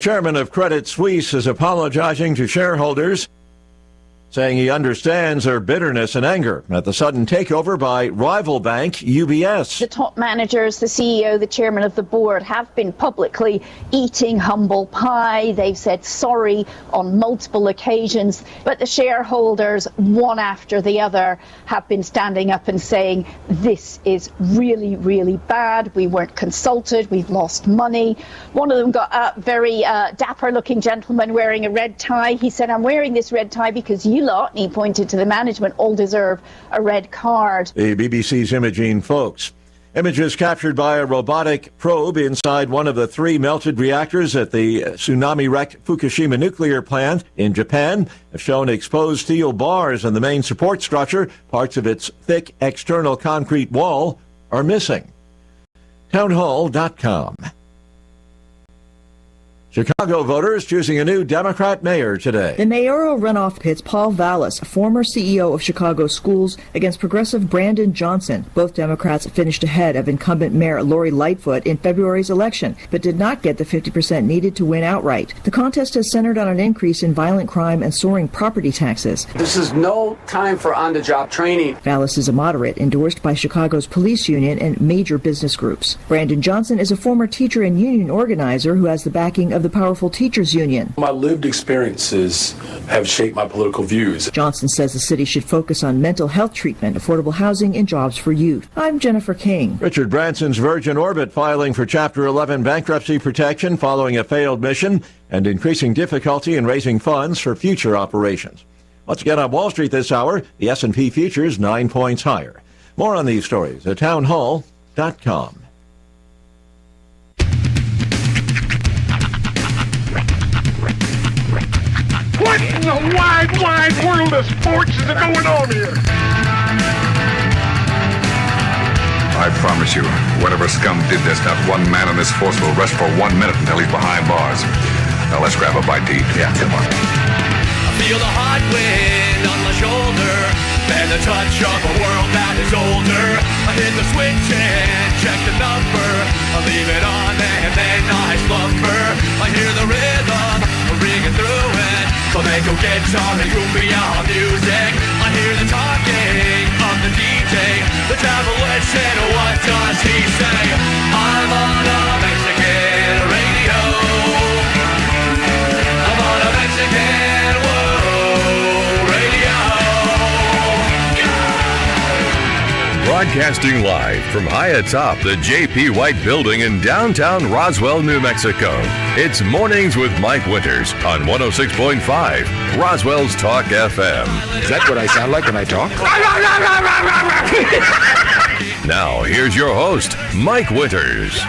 chairman of Credit Suisse is apologizing to shareholders, saying he understands their bitterness and anger at the sudden takeover by rival bank UBS. The top managers, the CEO, the chairman of the board, have been publicly eating humble pie. They've said sorry on multiple occasions, but the shareholders, one after the other, have been standing up and saying, this is really, really bad. We weren't consulted. We've lost money. One of them got a very dapper-looking gentleman wearing a red tie. He said, I'm wearing this red tie because you lot, and he pointed to the management, all deserve a red card. The BBC's Imogene Folks. Images captured by a robotic probe inside one of the 3 melted reactors at the tsunami-wrecked Fukushima nuclear plant in Japan have shown exposed steel bars in the main support structure. Parts of its thick external concrete wall are missing. Townhall.com. Chicago voters choosing a new Democrat mayor today. The mayoral runoff pits Paul Vallis, former CEO of Chicago Schools, against progressive Brandon Johnson. Both Democrats finished ahead of incumbent Mayor Lori Lightfoot in February's election, but did not get the 50% needed to win outright. The contest has centered on an increase in violent crime and soaring property taxes. This is no time for on-the-job training. Vallis is a moderate endorsed by Chicago's police union and major business groups. Brandon Johnson is a former teacher and union organizer who has the backing of the powerful teachers union. My lived experiences have shaped my political views. Johnson says the city should focus on mental health treatment, affordable housing, and jobs for youth. I'm Jennifer King. Richard Branson's Virgin Orbit filing for Chapter 11 bankruptcy protection following a failed mission and increasing difficulty in raising funds for future operations. Once again on Wall Street this hour, the S&P futures 9 points higher. More on these stories at townhall.com. What in the wide world of sports is going on here? I promise you, whatever scum did this, not one man in this force will rest for 1 minute until he's behind bars. Now let's grab a bite to eat. Yeah, come on. I feel the hot wind on my shoulder and the touch of a world that is older. I hit the switch and check the number. I leave it on and then I slumber. I hear the rhythm ringing through it. Flamenco guitar and cumbia music. I hear the talking of the DJ. The travel listen, what does he say? I'm on a Mexican radio. I'm on a Mexican radio. Broadcasting live from high atop the J.P. White Building in downtown Roswell, New Mexico. It's Mornings with Mike Winters on 106.5 Roswell's Talk FM. Is that what I sound like when I talk? Now, here's your host, Mike Winters.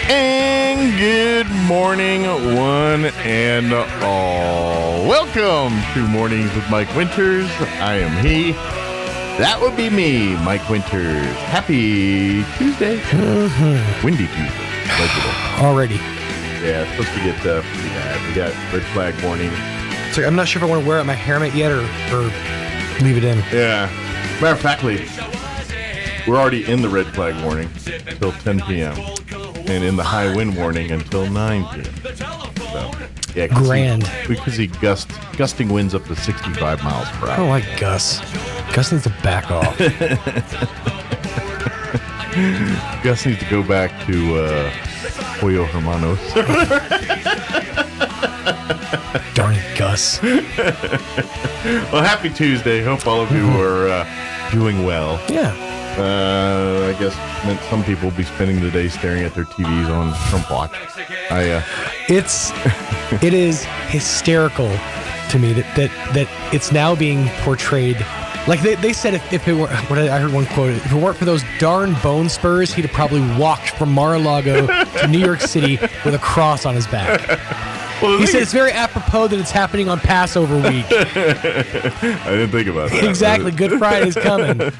And good morning, one and all. Welcome to Mornings with Mike Winters. I am he. That would be me, Mike Winters. Happy Tuesday. Windy Tuesday. Already. Yeah, it's supposed to get pretty bad. We got red flag warning. So I'm not sure if I want to wear out my hairnet yet or leave it in. Yeah. Matter of factly, we're already in the red flag warning until 10 p.m. and in the high wind warning until 9 p.m. So, yeah, Grand. We could see gusting winds up to 65 miles per hour. I don't like Gus. Gus needs to back off. Gus needs to go back to Pollo Hermanos. Darn it, Gus. Well, happy Tuesday. Hope all of you are doing well. Yeah. I guess meant some people will be spending the day staring at their TVs on Trump Watch. It is hysterical to me that it's now being portrayed. Like they said, if it were, I heard one quote, if it weren't for those darn bone spurs, he'd have probably walked from Mar-a-Lago to New York City with a cross on his back. Well, he said it's very apropos that it's happening on Passover week. I didn't think about that. Exactly. Good Friday's coming.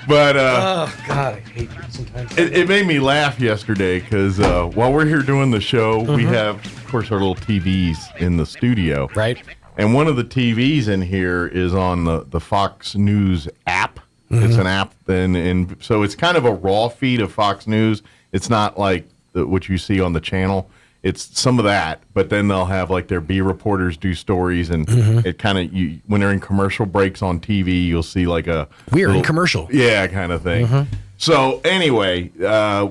But oh God, I hate you sometimes. It made me laugh yesterday because while we're here doing the show, we have, of course, our little TVs in the studio. Right. And one of the TVs in here is on the Fox News app. Mm-hmm. It's an app, and so it's kind of a raw feed of Fox News. It's not like what you see on the channel. it's some of that, but then they'll have like their B reporters do stories, and it kind of when they're in commercial breaks on TV, you'll see like a we're in commercial, kind of thing. So anyway,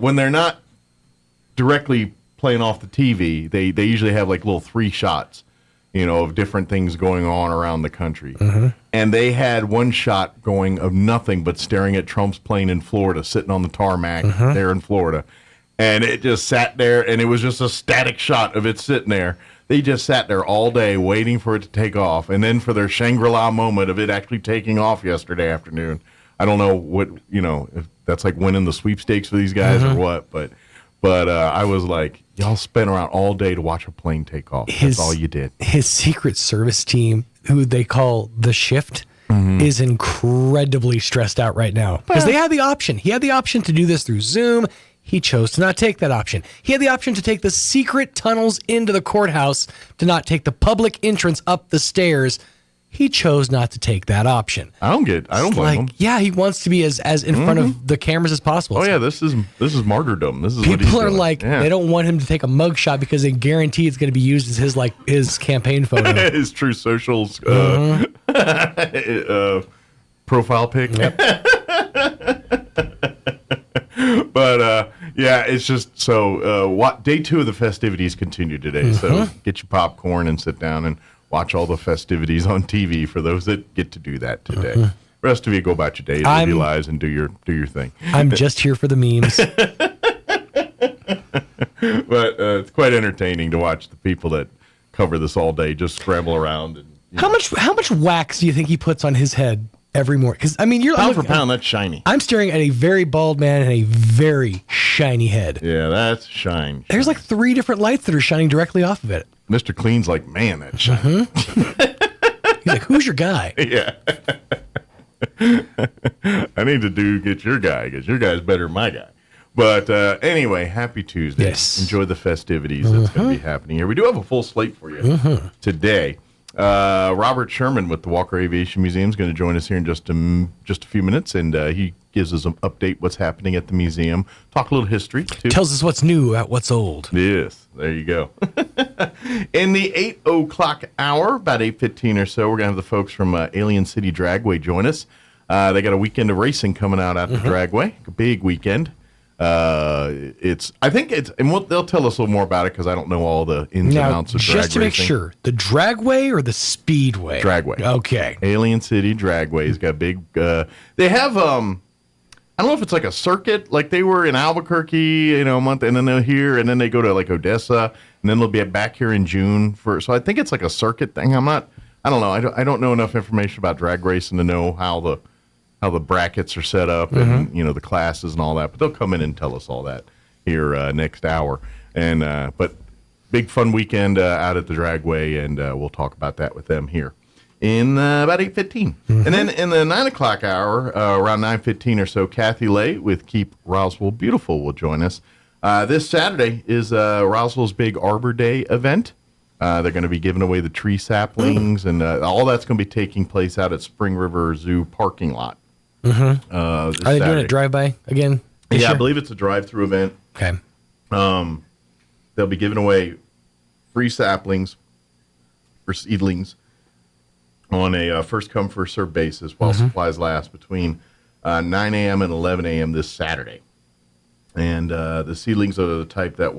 when they're not directly playing off the TV, they usually have like little 3 shots, of different things going on around the country. And they had one shot going of nothing but staring at Trump's plane in Florida, sitting on the tarmac there in Florida. And it just sat there, and it was just a static shot of it sitting there. They just sat there all day waiting for it to take off. And then for their Shangri-La moment of it actually taking off yesterday afternoon. I don't know what, if that's like winning the sweepstakes for these guys or what, but I was like, y'all spent around all day to watch a plane take off. That's all you did. His Secret Service team, who they call the Shift, is incredibly stressed out right now because they had the option. He had the option to do this through Zoom. He chose to not take that option. He had the option to take the secret tunnels into the courthouse, to not take the public entrance up the stairs. He chose not to take that option. I don't blame him. Yeah, he wants to be as in front of the cameras as possible. Oh yeah, this is martyrdom. This is people what he's are doing. like, they don't want him to take a mugshot because they guarantee it's going to be used as his campaign photo, his True Socials profile pic. Yep. But it's just so. Day 2 of the festivities continue today. So get your popcorn and sit down and watch all the festivities on TV for those that get to do that today. The rest of you go about your day, live your lives, and do your thing. I'm just here for the memes. But it's quite entertaining to watch the people that cover this all day just scramble around. And how much wax do you think he puts on his head every morning? Because you're pound for pound, that's shiny. I'm staring at a very bald man and a very shiny head. Yeah, that's shine. There's like 3 different lights that are shining directly off of it. Mr. Clean's like, man, that's shiny. He's like, who's your guy? Yeah. I need to get your guy because your guy's better than my guy. But anyway, happy Tuesday. Yes. Enjoy the festivities that's going to be happening here. We do have a full slate for you today. Robert Sherman with the Walker Aviation Museum is going to join us here in just a few minutes, and he gives us an update what's happening at the museum. Talk a little history, too. Tells us what's new about what's old. Yes, there you go. In the 8 o'clock hour, about 8:15 or so, we're going to have the folks from Alien City Dragway join us. They got a weekend of racing coming out at the Dragway, a big weekend. They'll tell us a little more about it because I don't know all the ins and outs of drag racing. Just to make sure, the Dragway or the Speedway? Dragway. Okay. Alien City Dragway's got big. They have I don't know if it's like a circuit, like they were in Albuquerque, a month, and then they're here, and then they go to like Odessa, and then they'll be back here in June so I think it's like a circuit thing. I don't know. I don't know enough information about drag racing to know how the brackets are set up and the classes and all that, but they'll come in and tell us all that here next hour. And but big fun weekend out at the Dragway, and we'll talk about that with them here in about 8:15. And then in the 9 o'clock hour, around 9:15 or so, Kathy Lay with Keep Roswell Beautiful will join us. This Saturday is Roswell's big Arbor Day event. They're going to be giving away the tree saplings, and all that's going to be taking place out at Spring River Zoo parking lot. Are they doing a drive-by again? Yeah, I believe it's a drive-through event. Okay. They'll be giving away free saplings or seedlings on a first-come, first-served basis while supplies last between 9 a.m. and 11 a.m. this Saturday. And the seedlings are the type that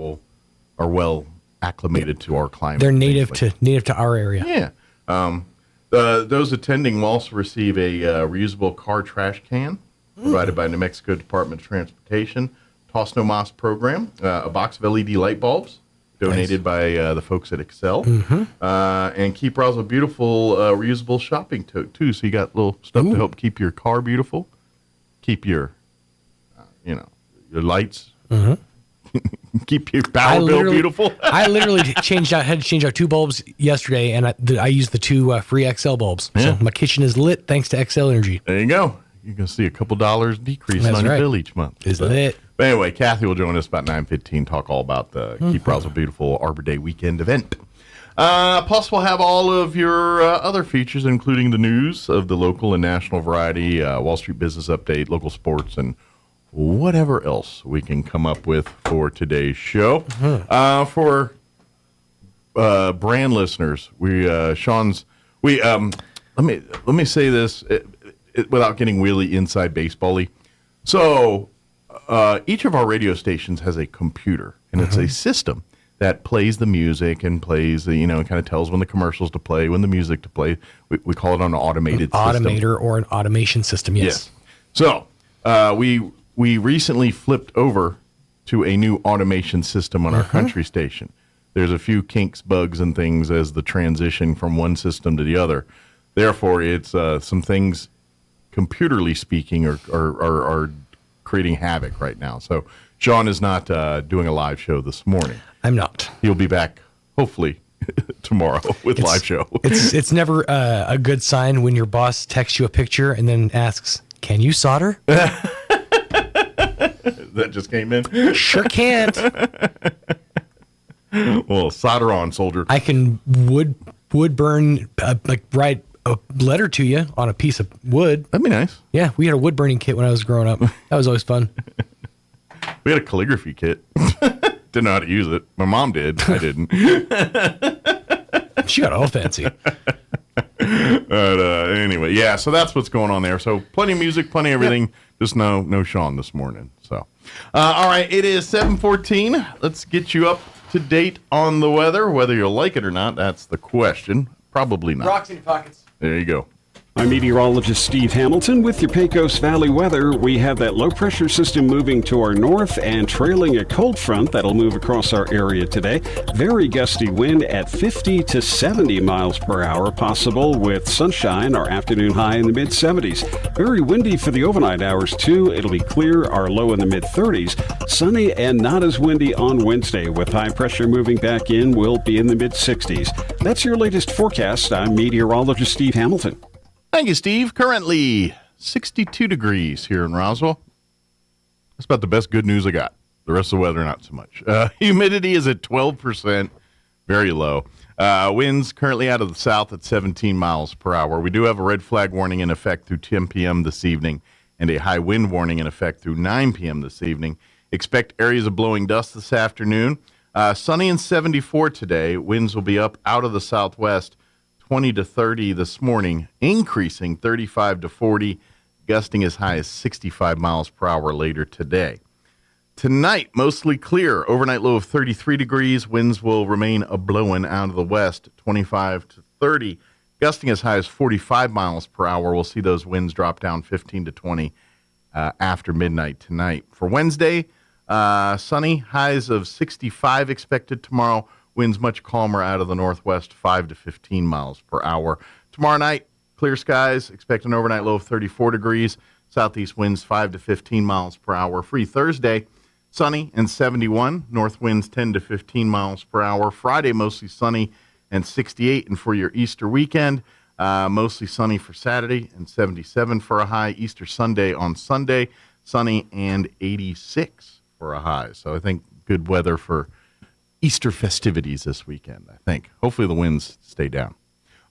are well acclimated to our climate. They're native to our area. Yeah. Those attending will also receive a reusable car trash can provided by New Mexico Department of Transportation, Toss No Mas program, a box of LED light bulbs donated by the folks at Excel, and Keep Roswell Beautiful reusable shopping tote too. So you got little stuff to help keep your car beautiful, keep your your lights. Keep your power bill beautiful. I literally had to change out 2 bulbs yesterday, and I used the 2 free XL bulbs. Yeah. So my kitchen is lit thanks to XL Energy. There you go. You're going to see a couple dollars decrease on your bill each month. It's lit. But anyway, Kathy will join us about 9:15, talk all about the Keep Roswell Beautiful Arbor Day weekend event. Plus, we'll have all of your other features, including the news of the local and national variety, Wall Street Business Update, local sports, and whatever else we can come up with for today's show. For brand listeners, let me say this without getting really inside baseball-y. So each of our radio stations has a computer, and it's a system that plays the music and plays the, and kind of tells when the commercials to play, when the music to play. We call it an automated system. Automator or an automation system, yes. So we recently flipped over to a new automation system on our country station. There's a few kinks, bugs, and things as the transition from one system to the other. Therefore, it's some things, computerly speaking, are creating havoc right now. So Sean is not doing a live show this morning. I'm not. He'll be back, hopefully, tomorrow with live show. It's never a good sign when your boss texts you a picture and then asks, "Can you solder?" That just came in? Sure can't. Well, solder on, soldier. I can wood burn, write a letter to you on a piece of wood. That'd be nice. Yeah, we had a wood burning kit when I was growing up. That was always fun. We had a calligraphy kit. Didn't know how to use it. My mom did. I didn't. She got all fancy. But anyway, yeah, so that's what's going on there. So plenty of music, plenty of everything. Yep. Just no Sean this morning. So, all right, it is 7:14. Let's get you up to date on the weather. Whether you'll like it or not, that's the question. Probably not. Rocks in your pockets. There you go. I'm meteorologist Steve Hamilton with your Pecos Valley weather. We have that low-pressure system moving to our north and trailing a cold front that'll move across our area today. Very gusty wind at 50 to 70 miles per hour possible with sunshine, our afternoon high in the mid-70s. Very windy for the overnight hours, too. It'll be clear, our low in the mid-30s. Sunny and not as windy on Wednesday with high pressure moving back in. We'll be in the mid-60s. That's your latest forecast. I'm meteorologist Steve Hamilton. Thank you, Steve. Currently 62 degrees here in Roswell. That's about the best good news I got. The rest of the weather, not so much. Humidity is at 12%, very low. Winds currently out of the south at 17 miles per hour. We do have a red flag warning in effect through 10 p.m. this evening and a high wind warning in effect through 9 p.m. this evening. Expect areas of blowing dust this afternoon. Sunny and 74 today. Winds will be up out of the southwest. 20 to 30 this morning, increasing 35 to 40, gusting as high as 65 miles per hour later today. Tonight, mostly clear, overnight low of 33 degrees. Winds will remain a-blowing out of the west, 25 to 30, gusting as high as 45 miles per hour. We'll see those winds drop down 15 to 20 after midnight tonight. For Wednesday, sunny, highs of 65 expected tomorrow. Winds much calmer out of the northwest, 5 to 15 miles per hour. Tomorrow night, clear skies. Expect an overnight low of 34 degrees. Southeast winds 5 to 15 miles per hour. Free Thursday, sunny and 71. North winds 10 to 15 miles per hour. Friday, mostly sunny and 68. And for your Easter weekend, mostly sunny for Saturday and 77 for a high. Easter Sunday on Sunday, sunny and 86 for a high. So I think good weather for Easter festivities this weekend, I think. Hopefully the winds stay down.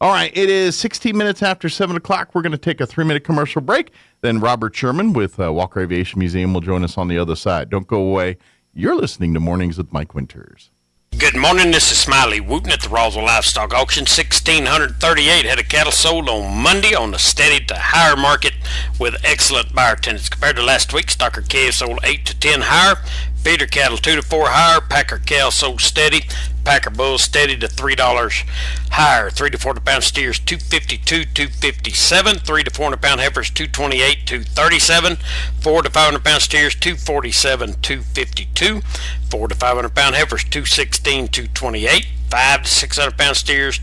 All right, it is 16 minutes after 7 o'clock. We're going to take a 3-minute commercial break. Then Robert Sherman with Walker Aviation Museum will join us on the other side. Don't go away. You're listening to Mornings with Mike Winters. Good morning, this is Smiley Wooten at the Roswell Livestock Auction. 1,638 head of cattle sold on Monday on the steady to higher market with excellent buyer attendance. Compared to last week, stocker calves sold 8 to 10 higher, feeder cattle 2 to 4 higher, packer cows sold steady, packer bulls steady to $3 higher. 3 to 400 pound steers $252, $257, 3 to 400 pound heifers $228, $237, 4 to 500 pound steers $247, $252, 4 to 500 pound heifers $216, $228, 5 to 600 pound steers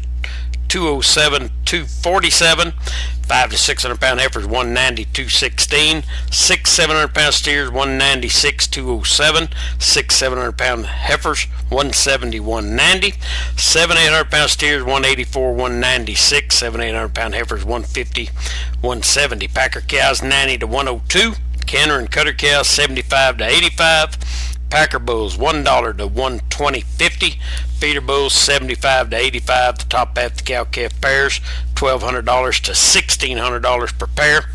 $207, $247, 5 to 600 pound heifers $190, $216, 6 700 pound steers $196, $207, 6 700 pound heifers $170, $190, 7 800 pound steers $184, $196, 7 800 pound heifers $150, $170. Packer cows $90 to $102, canner and cutter cows $75 to $85. Packer bulls $1 to $120.50, feeder bulls $75 to $85. The top half of the cow-calf pairs $1,200 to $1,600 per pair.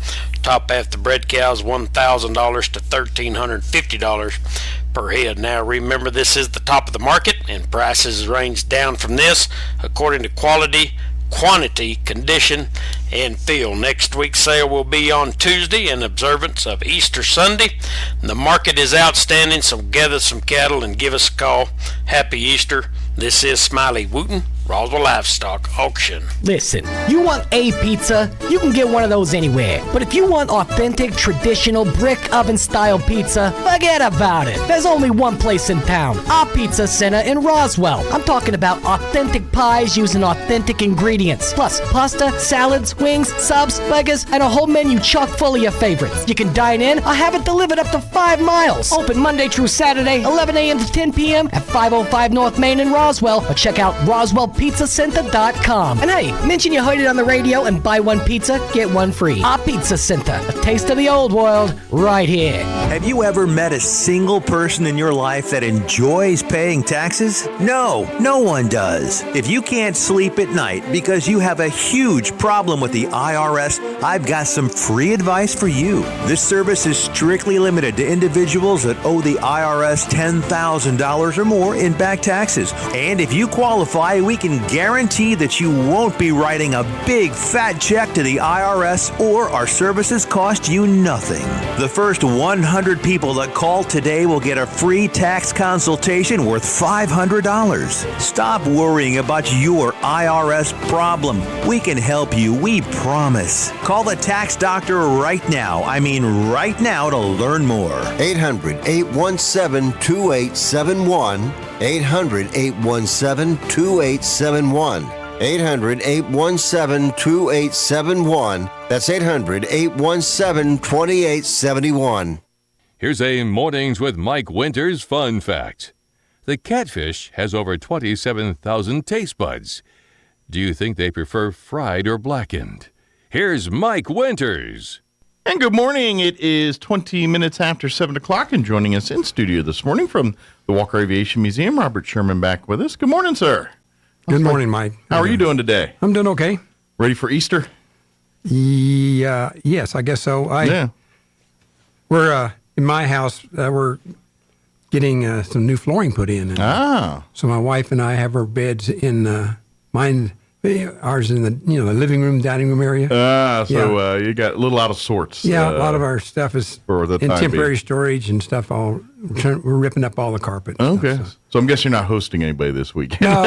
Top half of the bred cows $1,000 to $1,350 per head. Now remember, this is the top of the market, and prices range down from this according to quality, quantity, condition, and feel. Next week's sale will be on Tuesday in observance of Easter Sunday. The market is outstanding, so gather some cattle and give us a call. Happy Easter. This is Smiley Wooten, Roswell Livestock Auction. Listen, you want a pizza? You can get one of those anywhere. But if you want authentic, traditional, brick oven-style pizza, forget about it. There's only one place in town, our Pizza Center in Roswell. I'm talking about authentic pies using authentic ingredients, plus pasta, salads, wings, subs, burgers, and a whole menu chock full of your favorites. You can dine in or have it delivered up to 5 miles. Open Monday through Saturday, 11 a.m. to 10 p.m. at 505 North Main in Roswell, or check out RoswellPizzaCenter.com. And hey, mention you heard it on the radio and buy one pizza, get one free. Our Pizza Center, a taste of the old world, right here. Have you ever met a single person in your life that enjoys paying taxes? No, no one does. If you can't sleep at night because you have a huge problem with the IRS, I've got some free advice for you. This service is strictly limited to individuals that owe the IRS $10,000 or more in back taxes. And if you qualify, we can guarantee that you won't be writing a big fat check to the IRS, or our services cost you nothing. The first 100 people that call today will get a free tax consultation worth $500. Stop worrying about your IRS problem. We can help you, we promise. Call the tax doctor right now. I mean right now, to learn more. 800-817-2871. 800-817-2871. 800-817-2871. That's 800-817-2871. Here's a Mornings with Mike Winters fun fact. The catfish has over 27,000 taste buds. Do you think they prefer fried or blackened? Here's Mike Winters. And good morning. It is 20 minutes after 7 o'clock, and joining us in studio this morning from the Walker Aviation Museum, Robert Sherman back with us. Good morning, sir. Good morning, Mike. How are you doing today? I'm doing okay. Ready for Easter? Yeah, yes, I guess so. We're in my house. We're getting some new flooring put in. And, so my wife and I have our beds in mine. Ours in the the living room, dining room area. You got a little out of sorts. Yeah, a lot of our stuff is in temporary storage and stuff. We're ripping up all the carpet. Okay, so I'm guessing you're not hosting anybody this weekend. No,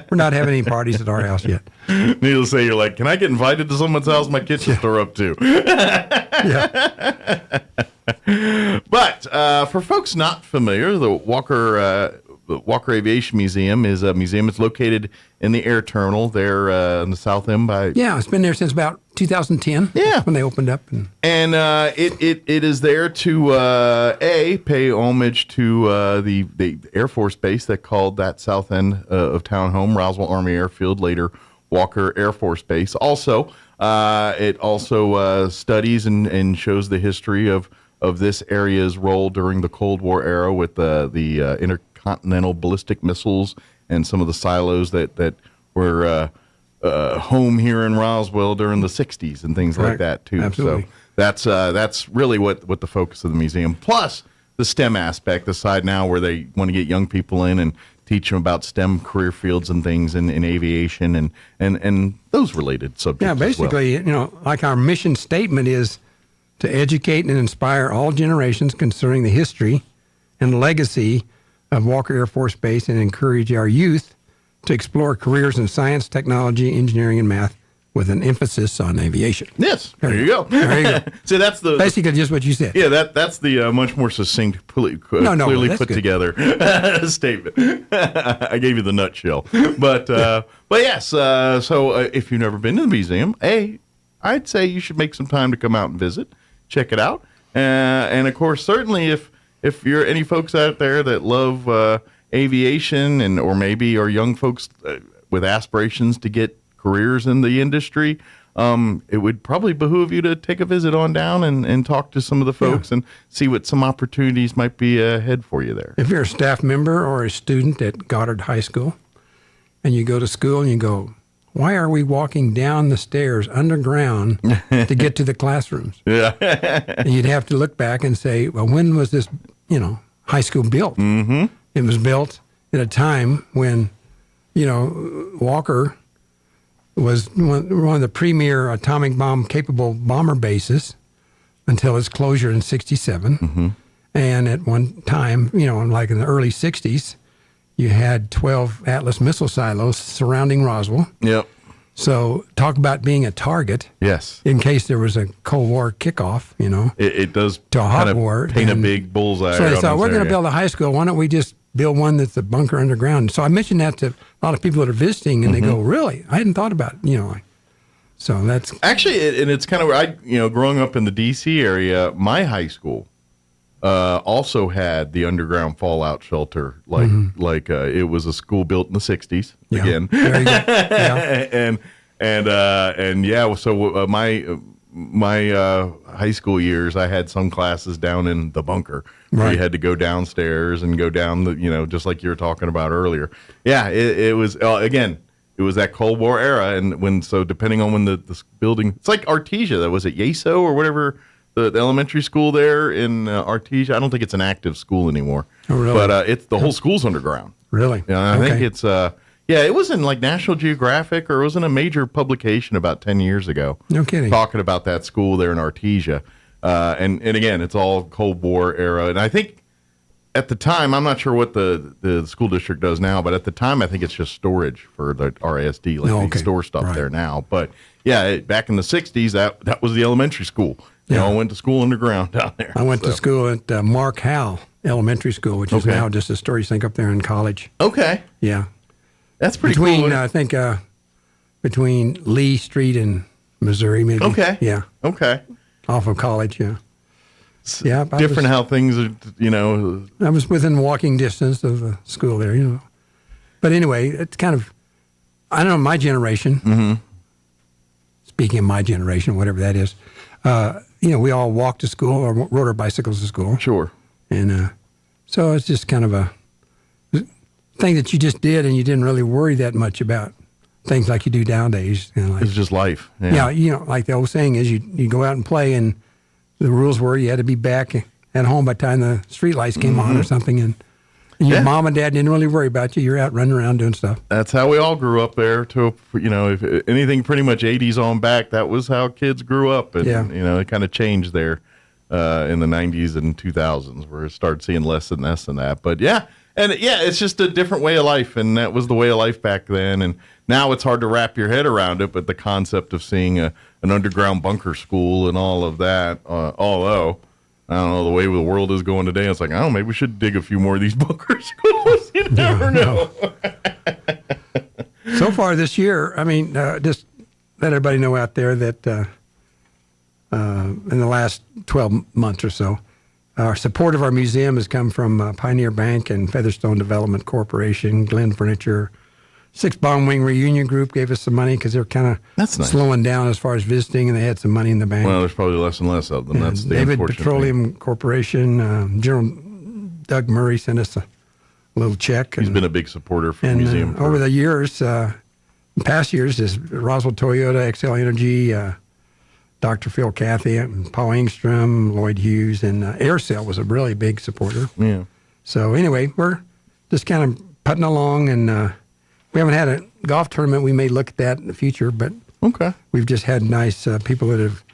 we're not having any parties at our house yet. Needless to say, you're like, can I get invited to someone's house? My kitchen's tore up too. But for folks not familiar, the Walker Aviation Museum is a museum. It's located in the air terminal there in the south end by... Yeah, it's been there since about 2010. Yeah. When they opened up. And it is there to, pay homage to the Air Force Base that called that south end of town home, Roswell Army Airfield, later Walker Air Force Base. Also, it also studies and shows the history of this area's role during the Cold War era with the intercontinental ballistic missiles and some of the silos that were home here in Roswell during the 60s and things like that too. Absolutely. So that's really what the focus of the museum. Plus the STEM aspect, the side now where they want to get young people in and teach them about STEM career fields and things in aviation and those related subjects. Yeah, basically, like our mission statement is to educate and inspire all generations concerning the history and legacy of Walker Air Force Base, and encourage our youth to explore careers in science, technology, engineering, and math with an emphasis on aviation. Yes, there you go. There you go. So that's basically just what you said. Yeah, that's the much more succeed, clearly put together statement. I gave you the nutshell, but yes. So if you've never been to the museum, I'd say you should make some time to come out and visit, check it out, and of course, certainly if you're any folks out there that love aviation or maybe are young folks with aspirations to get careers in the industry, it would probably behoove you to take a visit on down and talk to some of the folks and see what some opportunities might be ahead for you there. If you're a staff member or a student at Goddard High School and you go to school and you go, why are we walking down the stairs underground to get to the classrooms? Yeah. And you'd have to look back and say, well, when was this, high school built. Mm-hmm. It was built at a time when, Walker was one of the premier atomic bomb capable bomber bases until its closure in 67. Mm-hmm. And at one time, like in the early 60s, you had 12 Atlas missile silos surrounding Roswell. Yep. So talk about being a target. Yes. In case there was a Cold War kickoff, It does to a hot kind of war. paint a big bullseye. So they around thought, this we're going to area. build a high school. Why don't we just build one that's a bunker underground? So I mentioned that to a lot of people that are visiting, and they go, really? I hadn't thought about it, So that's... Actually, and it's kind of, growing up in the D.C. area, my high school also had the underground fallout shelter. It was a school built in the 60s, again. There you go. Yeah. So my high school years, I had some classes down in the bunker. Where Right. you had to go downstairs and go down the, just like you were talking about earlier. Yeah, it was, again, it was that Cold War era. And depending on when the building, it's like Artesia, that was at Yeso or whatever, the elementary school there in Artesia. I don't think it's an active school anymore. Oh, really? But it's the whole school's underground. Really? Yeah, I think it's, it was in like National Geographic, or it was in a major publication about 10 years ago. No kidding. Talking about that school there in Artesia. And again, it's all Cold War era. And I think at the time, I'm not sure what the school district does now, but at the time, I think it's just storage for the RASD. They store stuff there now. But yeah, back in the 60s, that was the elementary school. I went to school underground down there. I went to school at Mark Howell Elementary School, which is now just a storage thing up there in college. Okay. Yeah. That's pretty between, cool. I think, between Lee Street and Missouri, maybe. Okay. Yeah. Okay. Off of college, yeah. Yeah. Different how things are, I was within walking distance of the school there, But anyway, it's kind of, I don't know, my generation, Mm-hmm. speaking of my generation, whatever that is, we all walked to school or rode our bicycles to school. Sure. And so it's just kind of a thing that you just did, and you didn't really worry that much about things like you do nowadays. It's just life. Yeah, like the old saying is, you go out and play, and the rules were you had to be back at home by the time the street lights came on or something, and your mom and dad didn't really worry about you. You're out running around doing stuff. That's how we all grew up there. If anything pretty much 80s on back, that was how kids grew up. And, it kind of changed there in the 90s and 2000s, where it started seeing less and less and that. But it's just a different way of life, and that was the way of life back then. And now it's hard to wrap your head around it, but the concept of seeing an underground bunker school and all of that, although I don't know the way the world is going today, it's like, maybe we should dig a few more of these bunker schools. You never know. So far this year, just let everybody know out there that in the last 12 months or so, our support of our museum has come from Pioneer Bank and Featherstone Development Corporation, Glenn Furniture. Six Bomb Wing Reunion Group gave us some money because they were kind of slowing down as far as visiting, and they had some money in the bank. Well, there's probably less and less of them. Yeah, That's the David unfortunate Petroleum thing. Corporation, General Doug Murray sent us a little check. He's been a big supporter for the and museum. over the years, past years, is Roswell Toyota, XL Energy, Dr. Phil Cathy, and Paul Engstrom, Lloyd Hughes, and Aircell was a really big supporter. Yeah. So anyway, we're just kind of putting along, and we haven't had a golf tournament. We may look at that in the future, but we've just had nice people that have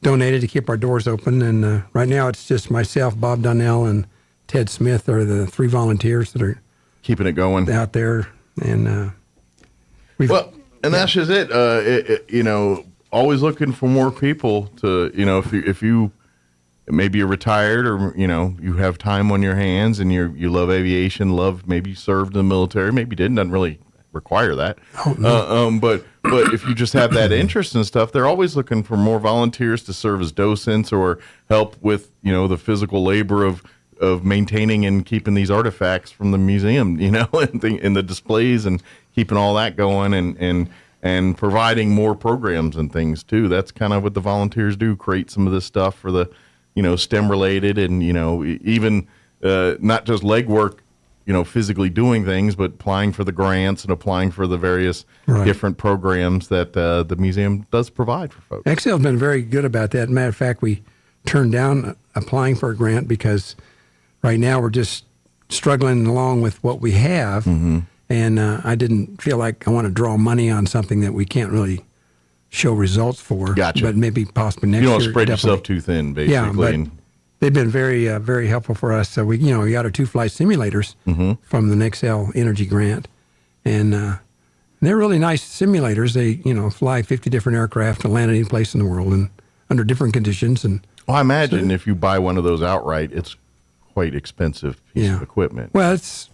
donated to keep our doors open. And right now it's just myself, Bob Donnell, and Ted Smith are the three volunteers that are keeping it going out there. And that's just it. Always looking for more people to, if you maybe you're retired or, you have time on your hands and you love aviation, maybe you served in the military, maybe didn't, doesn't really require that. Oh, no. But if you just have that interest in stuff, they're always looking for more volunteers to serve as docents or help with, the physical labor of maintaining and keeping these artifacts from the museum, and the displays and keeping all that going and providing more programs and things too. That's kind of what the volunteers do, create some of this stuff for the, STEM related and, even not just legwork, physically doing things, but applying for the grants and applying for the various different programs that the museum does provide for folks. XL's been very good about that. Matter of fact, we turned down applying for a grant because right now we're just struggling along with what we have. Mm-hmm. And I didn't feel like I want to draw money on something that we can't really show results for. Gotcha. But maybe possibly next You year. don't spread definitely. yourself too thin, basically. Yeah, but and they've been very, very helpful for us. So we got our 2 flight simulators from the NextL Energy Grant, and they're really nice simulators. They, fly 50 different aircraft and land at any place in the world and under different conditions. And I imagine if you buy one of those outright, it's quite expensive piece of equipment. Well, it's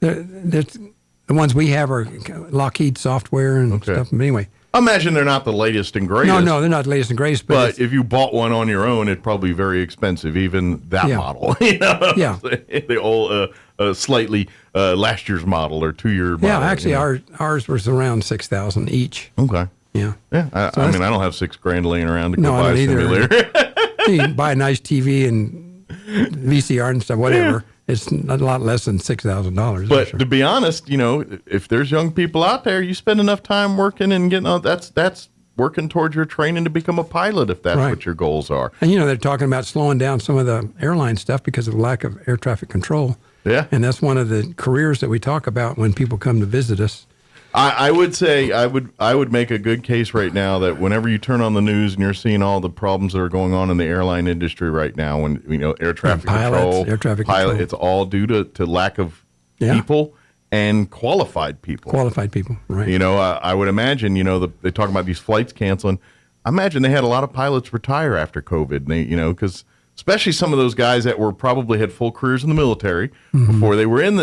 the ones we have are Lockheed software and stuff. But anyway. I imagine they're not the latest and greatest. No, they're not the latest and greatest. But if you bought one on your own, it'd probably be very expensive, even that model. Yeah. The old, slightly last year's model or 2-year model. Yeah, actually, ours was around $6,000 each. Okay. Yeah. Yeah. I mean, I don't have $6,000 laying around to go buy a either. simulator. You can buy a nice TV and VCR and stuff, whatever. It's a lot less than $6,000. But to be honest, if there's young people out there, you spend enough time working and getting on, that's working towards your training to become a pilot if that's what your goals are. And they're talking about slowing down some of the airline stuff because of lack of air traffic control. Yeah. And that's one of the careers that we talk about when people come to visit us. I would say I would make a good case right now that whenever you turn on the news and you're seeing all the problems that are going on in the airline industry right now, when air traffic control, it's all due to lack of people and qualified people. Qualified people, right? I would imagine they talk about these flights canceling. I imagine they had a lot of pilots retire after COVID. They because especially some of those guys that probably had full careers in the military before they were in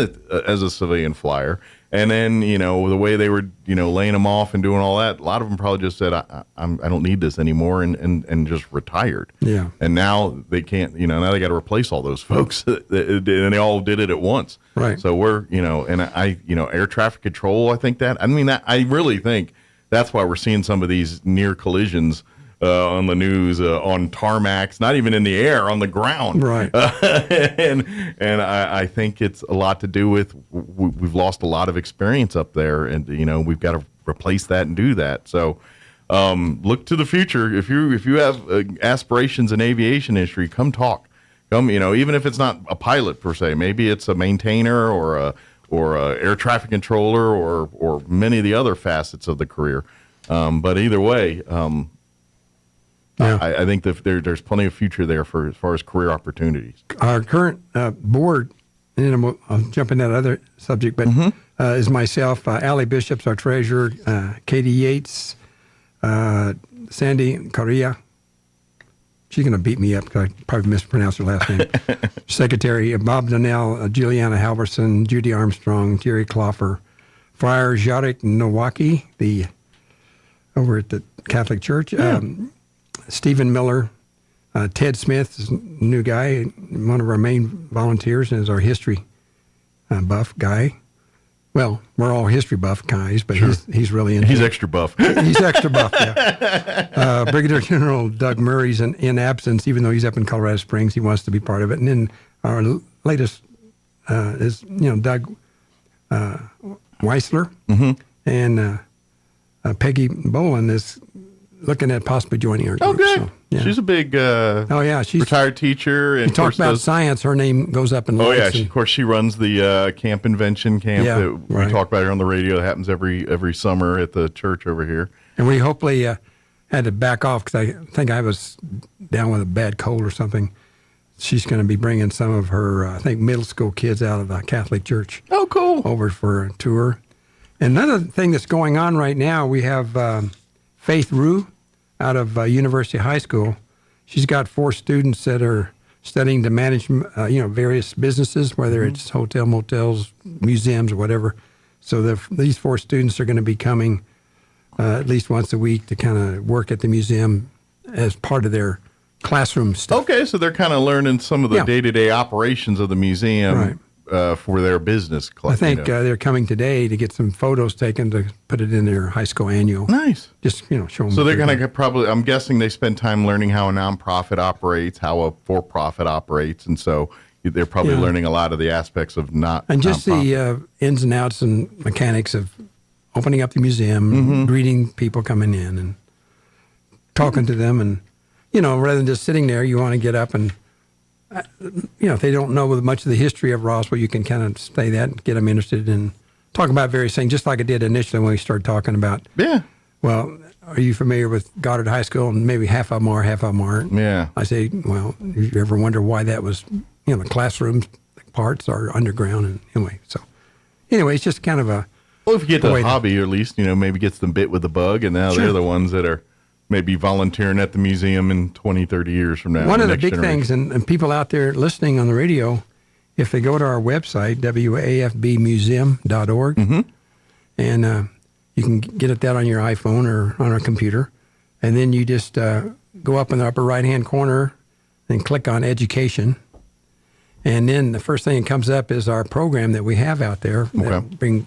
as a civilian flyer. And then, the way they were, laying them off and doing all that, a lot of them probably just said, I don't need this anymore and just retired. Yeah. And now they can't, now they got to replace all those folks. And they all did it at once. Right. So we're, and air traffic control, I really think that's why we're seeing some of these near collisions on the news, on tarmacs, not even in the air, on the ground. Right. And I think it's a lot to do with we've lost a lot of experience up there, and we've got to replace that and do that. So look to the future. If you have aspirations in aviation industry, come talk. Come, even if it's not a pilot per se, maybe it's a maintainer or a air traffic controller or many of the other facets of the career. But either way. I think that there's plenty of future there as far as career opportunities. Our current board, and then I'll jump in that other subject, but is myself, Allie Bishop's our treasurer, Katie Yates, Sandy Correa. She's going to beat me up because I probably mispronounced her last name. Secretary Bob Donnell, Juliana Halverson, Judy Armstrong, Jerry Cloffer, Friar Jarek Nowaki, over at the Catholic Church. Stephen Miller, Ted Smith is a new guy, one of our main volunteers, and is our history buff guy. Well, we're all history buff guys, but he's really into He's extra buff. He's extra buff, yeah. Brigadier General Doug Murray's in absence, even though he's up in Colorado Springs. He wants to be part of it. And then our latest is, Doug Weissler, and Peggy Boland is looking at possibly joining our group. Oh, good. So, yeah. She's a big she's retired teacher. And you talk about science, her name goes up in lights. Of course, she runs the camp invention camp that we talk about here on the radio. That happens every summer at the church over here. And we hopefully had to back off because I think I was down with a bad cold or something. She's going to be bringing some of her, middle school kids out of the Catholic Church. Oh, cool. Over for a tour. And another thing that's going on right now, we have Faith Rue out of University High School. She's got 4 students that are studying to manage, various businesses, whether it's hotel, motels, museums, or whatever. So these 4 students are going to be coming at least once a week to kind of work at the museum as part of their classroom stuff. Okay, so they're kind of learning some of the day-to-day operations of the museum for their business class. I think they're coming today to get some photos taken to put it in their high school annual. Nice. Just, show them. So they're going to probably, I'm guessing they spend time learning how a nonprofit operates, how a for-profit operates, and so they're probably learning a lot of the aspects of And just the ins and outs and mechanics of opening up the museum, greeting people coming in and talking to them. And, rather than just sitting there, you want to get up and if they don't know much of the history of Roswell, you can kind of say that and get them interested in talk about various things, just like I did initially when we started talking about. Yeah. Well, are you familiar with Goddard High School? And maybe half of them are, half of them aren't. Yeah. I say, well, you ever wonder why that was? The classrooms parts are underground, and anyway, it's just kind of a. Well, if you get the hobby, or at least maybe gets them bit with the bug, and now Sure. they're the ones that are maybe volunteering at the museum in 20, 30 years from now. One of the big things, and people out there listening on the radio, if they go to our website, wafbmuseum.org, and you can get that on your iPhone or on a computer, and then you just go up in the upper right-hand corner and click on Education, and then the first thing that comes up is our program that we have out there. Okay. That bring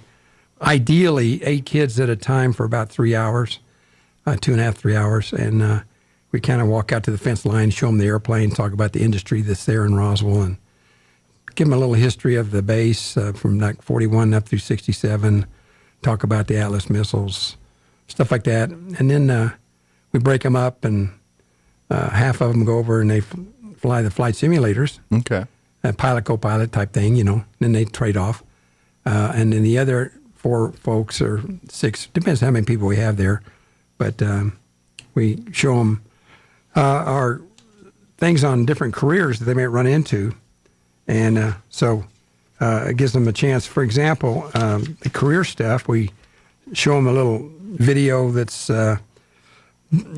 ideally 8 kids at a time for about 3 hours. 2.5, 3 hours, and we kind of walk out to the fence line, show them the airplane, talk about the industry that's there in Roswell, and give them a little history of the base from like 41 up through 67, talk about the Atlas missiles, stuff like that. And then we break them up, and half of them go over and they fly the flight simulators. Okay. Pilot, co-pilot type thing, then they trade off. And then the other 4 folks or 6, depends how many people we have there, but we show them our things on different careers that they may run into. And so it gives them a chance. For example, the career stuff, we show them a little video that's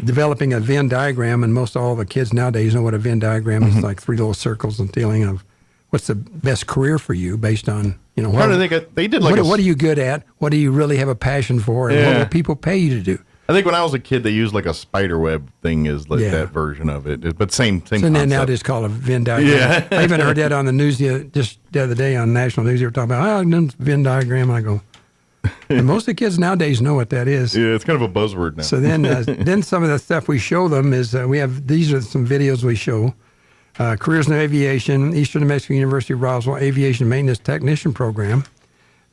developing a Venn diagram, and most all the kids nowadays know what a Venn diagram is, like 3 little circles and dealing of what's the best career for you based on, What are you good at? What do you really have a passion for? And what will people pay you to do? I think when I was a kid, they used like a spider web thing as like that version of it, but same So concept. now it's called a Venn diagram. Yeah. I even heard that on the news just the other day on national news. They were talking about Venn diagram. I go, and most of the kids nowadays know what that is. Yeah, it's kind of a buzzword now. So then some of the stuff we show them is these are some videos we show. Careers in Aviation, Eastern New Mexico University Roswell Aviation Maintenance Technician Program,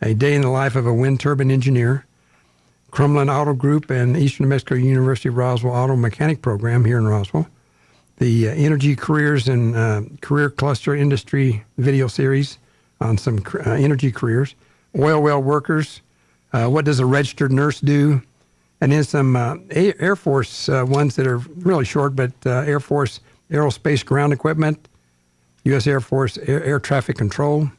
a day in the life of a wind turbine engineer, Crumlin Auto Group and Eastern New Mexico University Roswell Auto Mechanic Program here in Roswell, the Energy Careers and Career Cluster Industry video series on some energy careers, oil well workers, what does a registered nurse do, and then some Air Force ones that are really short, but Air Force Aerospace Ground Equipment, U.S. Air Force Air Traffic Control,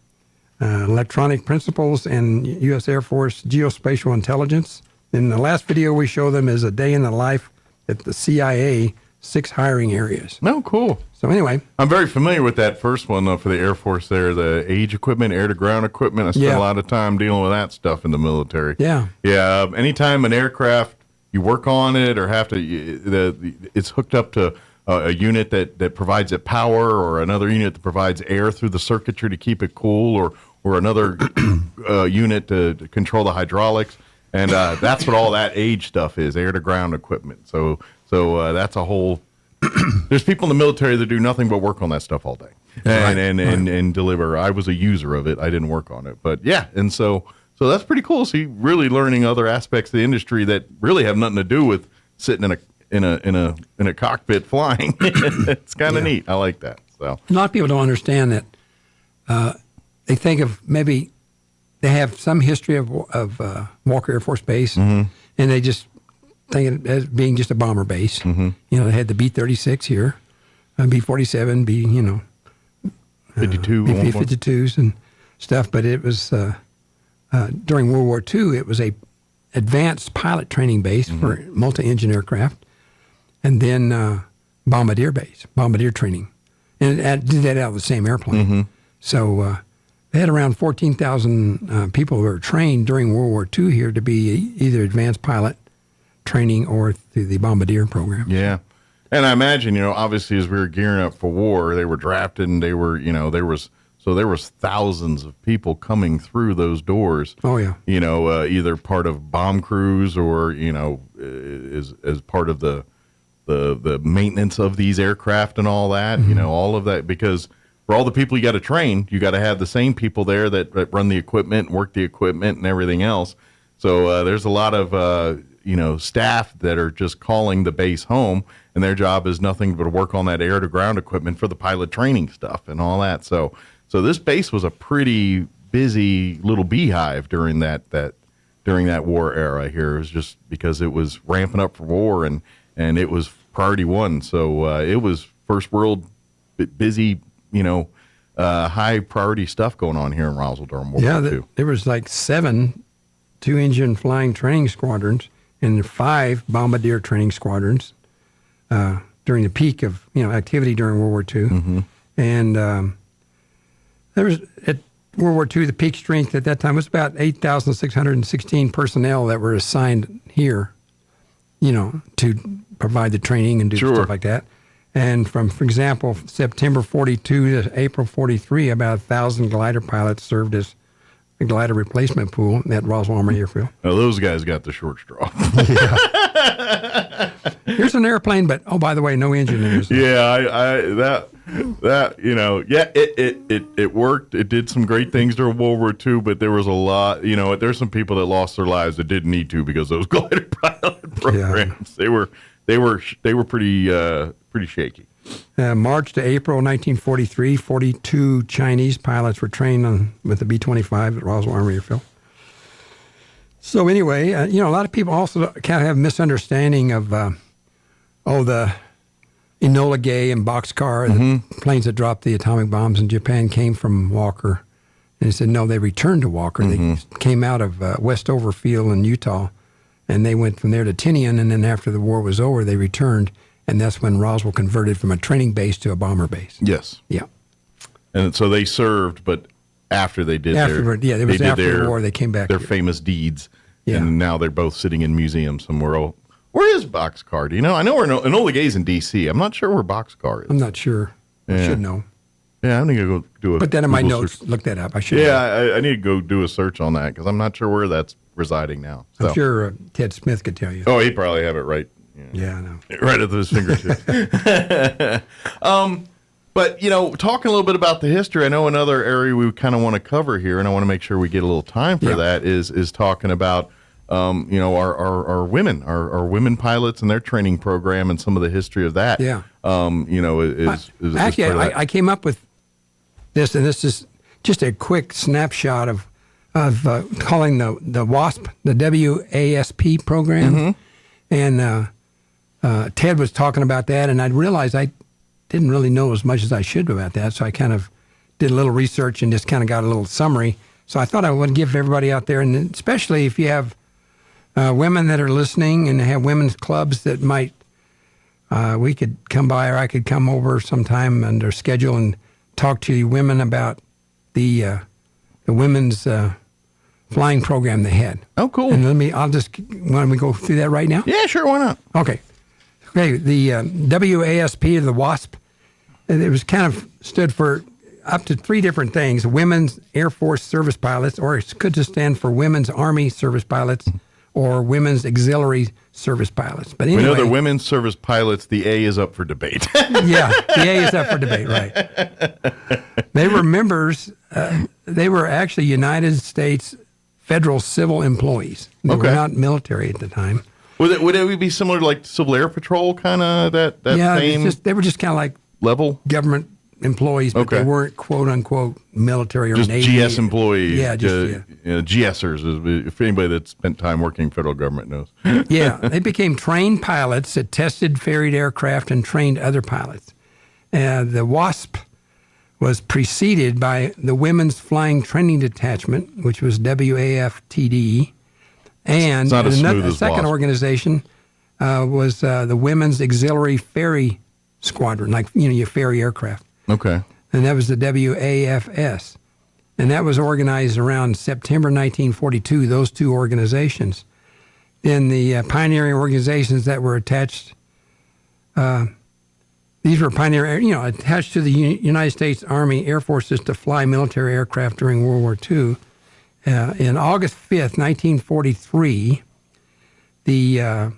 Electronic Principles, and U.S. Air Force Geospatial Intelligence. And the last video we show them is a day in the life at the CIA 6 hiring areas. Oh, cool. So anyway. I'm very familiar with that first one for the Air Force there, the age equipment, air-to-ground equipment. I spent a lot of time dealing with that stuff in the military. Yeah. Yeah, anytime an aircraft, you work on it or have to, it's hooked up to a unit that provides it power, or another unit that provides air through the circuitry to keep it cool, or another unit to control the hydraulics. And that's what all that age stuff is, air-to-ground equipment. So that's a whole... There's people in the military that do nothing but work on that stuff all day and deliver. I was a user of it. I didn't work on it. But, yeah, and so that's pretty cool. So you're really learning other aspects of the industry that really have nothing to do with sitting in a cockpit flying. It's kind of neat. I like that. So a lot of people don't understand that. They think of maybe... They have some history of Walker Air Force Base, and they just think it as being just a bomber base. They had the B-36 here, B-47, B-52s and stuff. But it was during World War II. It was a advanced pilot training base for multi-engine aircraft, and then bombardier base, bombardier training, and it did that out of the same airplane. So. They had around 14,000 people who were trained during World War II here to be either advanced pilot training or through the bombardier program. Yeah. And I imagine, obviously as we were gearing up for war, they were drafted and they were, there was thousands of people coming through those doors. Oh, yeah. Either part of bomb crews or, as part of the maintenance of these aircraft and all that, all of that, because for all the people you got to train, you got to have the same people there that run the equipment, work the equipment, and everything else. So there's a lot of staff that are just calling the base home, and their job is nothing but to work on that air to ground equipment for the pilot training stuff and all that. So this base was a pretty busy little beehive during that war era here. It was just because it was ramping up for war, and it was priority one. So it was first world busy, high priority stuff going on here in Roswell during World War II. There was like 7 2-engine flying training squadrons and 5 bombardier training squadrons during the peak of activity during World War II. Mm-hmm. And there was at World War II, the peak strength at that time was about 8,616 personnel that were assigned here, to provide the training and do stuff like that. And for example, September 42 to April 43, about 1,000 glider pilots served as a glider replacement pool at Roswell Army Airfield. Well, those guys got the short straw. Here's an airplane, but by the way, no engineers. Yeah, it worked. It did some great things during World War II, but there was a lot. There's some people that lost their lives that didn't need to because those glider pilot programs. Yeah. They were pretty shaky. March to April 1943, 42 Chinese pilots were trained with the B-25 at Roswell Army Airfield. So anyway, a lot of people also kind of have a misunderstanding of, the Enola Gay and Boxcar, the planes that dropped the atomic bombs in Japan came from Walker. And they said, no, they returned to Walker. They came out of Westover Field in Utah, and they went from there to Tinian, and then after the war was over, they returned. And that's when Roswell converted from a training base to a bomber base. Yes. Yeah. And so they served, but after they did after the war, they came back. Their famous deeds. Yeah. And now they're both sitting in museums somewhere. Oh, where is Boxcar? Do you know? I know where Enola Gay's in D.C. I'm not sure where Boxcar is. I'm not sure. I should know. Yeah, I'm going to go do a Put that in my Google notes. search. Look that up. I should. Yeah, I need to go do a search on that because I'm not sure where that's residing now. So. I'm sure Ted Smith could tell you. Oh, he'd probably have it right. Yeah, I know. Right at his fingertips. But, talking a little bit about the history, I know another area we kind of want to cover here, and I want to make sure we get a little time for that, is talking about, our women, our women pilots and their training program and some of the history of that. Yeah. Actually, I came up with this, and this is just a quick snapshot of calling the WASP, the WASP program. And Ted was talking about that, and I realized I didn't really know as much as I should about that, so I kind of did a little research and just kind of got a little summary. So I thought I would give everybody out there, and especially if you have women that are listening and have women's clubs that might, we could come by, or I could come over sometime under schedule and talk to you women about the women's flying program they had. Oh, cool. And why don't we go through that right now? Yeah, sure, why not? Okay, the WASP, or the WASP, it was kind of stood for up to 3 different things: Women's Air Force Service Pilots, or it could just stand for Women's Army Service Pilots, or Women's Auxiliary Service Pilots. But anyway, we know the women's service pilots, the A is up for debate. Yeah, the A is up for debate, right. They were members, they were actually United States federal civil employees. They were not military at the time. Would it be similar to like Civil Air Patrol, kind of that same? They were just kind of like level government employees, but they weren't quote unquote military or just Navy. GS employees. Yeah, GSers. If anybody that's spent time working federal government knows. Yeah, they became trained pilots that tested ferried aircraft and trained other pilots. The WASP was preceded by the Women's Flying Training Detachment, which was WAFTD, and a second organization was the Women's Auxiliary Ferry Squadron, like you ferry aircraft. Okay. And that was the WAFS. And that was organized around September 1942, those 2 organizations. Then the pioneering organizations that were attached, these were attached to the United States Army Air Forces to fly military aircraft during World War II. In August 5th, 1943, the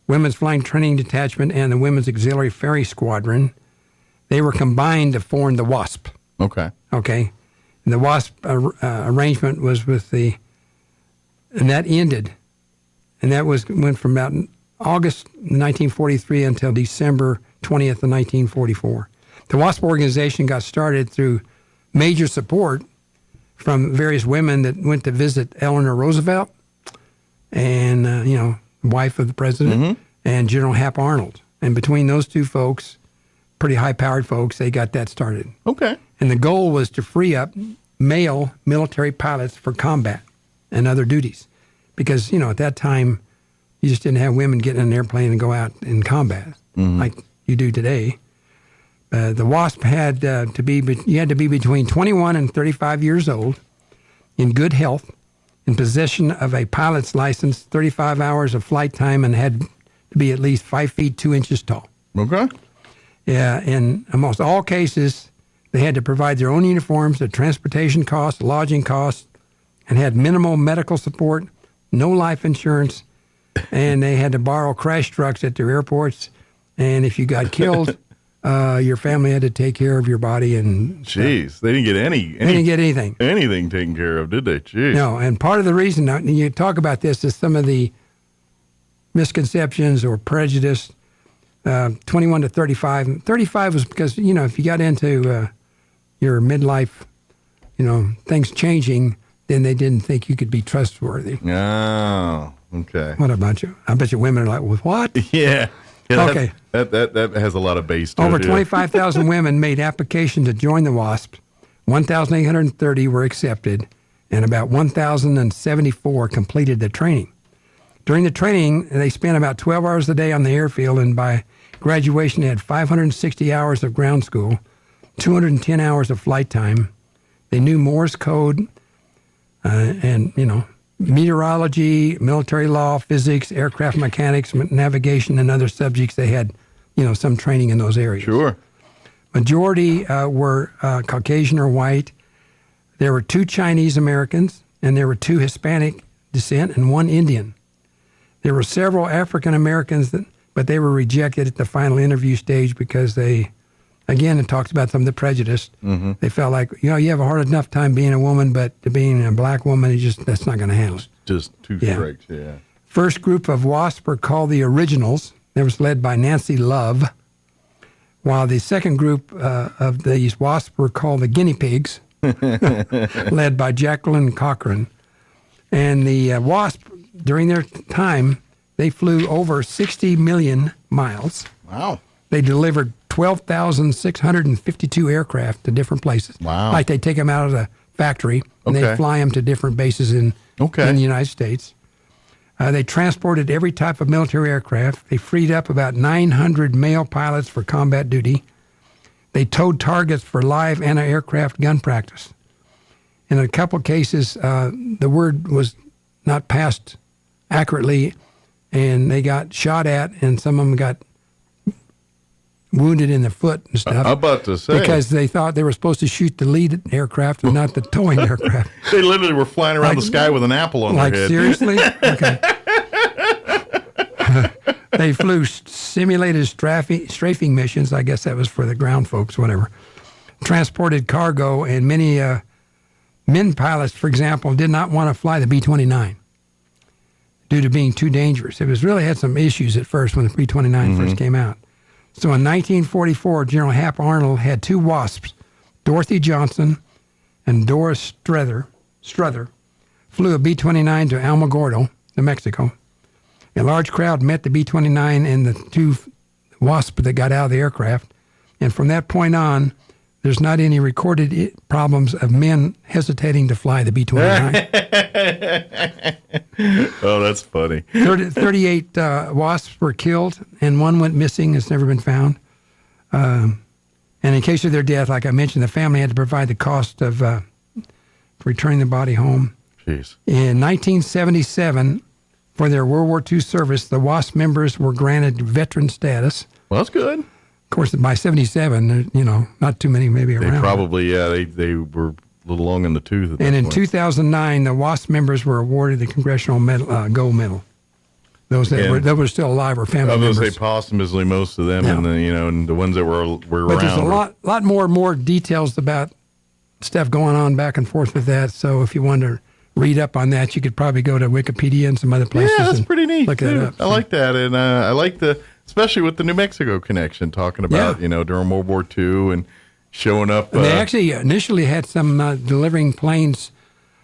Women's Flying Training Detachment and the Women's Auxiliary Ferry Squadron, they were combined to form the WASP. Okay. Okay. And the WASP arrangement was and that ended and that went from about August 1943 until December 20th of 1944. The WASP organization got started through major support from various women that went to visit Eleanor Roosevelt and, wife of the president, and General Hap Arnold. And between those two folks, pretty high-powered folks, they got that started. Okay. And the goal was to free up male military pilots for combat and other duties. Because, at that time, you just didn't have women get in an airplane and go out in combat like you do today. The WASP had to be between 21 and 35 years old, in good health, in possession of a pilot's license, 35 hours of flight time, and had to be at least 5 feet 2 inches tall. Okay. Yeah, in almost all cases, they had to provide their own uniforms, the transportation costs, lodging costs, and had minimal medical support, no life insurance, and they had to borrow crash trucks at their airports. And if you got killed, your family had to take care of your body. And jeez, they didn't get they didn't get anything taken care of, did they? Jeez. No, and part of the reason you talk about this is some of the misconceptions or prejudice. 21 to 35. 35 was because, if you got into your midlife, things changing, then they didn't think you could be trustworthy. Oh, okay. What about you? I bet you women are like, well, what? Yeah. Okay. That has a lot of base to it. Over 25,000 women made application to join the WASP. 1,830 were accepted, and about 1,074 completed the training. During the training, they spent about 12 hours a day on the airfield, and by graduation, they had 560 hours of ground school, 210 hours of flight time. They knew Morse code and, meteorology, military law, physics, aircraft mechanics, navigation, and other subjects. They had, some training in those areas. Sure. Majority were Caucasian or white. There were 2 Chinese Americans, and there were 2 Hispanic descent and 1 Indian. There were several African Americans, but they were rejected at the final interview stage because it talks about some of the prejudice. Mm-hmm. They felt like, you have a hard enough time being a woman, but being a black woman, that's not going to handle it. Just too strict, yeah. First group of WASP were called the Originals. It was led by Nancy Love, while the second group of these WASP were called the Guinea Pigs, led by Jacqueline Cochran. And the WASP, during their time, they flew over 60 million miles. Wow. They delivered 12,652 aircraft to different places. Wow. Like they take them out of the factory and they fly them to different bases in the United States. They transported every type of military aircraft. They freed up about 900 male pilots for combat duty. They towed targets for live anti-aircraft gun practice. In a couple of cases, the word was not passed accurately, and they got shot at, and some of them got wounded in the foot and stuff. I'm about to say. Because they thought they were supposed to shoot the lead aircraft and not the towing aircraft. They literally were flying around the sky with an apple on their head. Seriously? Okay. They flew simulated strafing missions. I guess that was for the ground folks, whatever. Transported cargo, and many men pilots, for example, did not want to fly the B-29 due to being too dangerous. It was really had some issues at first when the B-29 first came out. So in 1944, General Hap Arnold had 2 WASPs, Dorothy Johnson and Doris Struther, flew a B-29 to Alamogordo, New Mexico. A large crowd met the B-29 and the 2 WASPs that got out of the aircraft. And from that point on, there's not any recorded problems of men hesitating to fly the B-29. Oh, that's funny. 38 WASPs were killed, and 1 went missing. It's never been found. And in case of their death, like I mentioned, the family had to provide the cost of returning the body home. Jeez. In 1977, for their World War II service, the WASP members were granted veteran status. Well, that's good. Of course, by 77, not too many maybe around. They probably, they were a little long in the tooth at that And in point. 2009, the WASP members were awarded the Congressional medal, Gold Medal. Those that were still alive were family members. I was going to say posthumously, most of them, and and the ones that were around. But there's a lot more details about stuff going on back and forth with that. So if you want to read up on that, you could probably go to Wikipedia and some other places. Yeah, that's pretty neat. Look that up. I like that, and I like especially with the New Mexico connection, talking about during World War II and showing up. And they actually initially had some delivering planes,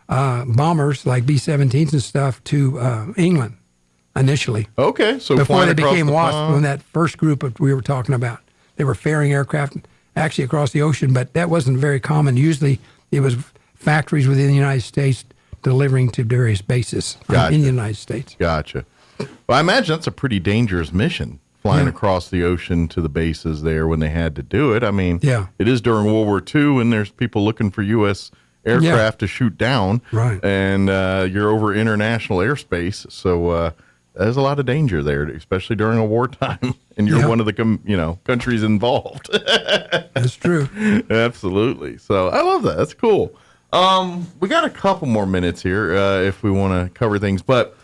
bombers like B-17s and stuff to England initially. Okay, so before they became WASP, when that first group we were talking about, they were ferrying aircraft actually across the ocean, but that wasn't very common. Usually, it was factories within the United States delivering to various bases in the United States. Gotcha. Well, I imagine that's a pretty dangerous mission, flying across the ocean to the bases there when they had to do it. I mean, it is during World War II, and there's people looking for U.S. aircraft to shoot down. Right. And you're over international airspace, so there's a lot of danger there, especially during a wartime, and you're one of the countries involved. That's true. Absolutely. So I love that. That's cool. We got a couple more minutes here if we want to cover things, but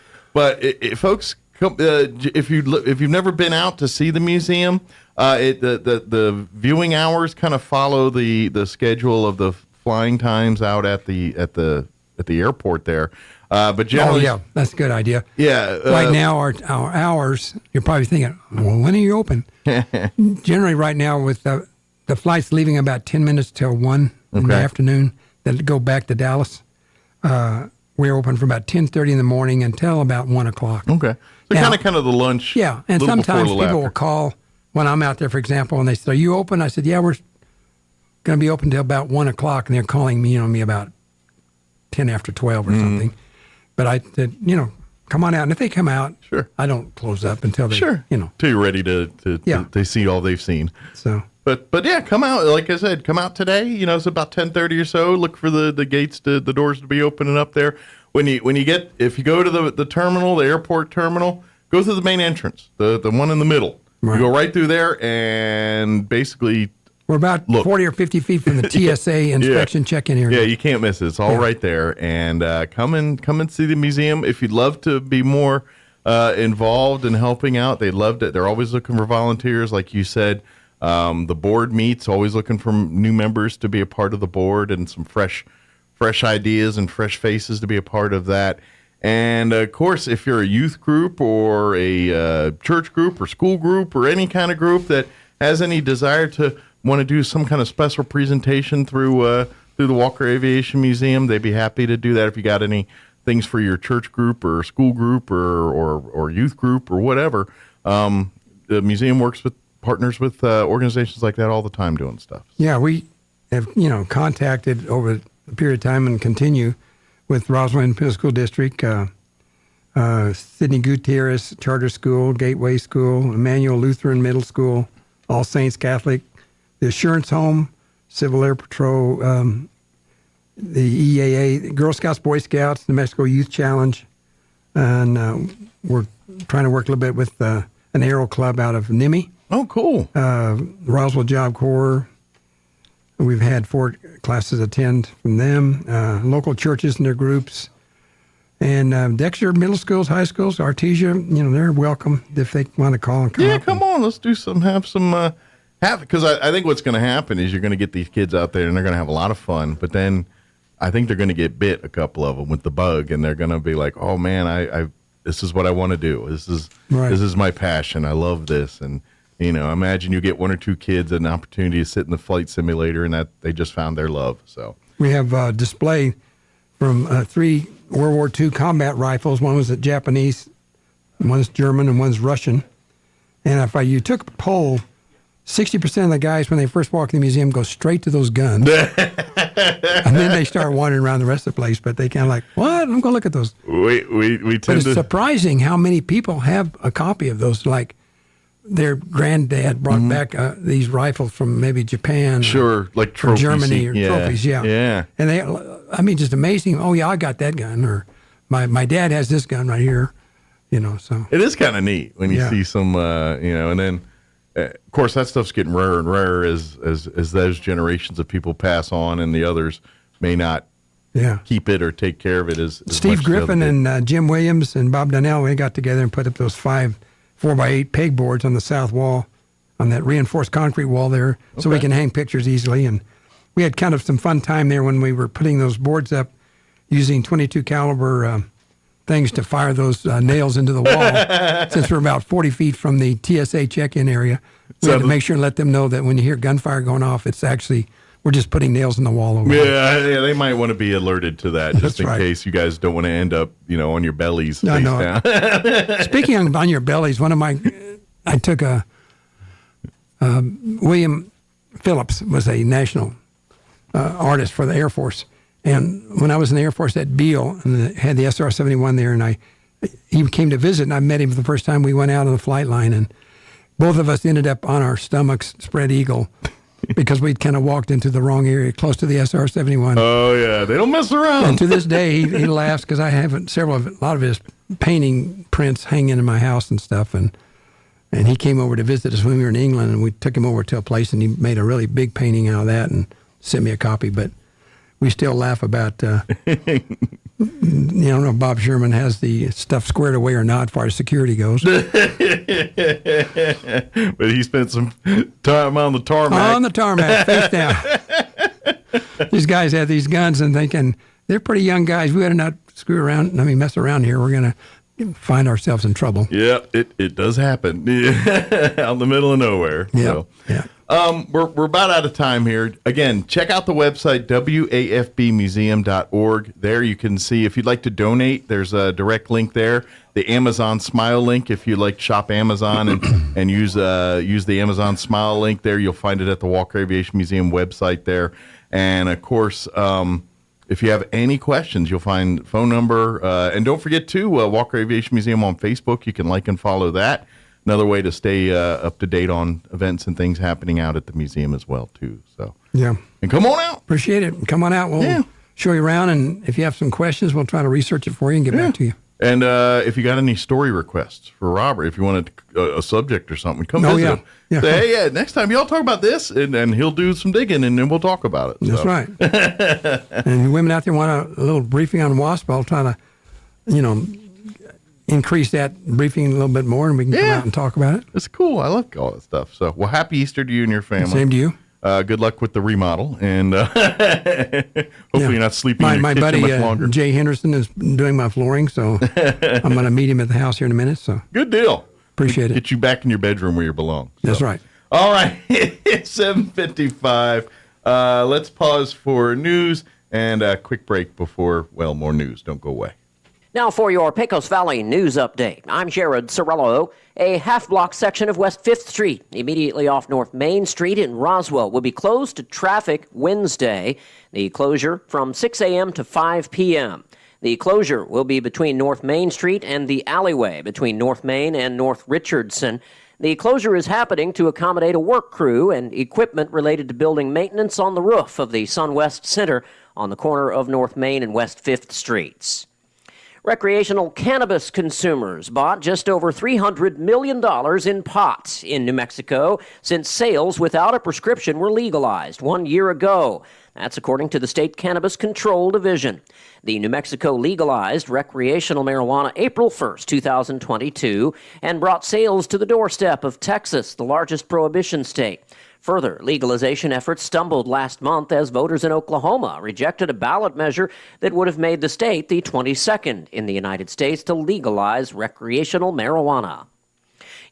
folks, if you've never been out to see the museum, the viewing hours kind of follow the schedule of the flying times out at the airport there. But generally, that's a good idea. Yeah, right now our hours. You're probably thinking, well, when are you open? Generally, right now with the flights leaving about 10 minutes till 1 in the afternoon that go back to Dallas. We're open from about 10:30 in the morning until about 1 o'clock. Okay, so kind of the lunch. Yeah, and sometimes people will call when I'm out there, for example, and they say, "Are you open?" I said, "Yeah, we're going to be open till about 1 o'clock," and they're calling me, me about 10 after 12 or something. But I said, come on out, and if they come out, I don't close up until they, till you're ready to they see all they've seen. So. But yeah, come out. Like I said, come out today. It's about 10:30 or so. Look for the gates the doors to be opening up there. If you go to the terminal, the airport terminal, go through the main entrance, the one in the middle. Right. You go right through there, and basically we're about 40 or 50 feet from the TSA inspection check-in area. Yeah, you can't miss it. It's all right there. And come and see the museum. If you'd love to be more involved in helping out, they loved it. They're always looking for volunteers, like you said. The board meets, always looking for new members to be a part of the board, and some fresh ideas and fresh faces to be a part of that. And of course, if you're a youth group or a church group or school group or any kind of group that has any desire to want to do some kind of special presentation through the Walker Aviation Museum, they'd be happy to do that. If you got any things for your church group or school group or youth group or whatever, the museum partners with organizations like that all the time doing stuff. Yeah, we have contacted over a period of time and continue with Roswell Independent School District, Sidney Gutierrez Charter School, Gateway School, Emmanuel Lutheran Middle School, All Saints Catholic, the Assurance Home, Civil Air Patrol, the EAA, the Girl Scouts, Boy Scouts, New Mexico Youth Challenge, and we're trying to work a little bit with an Aero Club out of NIMI. Oh, cool. Roswell Job Corps. We've had 4 classes attend from them. Local churches and their groups. And Dexter Middle Schools, High Schools, Artesia, they're welcome if they want to call and come. Yeah, come on. Let's do because I think what's going to happen is you're going to get these kids out there and they're going to have a lot of fun. But then I think they're going to get bit, a couple of them, with the bug. And they're going to be like, oh, man, this is what I want to do. This is my passion. I love this. And imagine you get 1 or 2 kids an opportunity to sit in the flight simulator and that they just found their love. So we have display from 3 World War II combat rifles. One was Japanese, one's German, and one's Russian. And if you took a poll, 60% of the guys, when they first walk in the museum, go straight to those guns. And then they start wandering around the rest of the place, but they kind of like, what? I'm going to look at those. But it's surprising how many people have a copy of those, like their granddad brought back these rifles from maybe Japan. Sure, like trophies. Germany or trophies, yeah. And they, just amazing. Oh, yeah, I got that gun. Or my dad has this gun right here, so. It is kind of neat when you see some, and then, of course, that stuff's getting rarer and rarer as those generations of people pass on and the others may not keep it or take care of it as Steve Griffin and Jim Williams and Bob Donnell, they got together and put up those 5 4x8 pegboards on the south wall, on that reinforced concrete wall there, so we can hang pictures easily. And we had kind of some fun time there when we were putting those boards up. using 22 caliber things to fire those nails into the wall. Since we're about 40 feet from the TSA check-in area, we had to make sure and let them know that when you hear gunfire going off, it's actually, we're just putting nails in the wall over there. Yeah, they might want to be alerted to that just in case you guys don't want to end up, on your bellies face down. Speaking on your bellies, I took William Phillips was a national artist for the Air Force. And when I was in the Air Force at Beale and had the SR-71 there, and he came to visit, and I met him for the first time. We went out on the flight line, and both of us ended up on our stomachs spread eagle because we'd kind of walked into the wrong area, close to the SR-71. Oh, yeah. They don't mess around. And to this day, he laughs because I have a lot of his painting prints hanging in my house and stuff. And he came over to visit us when we were in England, and we took him over to a place, and he made a really big painting out of that and sent me a copy. But we still laugh about, I don't know if Bob Sherman has the stuff squared away or not as far as security goes. But he spent some time on the tarmac. On the tarmac, face down. These guys had these guns and thinking, they're pretty young guys. We better not mess around here. We're going to find ourselves in trouble. Yeah, it does happen. Out in the middle of nowhere. Yeah. So. Yeah. We're about out of time here. Again, check out the website, wafbmuseum.org. There you can see, if you'd like to donate, there's a direct link there. The Amazon Smile link, if you'd like to shop Amazon and use the Amazon Smile link there, you'll find it at the Walker Aviation Museum website there. And, of course, if you have any questions, you'll find phone number. And don't forget, too, Walker Aviation Museum on Facebook. You can like and follow that. Another way to stay up to date on events and things happening out at the museum as well, too. So yeah, and come on out. Appreciate it. Come on out. We'll show you around, and if you have some questions, we'll try to research it for you and get back to you. And if you got any story requests for Robert, if you wanted a subject or something, come visit him. Yeah. Say, hey, next time y'all talk about this, and he'll do some digging, and then we'll talk about it. That's right. And women out there want a little briefing on WASP, I'll try to, increase that briefing a little bit more, and we can come out and talk about it. It's cool. I like all that stuff. So, well, happy Easter to you and your family. Same to you. Good luck with the remodel, and hopefully you're not sleeping in your kitchen much longer. My buddy Jay Henderson is doing my flooring, so I'm going to meet him at the house here in a minute. So good deal. Appreciate it. Get you back in your bedroom where you belong. So. That's right. All right, it's 7:55. Let's pause for news and a quick break before, more news. Don't go away. Now for your Pecos Valley news update. I'm Jared Sorello. A half-block section of West 5th Street, immediately off North Main Street in Roswell, will be closed to traffic Wednesday. The closure from 6 a.m. to 5 p.m. The closure will be between North Main Street and the alleyway between North Main and North Richardson. The closure is happening to accommodate a work crew and equipment related to building maintenance on the roof of the SunWest Center on the corner of North Main and West 5th Streets. Recreational cannabis consumers bought just over $300 million in pot in New Mexico since sales without a prescription were legalized 1 year ago. That's according to the State Cannabis Control Division. The New Mexico legalized recreational marijuana April 1st, 2022, and brought sales to the doorstep of Texas, the largest prohibition state. Further legalization efforts stumbled last month as voters in Oklahoma rejected a ballot measure that would have made the state the 22nd in the United States to legalize recreational marijuana.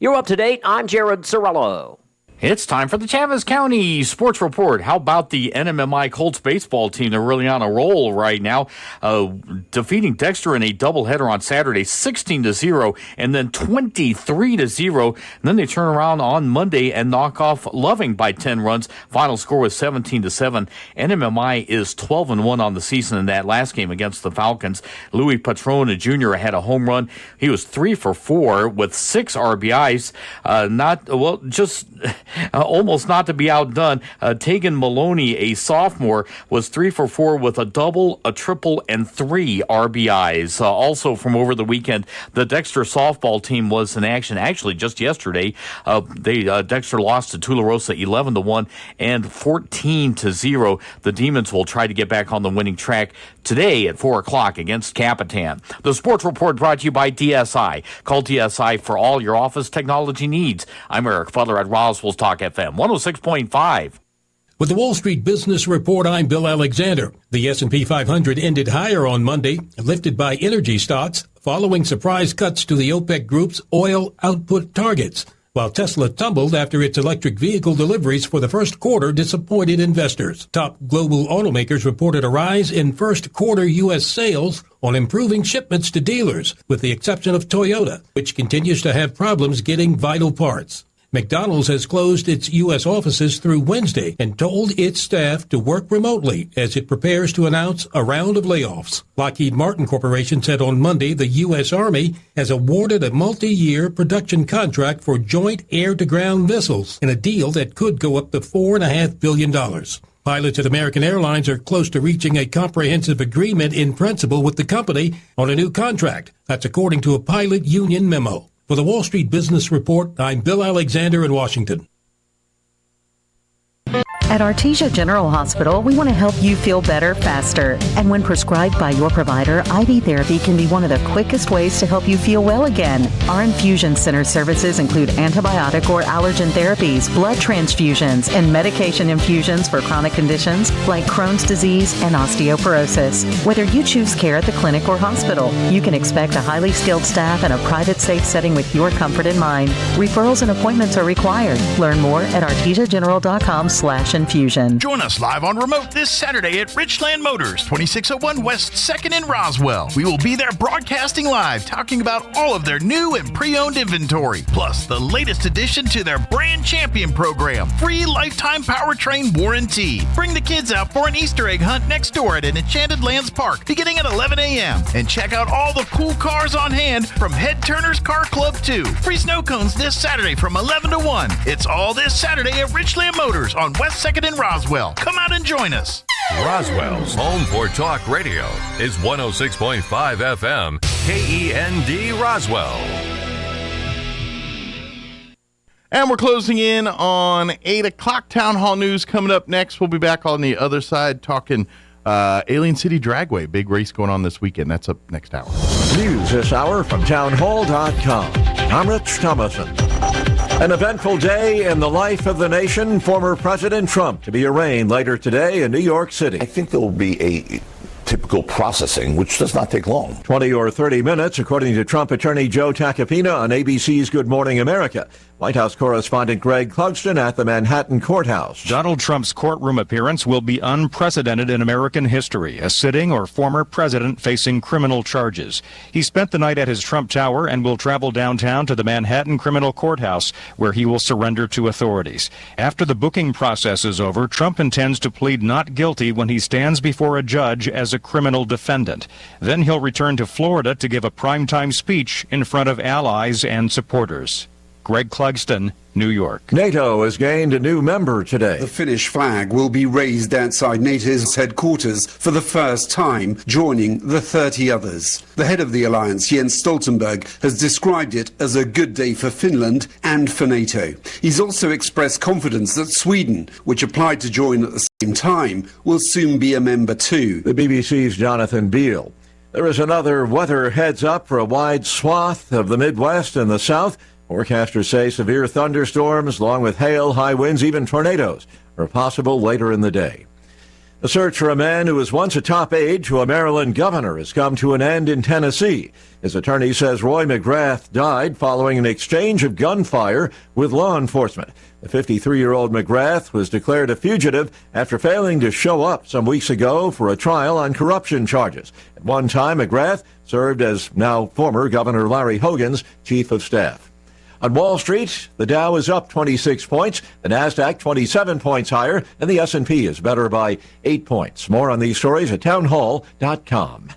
You're up to date. I'm Jared Sorello. It's time for the Chaves County Sports Report. How about the NMMI Colts baseball team? They're really on a roll right now, defeating Dexter in a doubleheader on Saturday, 16-0, and then 23-0. And then they turn around on Monday and knock off Loving by 10 runs. Final score was 17-7. NMMI is 12-1 on the season in that last game against the Falcons. Louis Patrona Jr. had a home run. He was 3 for 4 with 6 RBIs. Almost not to be outdone. Tegan Maloney, a sophomore, was 3 for 4 with a double, a triple, and 3 RBIs. Also from over the weekend, the Dexter softball team was in action. Actually, just yesterday, Dexter lost to Tularosa 11-1 and 14-0. The Demons will try to get back on the winning track today at 4 o'clock against Capitan. The Sports Report brought to you by DSI. Call DSI for all your office technology needs. I'm Eric Butler at Roswell Talk FM 106.5. With the Wall Street Business Report, I'm Bill Alexander. The S&P 500 ended higher on Monday, lifted by energy stocks, following surprise cuts to the OPEC group's oil output targets, while Tesla tumbled after its electric vehicle deliveries for the first quarter disappointed investors. Top global automakers reported a rise in first quarter U.S. sales on improving shipments to dealers, with the exception of Toyota, which continues to have problems getting vital parts. McDonald's has closed its U.S. offices through Wednesday and told its staff to work remotely as it prepares to announce a round of layoffs. Lockheed Martin Corporation said on Monday the U.S. Army has awarded a multi-year production contract for joint air-to-ground missiles in a deal that could go up to $4.5 billion. Pilots at American Airlines are close to reaching a comprehensive agreement in principle with the company on a new contract. That's according to a pilot union memo. For the Wall Street Business Report, I'm Bill Alexander in Washington. At Artesia General Hospital, we want to help you feel better faster. And when prescribed by your provider, IV therapy can be one of the quickest ways to help you feel well again. Our infusion center services include antibiotic or allergen therapies, blood transfusions, and medication infusions for chronic conditions like Crohn's disease and osteoporosis. Whether you choose care at the clinic or hospital, you can expect a highly skilled staff and a private, safe setting with your comfort in mind. Referrals and appointments are required. Learn more at artesiageneral.com/infusion. Join us live on remote this Saturday at Richland Motors, 2601 West 2nd in Roswell. We will be there broadcasting live, talking about all of their new and pre-owned inventory, plus the latest addition to their Brand Champion program, free lifetime powertrain warranty. Bring the kids out for an Easter egg hunt next door at an Enchanted Lands Park, beginning at 11 a.m. And check out all the cool cars on hand from Head Turner's Car Club 2. Free snow cones this Saturday from 11 to 1. It's all this Saturday at Richland Motors on West 2nd in Roswell. Come out and join us. Roswell's home for talk radio is 106.5 FM, KEND Roswell. And we're closing in on 8 o'clock. Town Hall News coming up next. We'll be back on the other side talking Alien City Dragway. Big race going on this weekend. That's up next hour. News this hour from townhall.com. I'm Rich Thomason. An eventful day in the life of the nation. Former President Trump to be arraigned later today in New York City. I think there will be a typical processing, which does not take long. 20 or 30 minutes, according to Trump attorney Joe Tacopina on ABC's Good Morning America. White House correspondent Greg Clugston at the Manhattan courthouse. Donald Trump's courtroom appearance will be unprecedented in American history, a sitting or former president facing criminal charges. He spent the night at his Trump Tower and will travel downtown to the Manhattan Criminal Courthouse, where he will surrender to authorities. After the booking process is over, Trump intends to plead not guilty when he stands before a judge as a criminal defendant. Then he'll return to Florida to give a primetime speech in front of allies and supporters. Greg Clugston, New York. NATO has gained a new member today. The Finnish flag will be raised outside NATO's headquarters for the first time, joining the 30 others. The head of the alliance, Jens Stoltenberg, has described it as a good day for Finland and for NATO. He's also expressed confidence that Sweden, which applied to join at the same time, will soon be a member too. The BBC's Jonathan Beale. There is another weather heads up for a wide swath of the Midwest and the South. Forecasters say severe thunderstorms, along with hail, high winds, even tornadoes, are possible later in the day. The search for a man who was once a top aide to a Maryland governor has come to an end in Tennessee. His attorney says Roy McGrath died following an exchange of gunfire with law enforcement. The 53-year-old McGrath was declared a fugitive after failing to show up some weeks ago for a trial on corruption charges. At one time, McGrath served as now former Governor Larry Hogan's chief of staff. On Wall Street, the Dow is up 26 points, the Nasdaq 27 points higher, and the S&P is better by 8 points. More on these stories at townhall.com.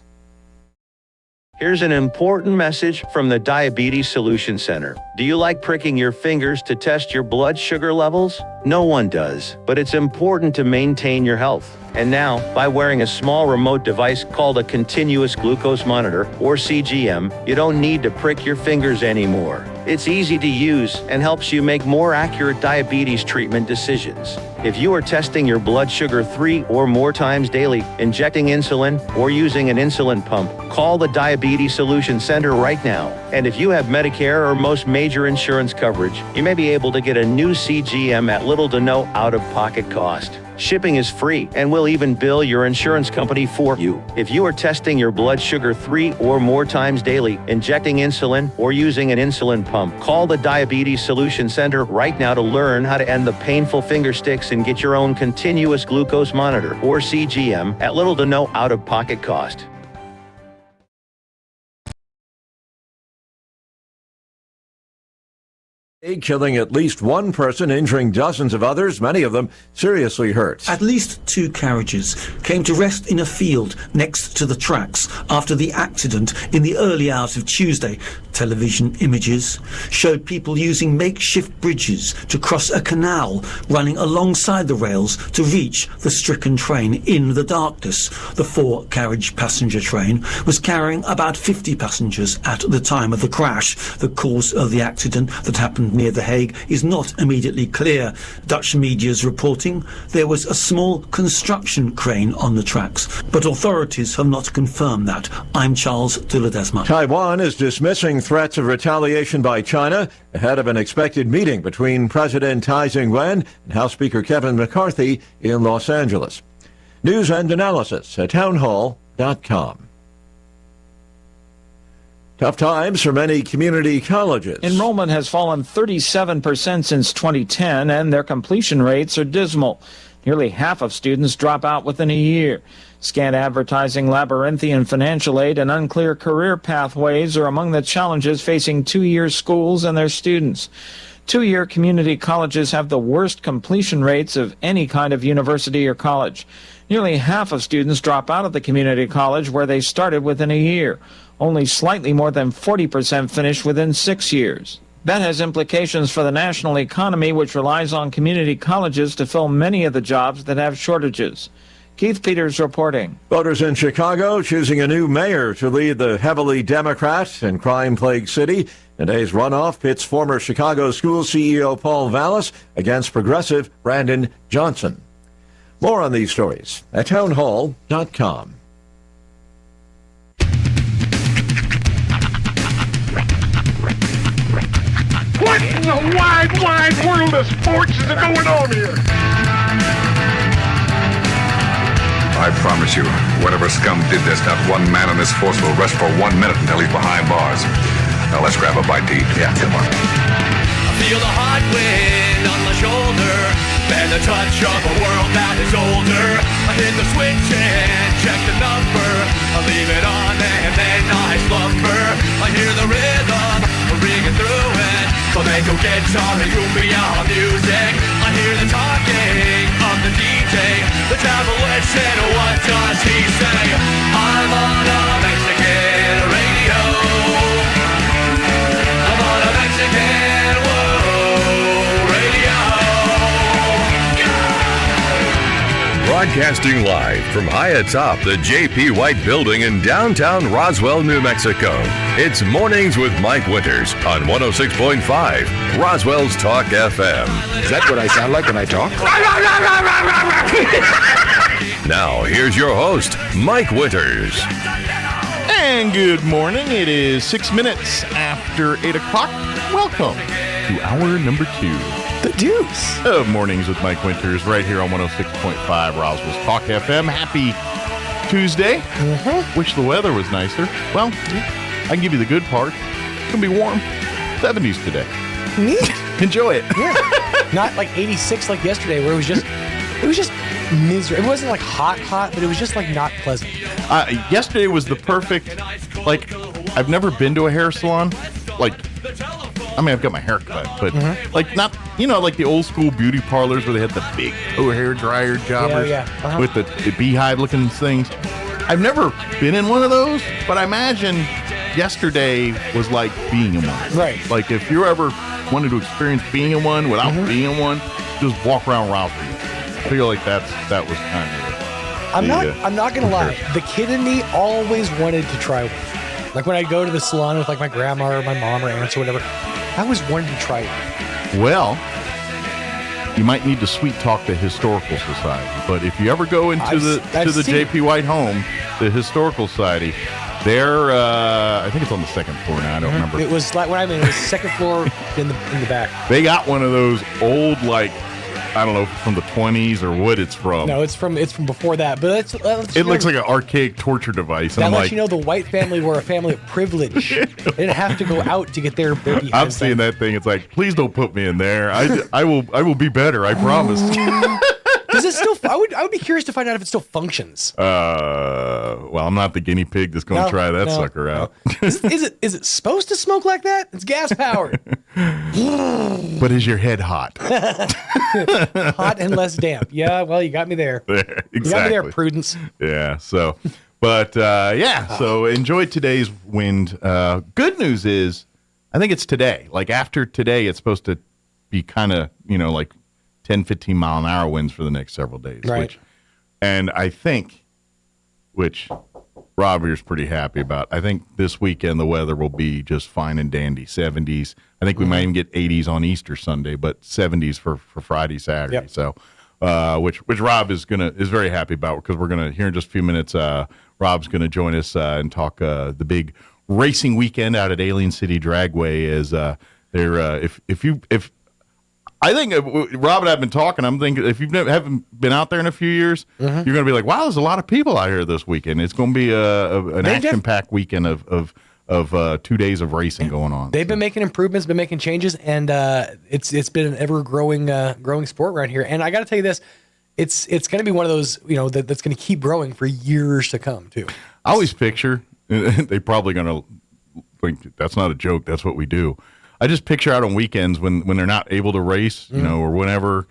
Here's an important message from the Diabetes Solution Center. Do you like pricking your fingers to test your blood sugar levels? No one does, but it's important to maintain your health. And now, by wearing a small remote device called a continuous glucose monitor, or CGM, you don't need to prick your fingers anymore. It's easy to use and helps you make more accurate diabetes treatment decisions. If you are testing your blood sugar 3 or more times daily, injecting insulin, or using an insulin pump, call the Diabetes Solution Center right now. And if you have Medicare or most major insurance coverage, you may be able to get a new CGM at little to no out-of-pocket cost. Shipping is free, and we'll even bill your insurance company for you. If you are testing your blood sugar 3 or more times daily, injecting insulin, or using an insulin pump, call the Diabetes Solution Center right now to learn how to end the painful finger sticks and get your own continuous glucose monitor, or CGM, at little to no out-of-pocket cost. Killing at least one person, injuring dozens of others, many of them seriously hurt. At least 2 carriages came to rest in a field next to the tracks after the accident in the early hours of Tuesday. Television images showed people using makeshift bridges to cross a canal running alongside the rails to reach the stricken train in the darkness. The 4-carriage passenger train was carrying about 50 passengers at the time of the crash. The cause of the accident that happened near The Hague is not immediately clear. Dutch media's reporting there was a small construction crane on the tracks, but authorities have not confirmed that. I'm Charles de Ledesma. Taiwan is dismissing threats of retaliation by China ahead of an expected meeting between President Tsai Ing-wen and House Speaker Kevin McCarthy in Los Angeles. News and analysis at townhall.com. Tough times for many community colleges. Enrollment has fallen 37% since 2010, and their completion rates are dismal. Nearly half of students drop out within a year. Scant advertising, labyrinthian financial aid, and unclear career pathways are among the challenges facing two-year schools and their students. Two-year community colleges have the worst completion rates of any kind of university or college. Nearly half of students drop out of the community college where they started within a year. Only slightly more than 40% finish within 6 years. That has implications for the national economy, which relies on community colleges to fill many of the jobs that have shortages. Keith Peters reporting. Voters in Chicago choosing a new mayor to lead the heavily Democrat and crime-plagued city. Today's runoff pits former Chicago school CEO Paul Vallis against progressive Brandon Johnson. More on these stories at townhall.com. What in the wide, wide world of sports is going on here? I promise you, whatever scum did this, not one man on this force will rest for 1 minute until he's behind bars. Now let's grab a bite to eat. Yeah, come on. I feel the hot wind on my shoulder and the touch of a world that is older. I hit the switch and check the number. I leave it on and then I slumber. I hear the rhythm ringing through it. Flamenco guitar and cumbia music. I hear the talking of the DJ. The travel listen, what does he say? I'm on a Mexican radio. I'm on a Mexican radio. Broadcasting live from high atop the J.P. White Building in downtown Roswell, New Mexico. It's Mornings with Mike Winters on 106.5 Roswell's Talk FM. Is that what I sound like when I talk? Now, here's your host, Mike Winters. And good morning. It is 6 minutes after 8 o'clock. Welcome to hour number 2. The deuce of Mornings with Mike Winters right here on 106.5 Roswell's Talk FM. Happy Tuesday. Wish the weather was nicer. Well, I can give you the good part. It's going to be warm. 70s today. Neat. Enjoy it. Yeah. Not like 86 like yesterday where it was just miserable. It wasn't like hot, but it was just like not pleasant. Yesterday was the perfect, like, I've never been to a hair salon. Like, I mean, I've got my hair cut, but like not, like the old school beauty parlors where they had the big hair dryer jobbers with the beehive looking things. I've never been in one of those, but I imagine yesterday was like being in one. Right. Like if you ever wanted to experience being in one without being in one, just walk around Roswell. I feel like that was kind of. I'm not gonna lie. The kid in me always wanted to try one. Like when I go to the salon with like my grandma or my mom or aunts or whatever, I always wanted to try it. Well, you might need to sweet talk the Historical Society, but if you ever go into the J.P. White home, the Historical Society, they're I think it's on the second floor now. I don't remember. It was like when I mean it was second floor in the back. They got one of those old like I don't know if it's from the 20s or what it's from. No, it's from before that. But it looks like an archaic torture device. That lets you know the white family were a family of privilege. They didn't have to go out to get their behinds. I'm seeing that thing. It's like, please don't put me in there. I will be better. I promise. Does it still? I would be curious to find out if it still functions. Well, I'm not the guinea pig that's going to try that sucker out. Is it supposed to smoke like that? It's gas powered. But is your head hot? Hot and less damp. Yeah, well, you got me there. Exactly. You got me there, Prudence. Yeah. So, but So enjoy today's wind. Good news is, I think it's today. Like after today, it's supposed to be kind of like 10, 15 mile an hour winds for the next several days. Right. And I think, which Rob here's pretty happy about, I think this weekend the weather will be just fine and dandy. 70s. I think we might even get 80s on Easter Sunday, but 70s for Friday, Saturday. Yep. So, which Rob is very happy about, because we're gonna here in just a few minutes. Rob's gonna join us and talk the big racing weekend out at Alien City Dragway. Is if I think Rob and I have been talking. I'm thinking if you haven't been out there in a few years, you're going to be like, wow, there's a lot of people out here this weekend. It's going to be an action-packed weekend of 2 days of racing going on. They've been making improvements, been making changes, and it's been an ever-growing sport around here. And I got to tell you this, it's going to be one of those that's going to keep growing for years to come too. I always picture they probably going to think that's not a joke. That's what we do. I just picture out on weekends when they're not able to race, or whenever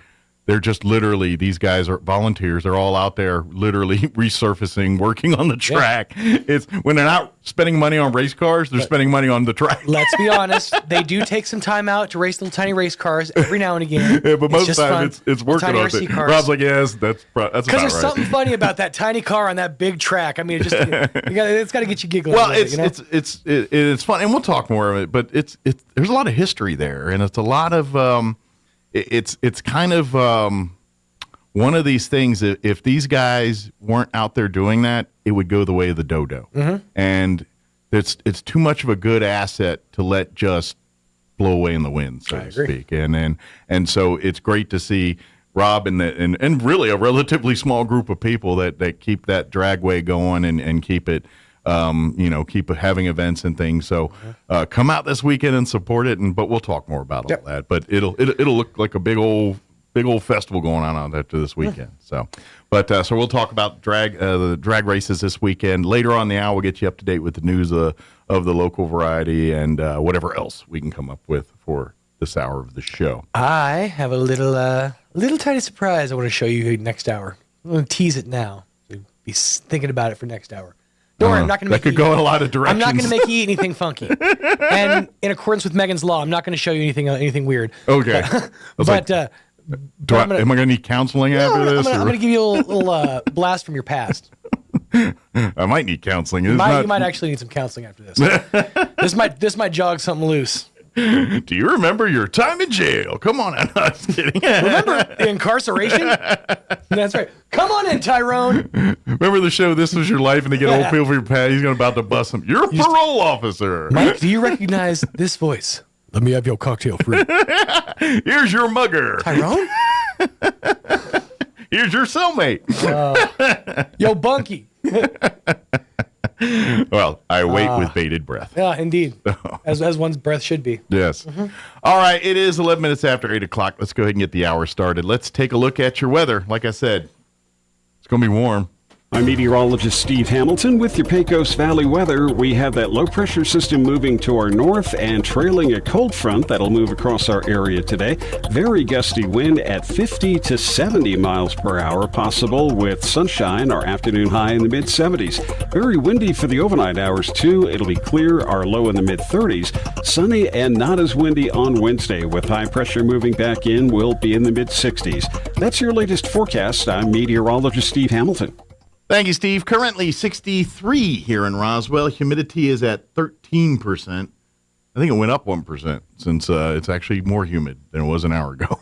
they're just literally, these guys are volunteers. They're all out there literally resurfacing, working on the track. Yeah. It's when they're not spending money on race cars, they're spending money on the track. Let's be honest. They do take some time out to race little tiny race cars every now and again. Yeah, but most of the time it's working on it. Rob's like, yes, that's about right. Because there's something funny about that tiny car on that big track. I mean, it's got to get you giggling. Well, it's fun, and we'll talk more of it. But there's a lot of history there, and it's a lot of it's kind of one of these things that if these guys weren't out there doing that, it would go the way of the dodo. Mm-hmm. And it's too much of a good asset to let just blow away in the wind, so to speak. And so it's great to see Rob and really a relatively small group of people that keep that dragway going and keep it keep having events and things. So come out this weekend and support it. But we'll talk more about all that. But it'll look like a big old festival going on out there this weekend. So we'll talk about the drag races this weekend. Later on in the hour, we'll get you up to date with the news of the local variety and whatever else we can come up with for this hour of the show. I have a little tiny surprise I want to show you next hour. I'm going to tease it now. So be thinking about it for next hour. Don't worry, I'm not going to make that could go in a lot of directions. I'm not going to make you eat anything funky. And in accordance with Megan's Law, I'm not going to show you anything weird. Okay. But am I going to need counseling after this? I'm going to give you a little blast from your past. I might need counseling. You might actually need some counseling after this. This might jog something loose. Do you remember your time in jail? Come on, I'm not kidding. Remember the incarceration? That's right. Come on in, Tyrone. Remember the show This Was Your Life, and they get old people for your pad. He's about to bust him. You're a parole officer. Mike, do you recognize this voice? Let me have your cocktail free. Here's your mugger. Tyrone? Here's your cellmate. Yo, Bunky. Well, I wait with bated breath. Yeah, indeed. As one's breath should be. Yes. Mm-hmm. All right, it is 11 minutes after 8 o'clock. Let's go ahead and get the hour started. Let's take a look at your weather. Like I said, it's going to be warm. I'm meteorologist Steve Hamilton with your Pecos Valley weather. We have that low pressure system moving to our north and trailing a cold front that'll move across our area today. Very gusty wind at 50 to 70 miles per hour possible with sunshine, our afternoon high in the mid 70s. Very windy for the overnight hours too. It'll be clear, our low in the mid 30s. Sunny and not as windy on Wednesday with high pressure moving back in. We'll be in the mid 60s. That's your latest forecast. I'm meteorologist Steve Hamilton. Thank you, Steve. Currently 63 here in Roswell. Humidity is at 13%. I think it went up 1% since it's actually more humid than it was an hour ago.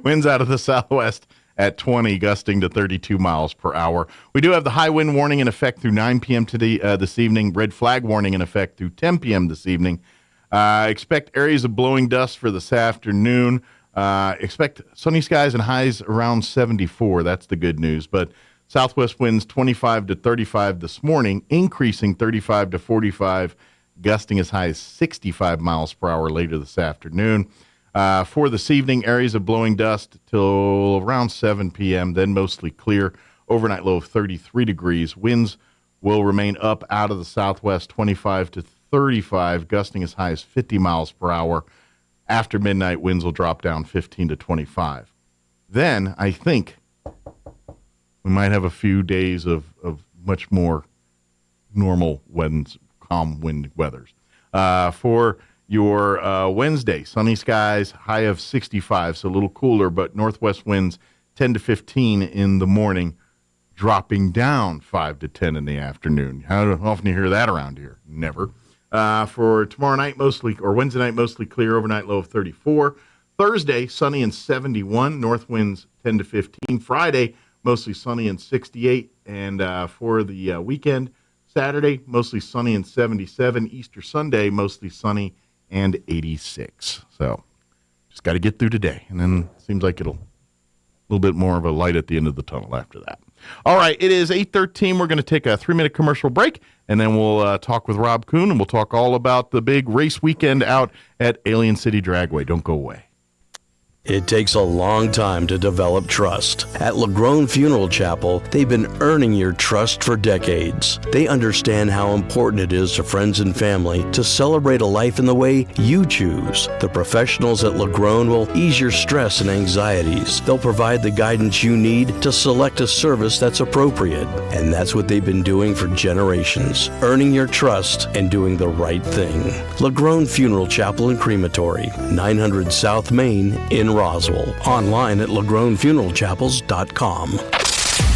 Winds out of the southwest at 20, gusting to 32 miles per hour. We do have the high wind warning in effect through 9 p.m. today, this evening. Red flag warning in effect through 10 p.m. this evening. Expect areas of blowing dust for this afternoon. Expect sunny skies and highs around 74. That's the good news. But southwest winds 25 to 35 this morning, increasing 35 to 45, gusting as high as 65 miles per hour later this afternoon. For this evening, areas of blowing dust till around 7 p.m., then mostly clear. Overnight low of 33 degrees. Winds will remain up out of the southwest 25 to 35, gusting as high as 50 miles per hour. After midnight, winds will drop down 15 to 25. Then I think we might have a few days of much more normal winds, calm wind weathers. For your Wednesday, sunny skies, high of 65, so a little cooler, but northwest winds 10 to 15 in the morning, dropping down 5 to 10 in the afternoon. How often do you hear that around here? Never. For tomorrow night, Wednesday night, mostly clear, overnight low of 34. Thursday, sunny and 71, north winds 10 to 15. Friday, mostly sunny and 68. And for the weekend, Saturday, mostly sunny and 77. Easter Sunday, mostly sunny and 86. So just got to get through today. And then it seems like it'll a little bit more of a light at the end of the tunnel after that. All right, it is 8:13. We're going to take a 3-minute commercial break, and then we'll talk with Rob Kuhn, and we'll talk all about the big race weekend out at Alien City Dragway. Don't go away. It takes a long time to develop trust. At LaGrone Funeral Chapel, they've been earning your trust for decades. They understand how important it is to friends and family to celebrate a life in the way you choose. The professionals at LaGrone will ease your stress and anxieties. They'll provide the guidance you need to select a service that's appropriate. And that's what they've been doing for generations, earning your trust and doing the right thing. LaGrone Funeral Chapel and Crematory, 900 South Main in Roswell. Online at LaGroneFuneralChapels.com.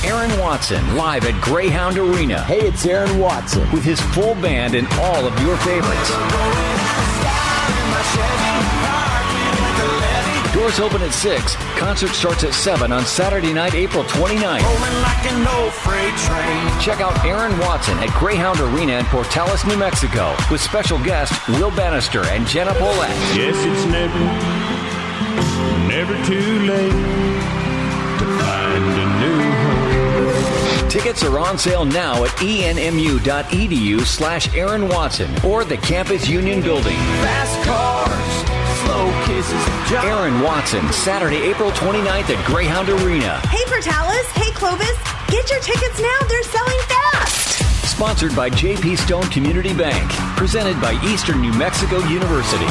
Aaron Watson, live at Greyhound Arena. Hey, it's Aaron Watson. With his full band and all of your favorites. Doors open at 6. Concert starts at 7 on Saturday night, April 29th. Check out Aaron Watson at Greyhound Arena in Portales, New Mexico, with special guests Will Bannister and Jenna Paulette. Yes, it's never too late to find a new home. Tickets are on sale now at enmu.edu/Aaron Watson or the Campus Union Building. Fast cars, slow kisses. Aaron Watson, Saturday, April 29th at Greyhound Arena. Hey, Portales. Hey, Clovis. Get your tickets now. They're selling fast. Sponsored by J.P. Stone Community Bank. Presented by Eastern New Mexico University.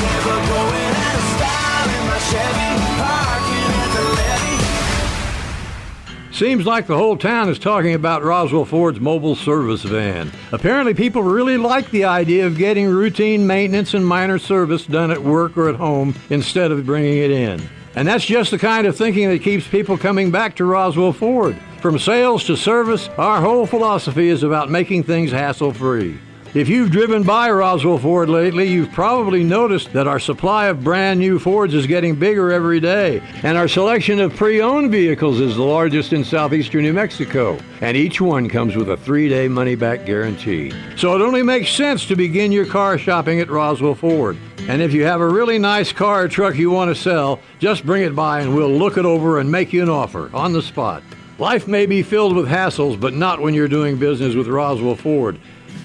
Seems like the whole town is talking about Roswell Ford's mobile service van. Apparently people really like the idea of getting routine maintenance and minor service done at work or at home instead of bringing it in. And that's just the kind of thinking that keeps people coming back to Roswell Ford. From sales to service, our whole philosophy is about making things hassle-free. If you've driven by Roswell Ford lately, you've probably noticed that our supply of brand new Fords is getting bigger every day, and our selection of pre-owned vehicles is the largest in southeastern New Mexico, and each one comes with a 3-day money-back guarantee. So it only makes sense to begin your car shopping at Roswell Ford. And if you have a really nice car or truck you want to sell, just bring it by and we'll look it over and make you an offer on the spot. Life may be filled with hassles, but not when you're doing business with Roswell Ford.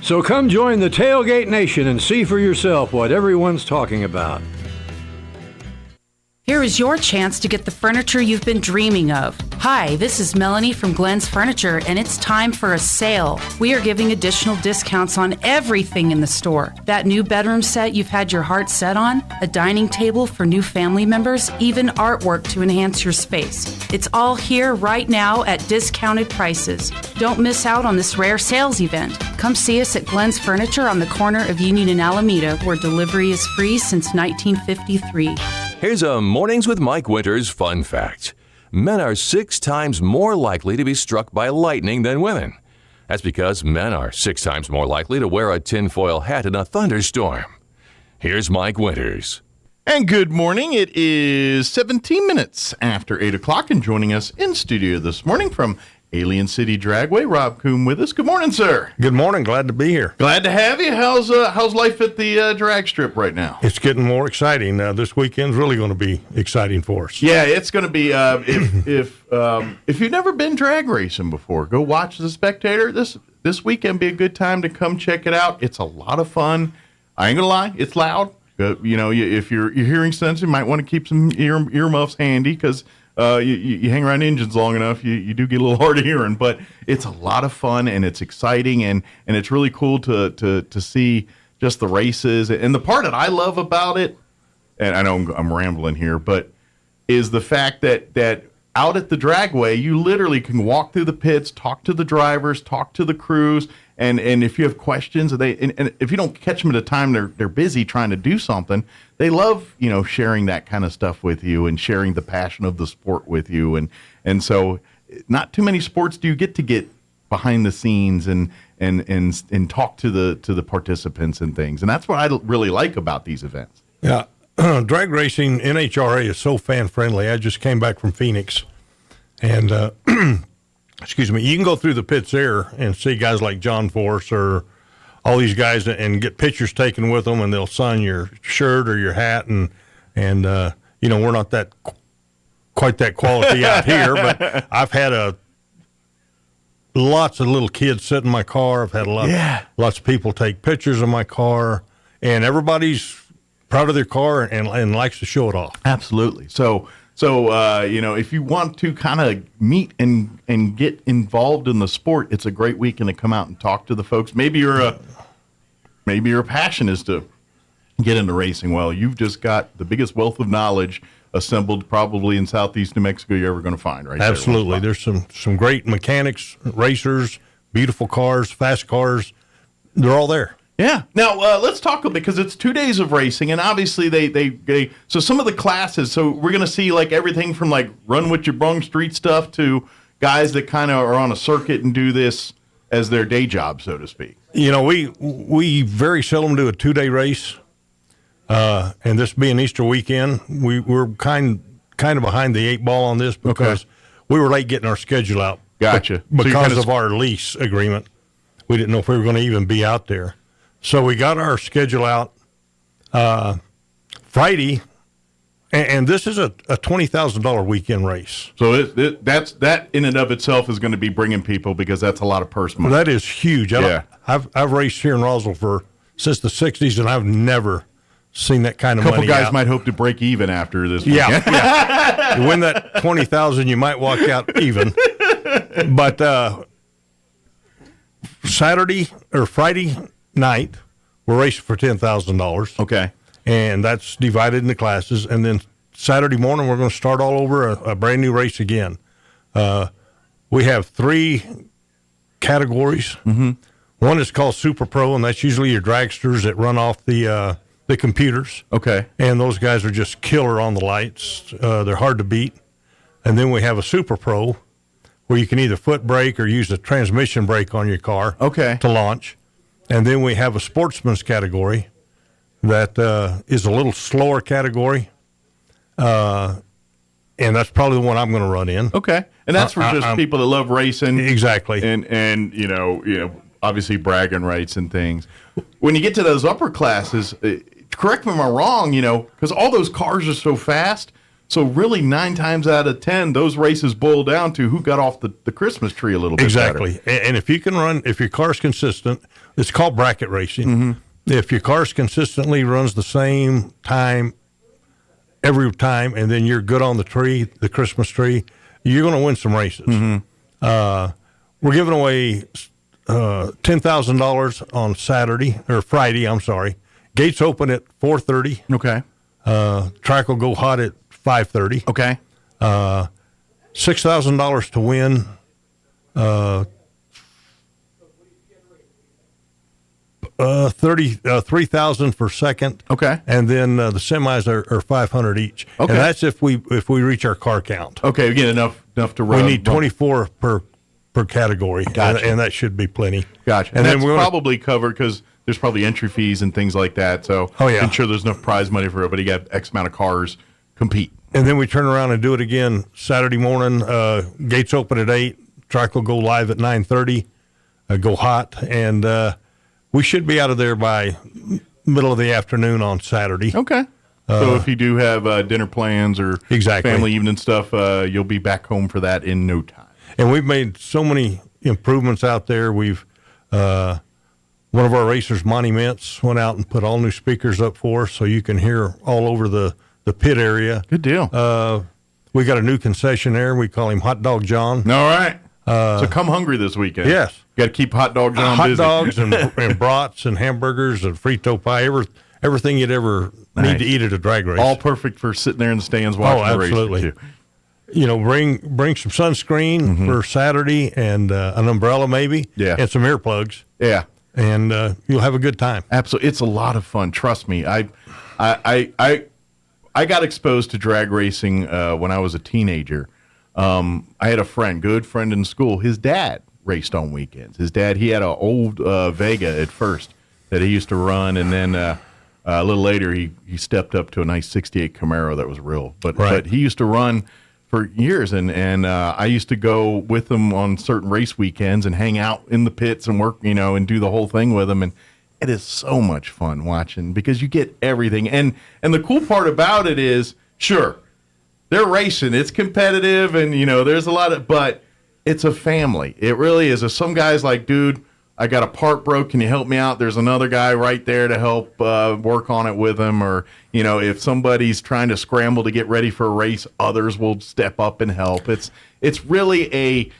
So come join the Tailgate Nation and see for yourself what everyone's talking about. Here is your chance to get the furniture you've been dreaming of. Hi, this is Melanie from Glenn's Furniture, and it's time for a sale. We are giving additional discounts on everything in the store. That new bedroom set you've had your heart set on, a dining table for new family members, even artwork to enhance your space. It's all here right now at discounted prices. Don't miss out on this rare sales event. Come see us at Glenn's Furniture on the corner of Union and Alameda, where delivery is free since 1953. Here's a Mornings with Mike Winters fun fact. Men are 6 times more likely to be struck by lightning than women. That's because men are 6 times more likely to wear a tinfoil hat in a thunderstorm. Here's Mike Winters. And good morning. It is 17 minutes after 8 o'clock, and joining us in studio this morning from Alien City Dragway. Rob Coombe with us. Good morning, sir. Good morning. Glad to be here. Glad to have you. How's life at the drag strip right now? It's getting more exciting. This weekend's really going to be exciting for us. Yeah, it's going to be. If you've never been drag racing before, go watch The Spectator. This weekend be a good time to come check it out. It's a lot of fun. I ain't gonna lie, it's loud. If you're hearing sensitive, you might want to keep some earmuffs handy because you hang around engines long enough, you do get a little hard of hearing. But it's a lot of fun and it's exciting and it's really cool to see just the races. And the part that I love about it, and I know I'm rambling here, but is the fact that out at the dragway, you literally can walk through the pits, talk to the drivers, talk to the crews, and if you have questions, and if you don't catch them at a time they're busy trying to do something, they love sharing that kind of stuff with you and sharing the passion of the sport with you, and so not too many sports do you get behind the scenes and talk to the participants and things, and that's what I really like about these events. Yeah. Drag racing, NHRA is so fan friendly. I just came back from Phoenix, and excuse me, you can go through the pits there and see guys like John Force or all these guys and get pictures taken with them, and they'll sign your shirt or your hat, and we're not quite that quality out here, but I've had lots of little kids sit in my car. I've had lots of people take pictures of my car, and everybody's proud of their car and likes to show it off. Absolutely. So if you want to kind of meet and get involved in the sport, it's a great weekend to come out and talk to the folks. Maybe your passion is to get into racing. Well, you've just got the biggest wealth of knowledge assembled probably in southeast New Mexico you're ever going to find, right? Absolutely. There's some great mechanics, racers, beautiful cars, fast cars. They're all there. Yeah. Now, let's talk because it's 2 days of racing, and obviously they so some of the classes, so we're going to see like everything from like run with your brung street stuff to guys that kind of are on a circuit and do this as their day job, so to speak. We very seldom do a 2-day race, and this being Easter weekend, we're kind of behind the 8 ball on this because we were late getting our schedule out. Gotcha. Because of our lease agreement, we didn't know if we were going to even be out there. So we got our schedule out Friday, and this is a $20,000 weekend race. So that in and of itself is going to be bringing people because that's a lot of purse money. That is huge. I've raced here in Roswell since the 60s, and I've never seen that kind of money. A couple guys might hope to break even after this. Yeah. You win that $20,000, you might walk out even. But Saturday or Friday night, we're racing for $10,000. Okay. And that's divided into classes. And then Saturday morning, we're going to start all over a brand new race again. We have 3 categories. Mm-hmm. One is called Super Pro, and that's usually your dragsters that run off the computers. Okay. And those guys are just killer on the lights. They're hard to beat. And then we have a Super Pro where you can either foot brake or use a transmission brake on your car to launch. And then we have a sportsman's category that is a little slower category, and that's probably the one I'm going to run in. Okay, and that's for just people that love racing, exactly, and obviously bragging rights and things. When you get to those upper classes, correct me if I'm wrong, because all those cars are so fast. So really, 9 times out of 10, those races boil down to who got off the Christmas tree a little bit exactly. better. And if you can run, if your car's consistent, it's called bracket racing. Mm-hmm. If your car's consistently runs the same time every time, and then you're good on the tree, the Christmas tree, you're going to win some races. Mm-hmm. We're giving away $10,000 on Friday. I'm sorry. Gates open at 4:30. Okay. Track will go hot at 5:30. Okay. $6,000 to win. $3,000 for second. Okay. And then the semis are $500 each. Okay. And that's if we reach our car count. Okay, we get enough to run. We need 24 per category. Gotcha. And that should be plenty. Gotcha. And that's probably covered because there's probably entry fees and things like that. So ensure there's enough prize money for everybody. You got X amount of cars compete. And then we turn around and do it again Saturday morning. Gates open at 8. track will go live at 9:30, go hot, and we should be out of there by middle of the afternoon on Saturday. Okay. So if you do have dinner plans or family evening stuff, you'll be back home for that in no time. And we've made so many improvements out there. We've one of our racers, Monty Mintz, went out and put all new speakers up for us so you can hear all over the pit area. Good deal. We got a new concessionaire. We call him Hot Dog John. All right. So come hungry this weekend. Yes. Got to keep Hot Dog John busy. Hot dogs and brats and hamburgers and frito pie, everything you'd ever need to eat at a drag race. All perfect for sitting there in the stands watching the race. Absolutely. You know, bring some sunscreen for Saturday and an umbrella maybe. Yeah. And some earplugs. Yeah. And you'll have a good time. Absolutely. It's a lot of fun. Trust me. I got exposed to drag racing when I was a teenager. I had a good friend in school. His dad raced on weekends. His dad, he had an old Vega at first that he used to run, and then a little later he stepped up to a nice 68 Camaro that was real. But he used to run for years, and I used to go with him on certain race weekends and hang out in the pits and work, and do the whole thing with him. And it is so much fun watching because you get everything. And the cool part about it is, sure, they're racing. It's competitive, and, there's a lot of, but it's a family. It really is. If some guy's like, dude, I got a part broke, can you help me out? There's another guy right there to help work on it with him. Or, if somebody's trying to scramble to get ready for a race, others will step up and help. It's really a,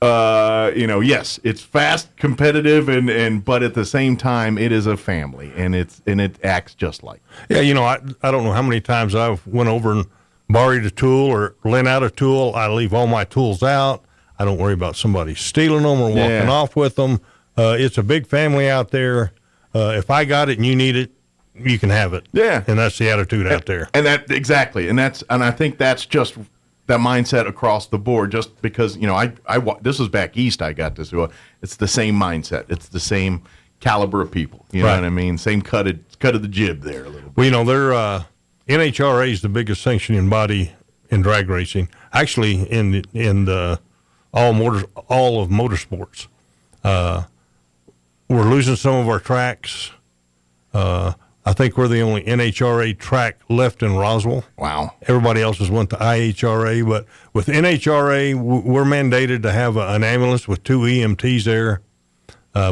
yes, it's fast, competitive, but at the same time, it is a family, and it acts just like. Yeah, I don't know how many times I've went over and borrowed a tool or lent out a tool. I leave all my tools out. I don't worry about somebody stealing them or walking off with them. It's a big family out there. If I got it and you need it, you can have it. Yeah. And that's the attitude out there. And that exactly. And I think that's just that mindset across the board, just because, this was back east. I got this. It's the same mindset. It's the same caliber of people. You know what I mean? Same cut of the jib there a little bit. Well, they're, NHRA is the biggest sanctioning body in drag racing. Actually, in all of motorsports. We're losing some of our tracks. I think we're the only NHRA track left in Roswell. Wow. Everybody else has went to IHRA, but with NHRA, we're mandated to have an ambulance with 2 EMTs there.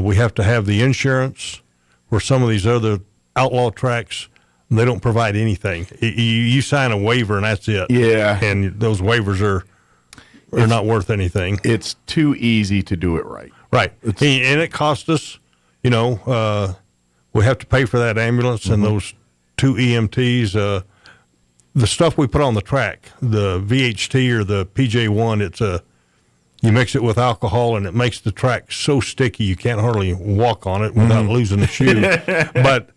We have to have the insurance, where some of these other outlaw tracks, they don't provide anything. You sign a waiver and that's it. Yeah. And those waivers are not worth anything. It's too easy to do it right. Right. And it costs us, we have to pay for that ambulance and those 2 EMTs. The stuff we put on the track, the VHT or the PJ1, you mix it with alcohol and it makes the track so sticky you can't hardly walk on it without losing a shoe. But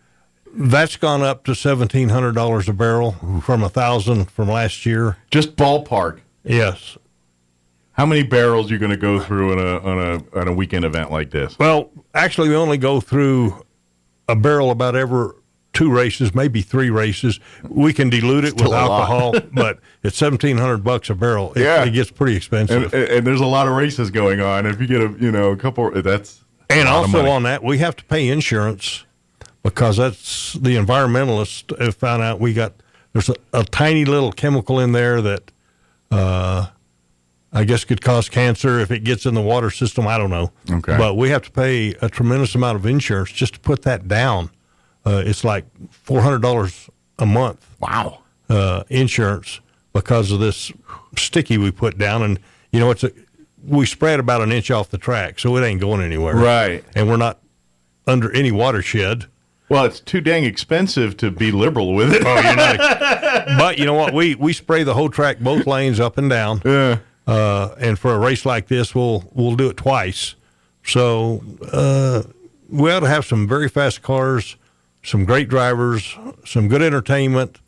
that's gone up to $1,700 a barrel from $1,000 from last year. Just ballpark. Yes. How many barrels are you going to go through on a weekend event like this? Well, actually, we only go through a barrel about every 2 races, maybe 3 races. We can dilute it with alcohol, but it's $1,700 a barrel. It gets pretty expensive. And there's a lot of races going on. If you get a couple, that's and also on that we have to pay insurance because that's the environmentalists have found out. There's a tiny little chemical in there that. I guess could cause cancer if it gets in the water system. I don't know. Okay. But we have to pay a tremendous amount of insurance just to put that down. It's like $400 a month. Wow. Insurance because of this sticky we put down. And, we spread about an inch off the track, so it ain't going anywhere. Right. And we're not under any watershed. Well, it's too dang expensive to be liberal with it. Oh, you're not. But you know what? We spray the whole track, both lanes up and down. Yeah. And for a race like this, we'll do it twice. So we ought to have some very fast cars, some great drivers, some good entertainment.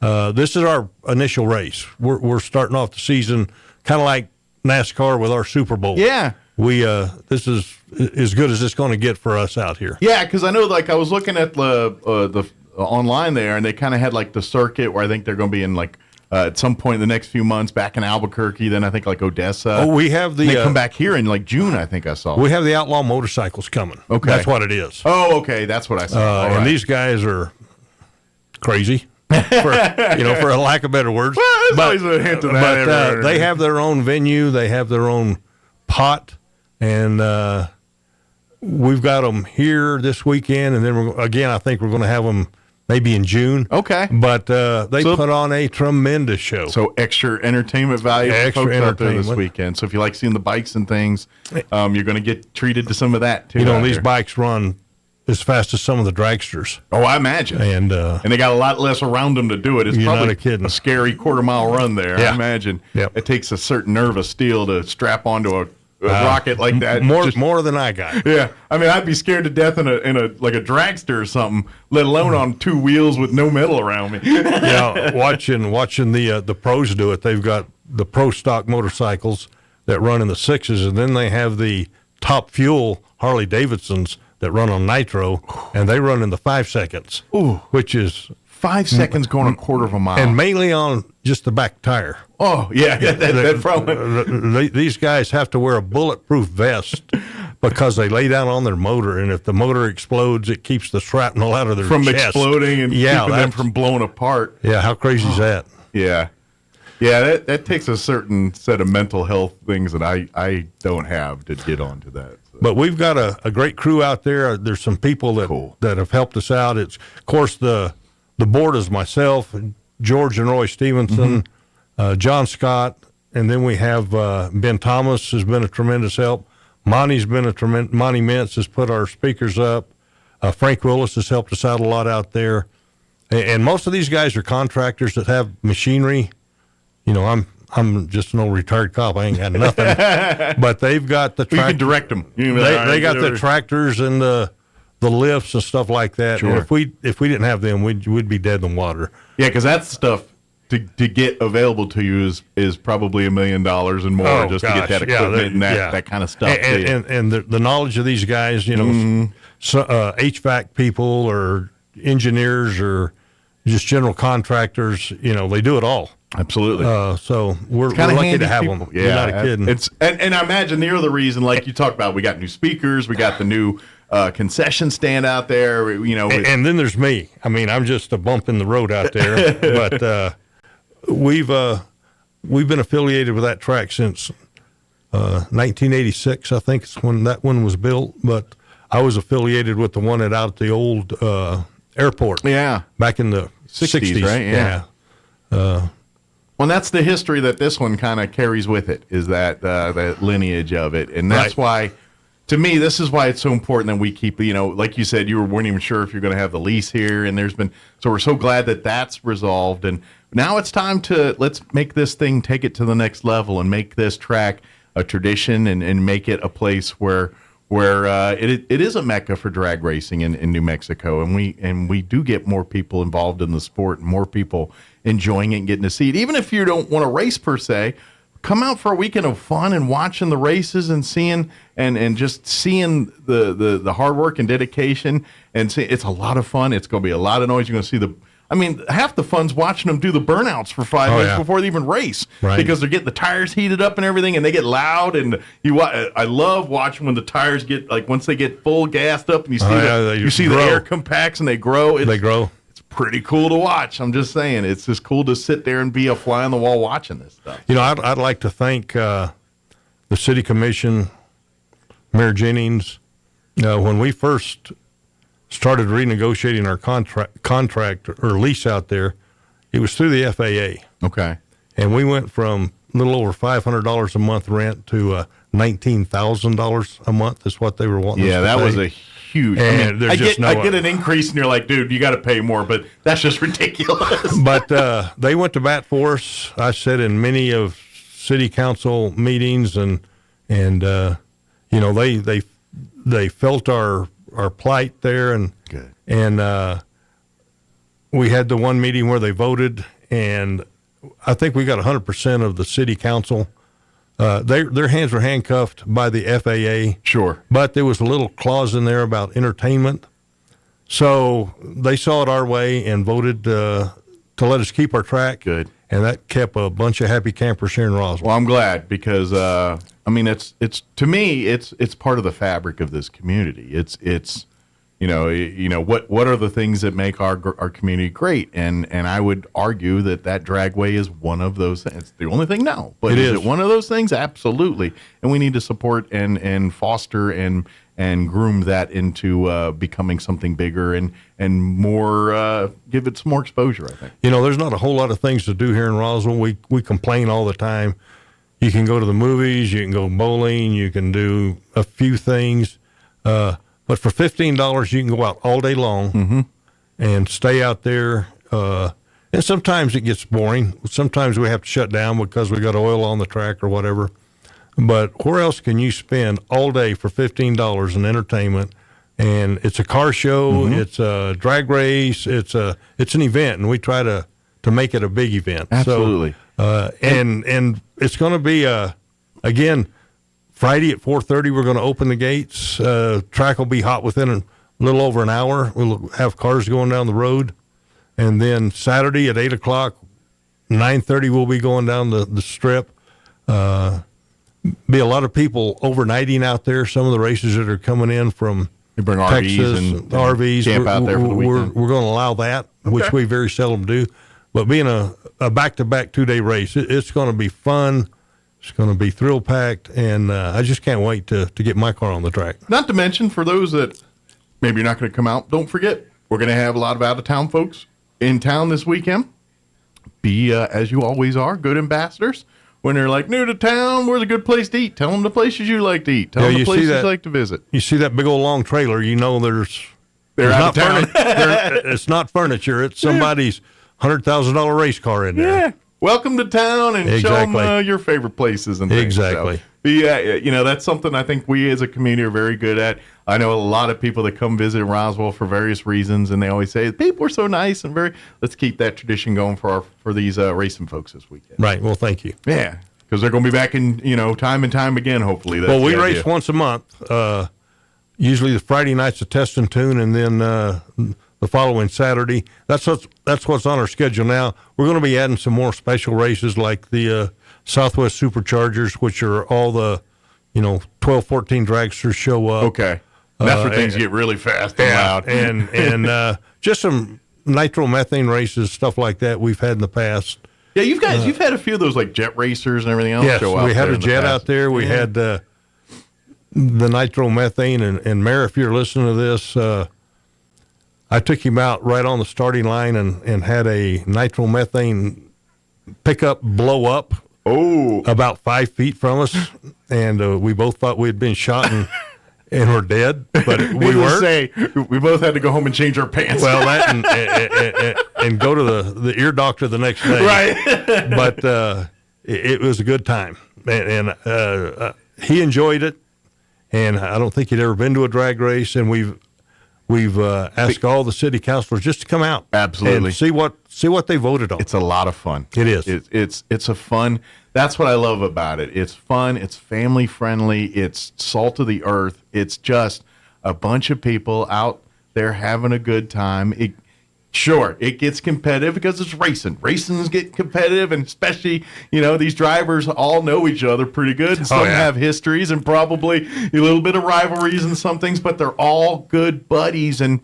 This is our initial race. We're starting off the season kind of like NASCAR with our Super Bowl. Yeah. This is as good as it's going to get for us out here. Yeah, because I know, I was looking at the online there, and they kind of had the circuit where I think they're going to be in at some point in the next few months back in Albuquerque, then I think like Odessa. Oh, we have they come back here in like June, I think I saw. We have the outlaw motorcycles coming. Okay. That's what it is. Oh, okay. That's what I saw. And these guys are crazy, for a lack of better words. Well, there's always a hint of that. But they have their own venue. They have their own pot, and we've got them here this weekend. And then, I think we're going to have them maybe in June. Okay. But they put on a tremendous show. So extra entertainment value for folks out there this weekend. So if you like seeing the bikes and things, you're going to get treated to some of that, too. These bikes run as fast as some of the dragsters. Oh, I imagine. And they got a lot less around them to do it. It's probably a scary quarter-mile run there, I imagine. Yep. It takes a certain nerve of steel to strap onto a rocket like that. More than I got. Yeah. I mean, I'd be scared to death in a like a dragster or something, let alone on two wheels with no metal around me. Watching the pros do it. They've got the pro stock motorcycles that run in the 6s, and then they have the top fuel Harley Davidsons that run on nitro, and they run in the 5 seconds. Ooh. Which is 5 seconds going a quarter of a mile. And mainly on just the back tire. Oh, yeah. That probably. These guys have to wear a bulletproof vest because they lay down on their motor, and if the motor explodes, it keeps the shrapnel out of their from chest. Exploding and keeping them from blowing apart. Yeah, how crazy is that? Yeah. Yeah, that takes a certain set of mental health things that I don't have to get onto that. So. But we've got a great crew out there. There's some people that have helped us out. It's, of course, the board is myself, George and Roy Stevenson, John Scott, and then we have Ben Thomas has been a tremendous help. Monty Mintz has put our speakers up. Frank Willis has helped us out a lot out there. And most of these guys are contractors that have machinery. I'm just an old retired cop. I ain't got nothing. But they've got the tractors. You can direct them. They got the tractors and the lifts and stuff like that. Sure. And if we didn't have them, we'd be dead in the water. Yeah, because that stuff to get available to you is probably $1 million and more to get that equipment and that kind of stuff. And the knowledge of these guys, HVAC people or engineers or just general contractors, they do it all. Absolutely. So we're lucky to have people. them. Yeah, you're not kidding. And I imagine you're the reason, like you talked about, we got new speakers, we got the new concession stand out there. And then there's me. I mean, I'm just a bump in the road out there. But we've been affiliated with that track since 1986. I think it's when that one was built. But I was affiliated with the one out at the old airport. Yeah, back in the 60s, right? Yeah. Well, that's the history that this one kind of carries with it, is that lineage of it. And that's why, to me, this is why it's so important that we keep, like you said, you weren't even sure if you're going to have the lease here. And so we're so glad that that's resolved. And now it's time let's make this thing, take it to the next level and make this track a tradition and make it a place where it is a mecca for drag racing in New Mexico. And we do get more people involved in the sport and more people enjoying it and getting to see it. Even if you don't want to race per se, come out for a weekend of fun and watching the races and seeing and just seeing the hard work and dedication. And it's a lot of fun. It's going to be a lot of noise. You're going to see half the fun's watching them do the burnouts for 5 minutes before they even race, because they're getting the tires heated up and everything, and they get loud. And I love watching when the tires get, like, once they get full gassed up and you see the air compacts and they grow. They grow. It's pretty cool to watch. I'm just saying, it's just cool to sit there and be a fly on the wall watching this stuff. I'd like to thank the City Commission, Mayor Jennings. When we first started renegotiating our contract or lease out there, it was through the FAA. Okay. And we went from a little over $500 a month rent to $19,000 a month is what they were wanting us to that pay. was a huge. And I get an increase, and you're like, dude, you got to pay more, but that's just ridiculous. But they went to bat for us. I said in many of city council meetings, and they felt our plight there, and good. And we had the one meeting where they voted, and I think we got 100% of the city council. Their hands were handcuffed by the FAA. Sure. But there was a little clause in there about entertainment. So they saw it our way and voted to let us keep our track. Good. and that kept a bunch of happy campers here in Roswell. Well, I'm glad because it's to me it's part of the fabric of this community. It's what are the things that make our community great? And I would argue that dragway is one of those things. It's the only thing now, but is it one of those things? Absolutely. And we need to support and foster and groom that into becoming something bigger and more, give it some more exposure, I think. There's not a whole lot of things to do here in Roswell. We complain all the time. You can go to the movies, you can go bowling, you can do a few things. But for $15, you can go out all day long and stay out there. And sometimes it gets boring. Sometimes we have to shut down because we got oil on the track or whatever. But where else can you spend all day for $15 in entertainment? And it's a car show, it's a drag race, it's an event, and we try to make it a big event. Absolutely. So, and it's going to be again. Friday at 4:30, we're going to open the gates. Track will be hot within a little over an hour. We'll have cars going down the road. And then Saturday at 8 o'clock, 9:30, we'll be going down the strip. Be a lot of people overnighting out there. Some of the races that are coming in from bring Texas RVs and RVs. Camp out there for the weekend. We're going to allow that, which we very seldom do. But being a back-to-back 2-day race, it's going to be fun. It's going to be thrill-packed, and I just can't wait to get my car on the track. Not to mention, for those that maybe you're not going to come out, don't forget, we're going to have a lot of out-of-town folks in town this weekend. Be, as you always are, good ambassadors. When they're like, new to town, where's a good place to eat? Tell them the places you like to eat. Tell them the places you like to visit. You see that big old long trailer, they're out of town. It's not furniture. It's somebody's $100,000 race car in there. Yeah. Welcome to town and show them your favorite places and things. Exactly. So, yeah, that's something I think we as a community are very good at. I know a lot of people that come visit Roswell for various reasons, and they always say, people are so nice and let's keep that tradition going for these racing folks this weekend. Right. Well, thank you. Yeah, because they're going to be back in, time and time again, hopefully. Well, we race once a month. Usually the Friday night's a test and tune, and then the following Saturday. That's what's on our schedule now. We're going to be adding some more special races like the Southwest Superchargers, which are all the 12, 14 dragsters show up. Okay. That's where things get really fast and loud. and just some nitromethane races, stuff like that we've had in the past. Yeah, you've had a few of those like jet racers and everything else show out. We had a jet out there. We had the nitromethane, and Mayor, if you're listening to this, I took him out right on the starting line and had a nitromethane pickup blow up about 5 feet from us, and we both thought we had been shot and were dead, but we weren't. We both had to go home and change our pants. Well, that and go to the ear doctor the next day. Right. But it was a good time, and he enjoyed it, and I don't think he'd ever been to a drag race, and We've asked all the city councilors just to come out, absolutely, and see what they voted on. It's a lot of fun. It is. It's a fun. That's what I love about it. It's fun. It's family friendly. It's salt of the earth. It's just a bunch of people out there having a good time. Sure, it gets competitive because it's racing. Racings get competitive, and especially, these drivers all know each other pretty good. And some have histories and probably a little bit of rivalries and some things, but they're all good buddies. And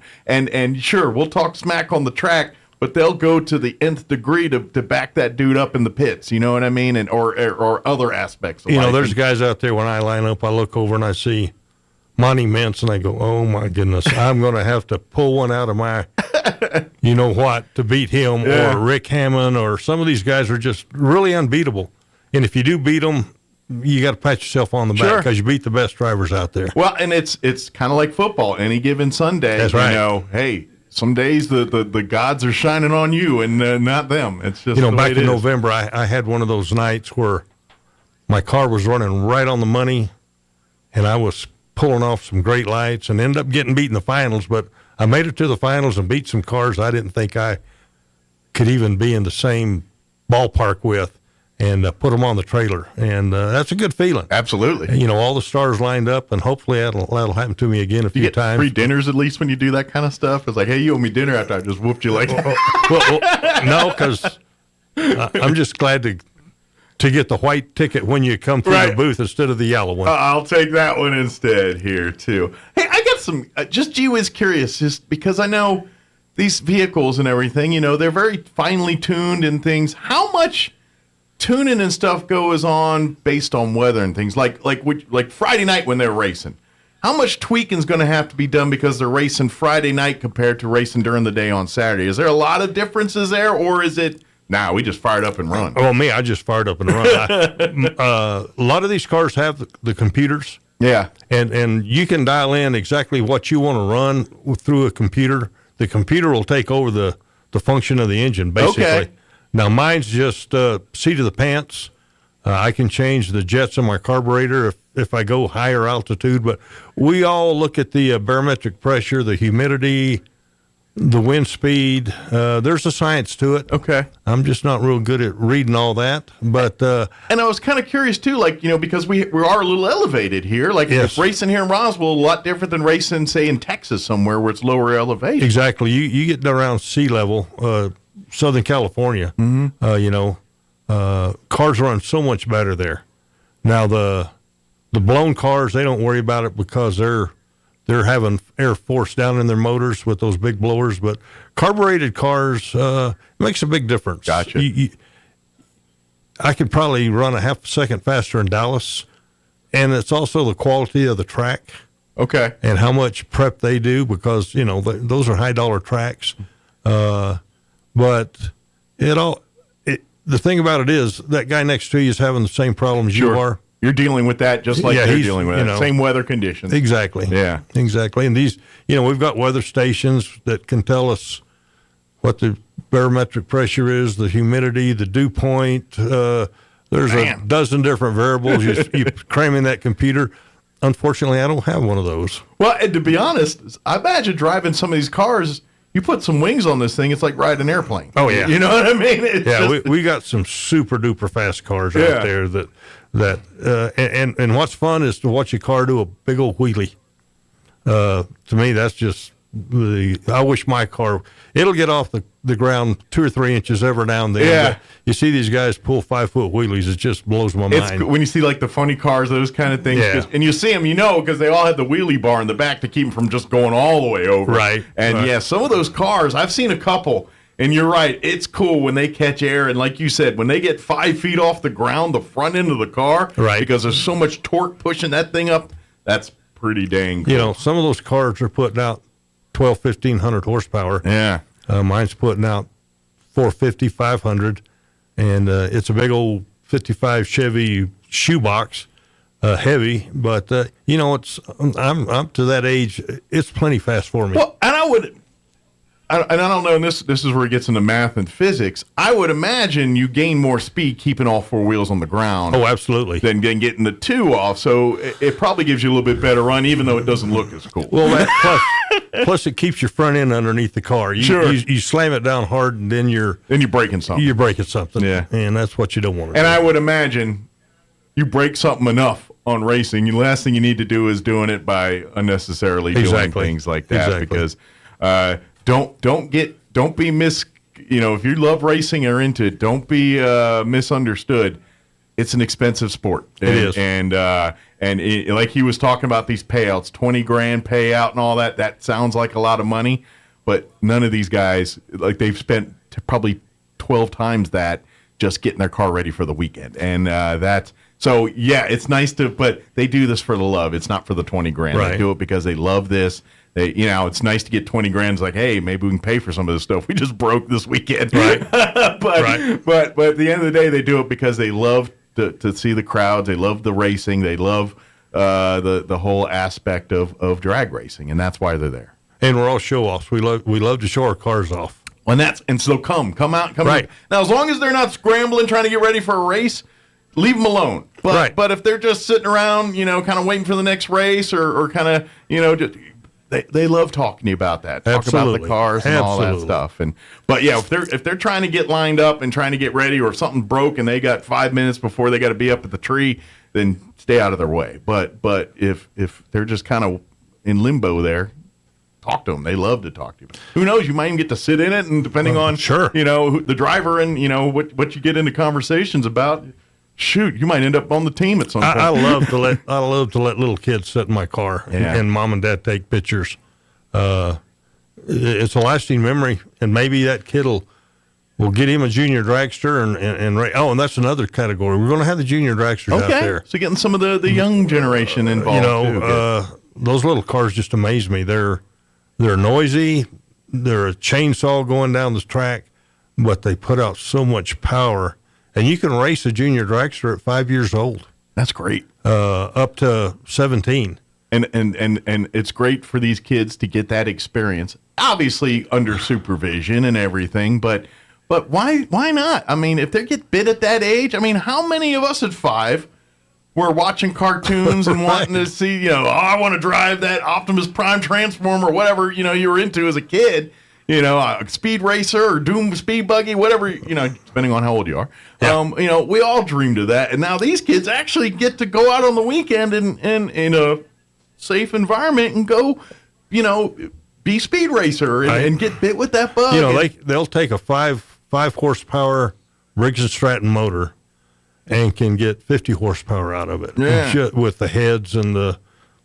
sure, we'll talk smack on the track, but they'll go to the nth degree to back that dude up in the pits. You know what I mean? And or other aspects of life. There's guys out there when I line up, I look over and I see Monty Mintz, and I go, oh my goodness, I'm going to have to pull one out of my to beat him, or Rick Hammond, or some of these guys are just really unbeatable. And if you do beat them, you got to pat yourself on the back because you beat the best drivers out there. Well, and it's kind of like football. Any given Sunday, that's right. Hey, some days the gods are shining on you and not them. It's just back in November, I had one of those nights where my car was running right on the money, and I was pulling off some great lights and ended up getting beat in the finals, but I made it to the finals and beat some cars I didn't think I could even be in the same ballpark with, and put them on the trailer. And that's a good feeling. Absolutely. All the stars lined up, and hopefully that'll happen to me again a few times. Free dinners at least when you do that kind of stuff? It's like, hey, you owe me dinner after I just whooped you like that. well, no, because I'm just glad to get the white ticket when you come through the booth instead of the yellow one. I'll take that one instead here, too. Hey, I got some, just gee whiz curious, just because I know these vehicles and everything, they're very finely tuned and things. How much tuning and stuff goes on based on weather and things? Like Friday night when they're racing. How much tweaking is going to have to be done because they're racing Friday night compared to racing during the day on Saturday? Is there a lot of differences there, or is it, we just fired up and run? Oh, I just fired up and run. A lot of these cars have the computers. Yeah. And you can dial in exactly what you want to run through a computer. The computer will take over the function of the engine, basically. Okay. Now, mine's just seat of the pants. I can change the jets in my carburetor if I go higher altitude. But we all look at the barometric pressure, the humidity, the wind speed. There's a science to it. Okay. I'm just not real good at reading all that. But and I was kind of curious, too, because we are a little elevated here. Yes. Racing here in Roswell, a lot different than racing, say, in Texas somewhere where it's lower elevation. Exactly. You get around sea level, Southern California, cars run so much better there. Now, the blown cars, they don't worry about it because they're having air force down in their motors with those big blowers. But carbureted cars makes a big difference. Gotcha. I could probably run a half a second faster in Dallas, and it's also the quality of the track. Okay. And how much prep they do because, those are high-dollar tracks. But the thing about it is that guy next to you is having the same problems you are. You're dealing with that just like they're dealing with it. Same weather conditions. Exactly. Yeah. Exactly. And these, we've got weather stations that can tell us what the barometric pressure is, the humidity, the dew point. There's a dozen different variables. You cram in that computer. Unfortunately, I don't have one of those. Well, and to be honest, I imagine driving some of these cars, you put some wings on this thing, it's like riding an airplane. Oh, yeah. You know what I mean? We got some super duper fast cars out there and what's fun is to watch a car do a big old wheelie. To me, that's just I wish my car, it'll get off the ground 2 or 3 inches every now and then. Yeah. You see these guys pull 5-foot wheelies, it just blows my mind. When you see like the funny cars, those kind of things, and you see them, because they all have the wheelie bar in the back to keep them from just going all the way over. Right. And some of those cars, I've seen a couple, and you're right, it's cool when they catch air, and like you said, when they get 5 feet off the ground, the front end of the car, right, because there's so much torque pushing that thing up, that's pretty dang cool. Some of those cars are putting out 1,500 horsepower. Yeah. Mine's putting out 450, 500, and it's a big old 55 Chevy shoebox, heavy. But I'm up to that age. It's plenty fast for me. Well, and I don't know. And this is where it gets into math and physics. I would imagine you gain more speed keeping all 4 wheels on the ground. Oh, absolutely. Than getting the 2 off. So it probably gives you a little bit better run, even though it doesn't look as cool. Well, plus it keeps your front end underneath the car. You slam it down hard, and then you're breaking something. You're breaking something. Yeah, and that's what you don't want to do. And I would imagine you break something enough on racing. The last thing you need to do is doing it by unnecessarily doing things like that. Because don't be if you love racing or into it, don't be misunderstood. It's an expensive sport. It is. And like he was talking about these payouts, $20,000 payout and all that. That sounds like a lot of money, but none of these guys, like, they've spent probably 12 times that just getting their car ready for the weekend. And it's nice but they do this for the love. It's not for the $20,000. Right. They do it because they love this. It's nice to get $20,000. It's like, hey, maybe we can pay for some of this stuff we just broke this weekend. Right. but at the end of the day, they do it because they love to see the crowds. They love the racing. They love the whole aspect of drag racing, and that's why they're there. And we're all show offs. We love to show our cars off. And so come out. Right. Now, as long as they're not scrambling trying to get ready for a race, leave them alone. But if they're just sitting around, kind of waiting for the next race or kind of, just. They love talking to you about that. Talk about the cars and all that stuff. But if they're trying to get lined up and trying to get ready, or if something broke and they got 5 minutes before they got to be up at the tree, then stay out of their way. But if they're just kind of in limbo there, talk to them. They love to talk to you. Who knows? You might even get to sit in it, and depending on the driver and what you get into conversations about, shoot, you might end up on the team at some point. I love to let little kids sit in my car and mom and dad take pictures. It's a lasting memory, and maybe that kid will get him a junior dragster and that's another category. We're going to have the junior dragsters out there. So getting some of the young generation involved. Those little cars just amaze me. They're noisy. They're a chainsaw going down the track, but they put out so much power. And you can race a junior dragster at 5 years old. That's great. Up to 17. And it's great for these kids to get that experience, obviously under supervision and everything, but why not? I mean, if they get bit at that age, I mean, how many of us at 5 were watching cartoons and wanting to see, I want to drive that Optimus Prime Transformer or whatever, you were into as a kid, a speed racer or Doom speed buggy, whatever, depending on how old you are. Yeah. We all dreamed of that. And now these kids actually get to go out on the weekend in a safe environment and go, be speed racer and get bit with that bug. They'll take a 5 horsepower Briggs & Stratton motor and can get 50 horsepower out of it. Yeah. With the heads and the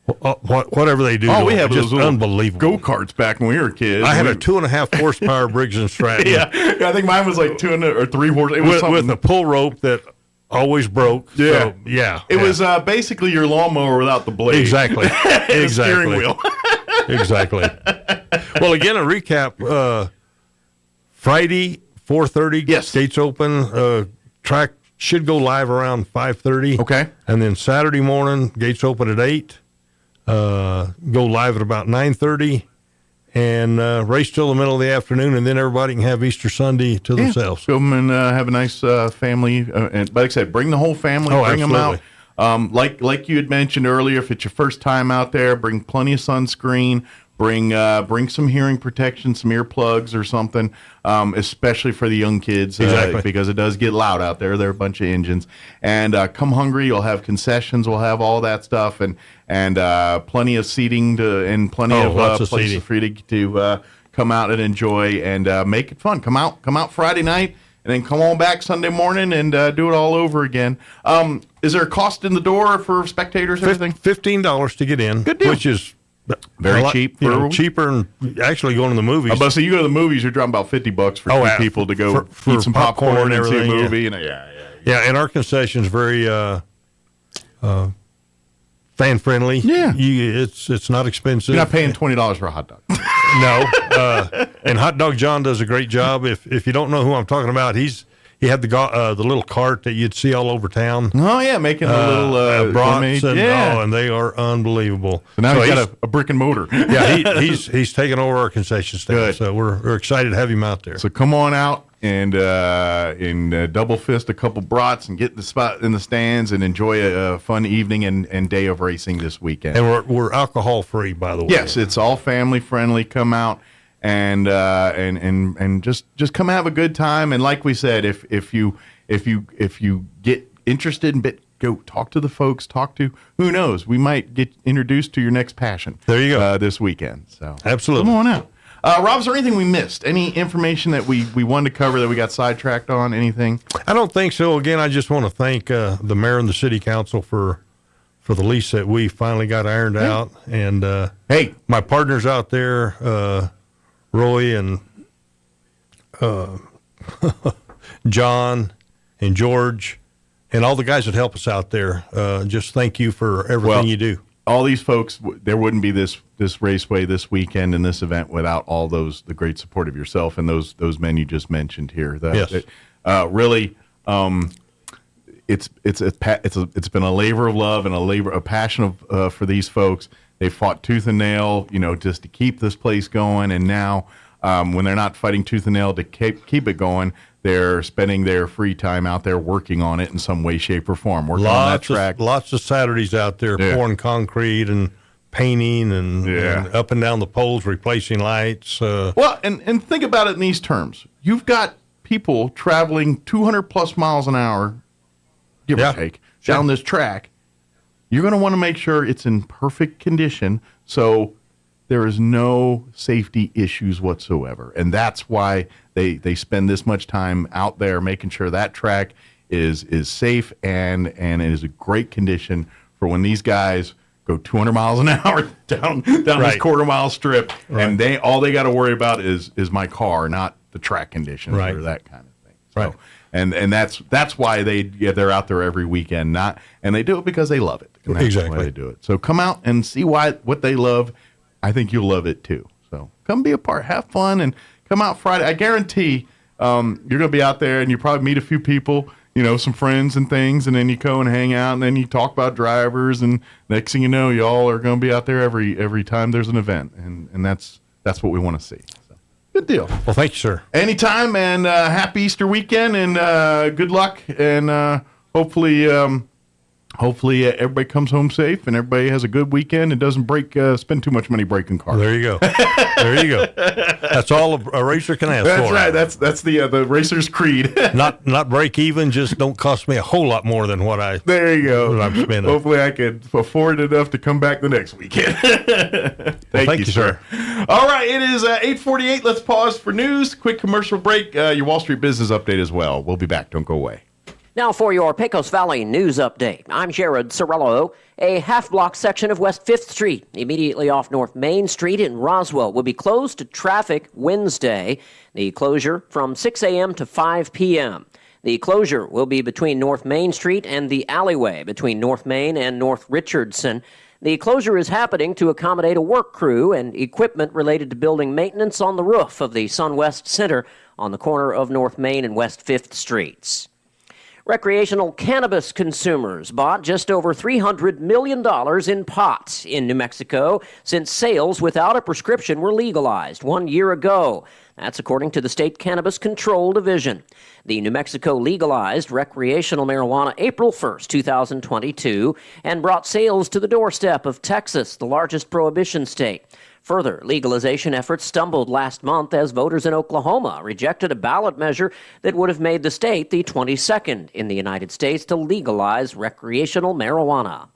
whatever they do. Oh, we have just those unbelievable go-karts back when we were kids. I had a 2.5 horsepower Briggs & Stratton. Yeah, I think mine was like 2 or 3 horse. It was with a pull rope that always broke. Yeah, so, It was basically your lawnmower without the blade. Exactly. The steering wheel. Exactly. Well, again, a recap. Friday, 4:30. Yes. Gates open. Track should go live around 5:30. Okay. And then Saturday morning, gates open at 8. Go live at about 9:30. And race till the middle of the afternoon, and then everybody can have Easter Sunday to themselves. Go and have a nice family. And like I said, bring the whole family. Bring absolutely. them out. Like you had mentioned earlier, if it's your first time out there, bring plenty of sunscreen. Bring some hearing protection, some earplugs or something, especially for the young kids, exactly. Because it does get loud out there. There are a bunch of engines. And come hungry. You'll have concessions. We'll have all that stuff, and plenty of seating and plenty of places for you to come out and enjoy and make it fun. Come out Friday night, and then come on back Sunday morning and do it all over again. Is there a cost in the door for spectators? Everything $15 to get in, good deal. Which is very cheap. Cheaper than actually going to the movies. I'm about to say, you go to the movies, you're dropping about $50 for 2 people to go eat some popcorn and see a movie. Yeah, and our concession's very fan friendly. Yeah, it's not expensive. You're not paying $20 for a hot dog. No, and Hot Dog John does a great job. If you don't know who I'm talking about, he had the little cart that you'd see all over town. Oh yeah, making the little brats and they are unbelievable. So now he's got a brick and mortar. Yeah, he's taken over our concession stand. Good. So we're excited to have him out there. So come on out and double fist a couple brats and get the spot in the stands and enjoy a fun evening and day of racing this weekend. And we're alcohol free, by the way. Yes, it's all family friendly. Come out. And just come have a good time. And like we said, if you get interested, go talk to the folks. Talk to who knows, we might get introduced to your next passion. There you go. This weekend. So absolutely, come on out. Rob, is there anything we missed? Any information that we wanted to cover that we got sidetracked on? Anything? I don't think so. Again, I just want to thank the mayor and the city council for the lease that we finally got ironed out. And hey, my partners out there. Roy and John and George and all the guys that help us out there. Just thank you for everything you do. All these folks, there wouldn't be this raceway this weekend and this event without all the great support of yourself and those men you just mentioned here. Yes. Really, it's been a labor of love and a passion for these folks. They fought tooth and nail, just to keep this place going. And now, when they're not fighting tooth and nail to keep it going, they're spending their free time out there working on it in some way, shape, or form. Working on that track. Lots of Saturdays out there pouring concrete and painting and up and down the poles, replacing lights. Well, and think about it in these terms. You've got people traveling 200 plus miles an hour, give or take, down this track. You're going to want to make sure it's in perfect condition. So there is no safety issues whatsoever. And that's why they spend this much time out there making sure that track is safe and it is a great condition for when these guys go 200 miles an hour down this quarter-mile strip, and all they got to worry about is my car, not the track conditions or that kind of thing. So, and that's why they're out there every weekend, and they do it because they love it. And that's why they do it. So come out and see what they love. I think you'll love it too. So come be a part, have fun, and come out Friday. I guarantee you're going to be out there, and you probably meet a few people, some friends and things, and then you go and hang out, and then you talk about drivers, and next thing you know, y'all are going to be out there every time there's an event, and that's what we want to see. So, good deal. Well, thank you, sir. Anytime, and happy Easter weekend, and good luck, and hopefully everybody comes home safe, and everybody has a good weekend and doesn't spend too much money breaking cars. There you go. There you go. That's all a racer can ask for. That's right. That's the racer's creed. not break even. Just don't cost me a whole lot more than what I'm spending. Hopefully, I can afford enough to come back the next weekend. Thank you, sir. All right, it is 8:48. Let's pause for news. Quick commercial break. Your Wall Street business update as well. We'll be back. Don't go away. Now for your Pecos Valley news update. I'm Jared Sorello. A half-block section of West 5th Street, immediately off North Main Street in Roswell, will be closed to traffic Wednesday. The closure from 6 a.m. to 5 p.m. The closure will be between North Main Street and the alleyway between North Main and North Richardson. The closure is happening to accommodate a work crew and equipment related to building maintenance on the roof of the SunWest Center on the corner of North Main and West 5th Streets. Recreational cannabis consumers bought just over $300 million in pot in New Mexico since sales without a prescription were legalized 1 year ago. That's according to the State Cannabis Control Division. The New Mexico legalized recreational marijuana April 1st, 2022, and brought sales to the doorstep of Texas, the largest prohibition state. Further legalization efforts stumbled last month as voters in Oklahoma rejected a ballot measure that would have made the state the 22nd in the United States to legalize recreational marijuana.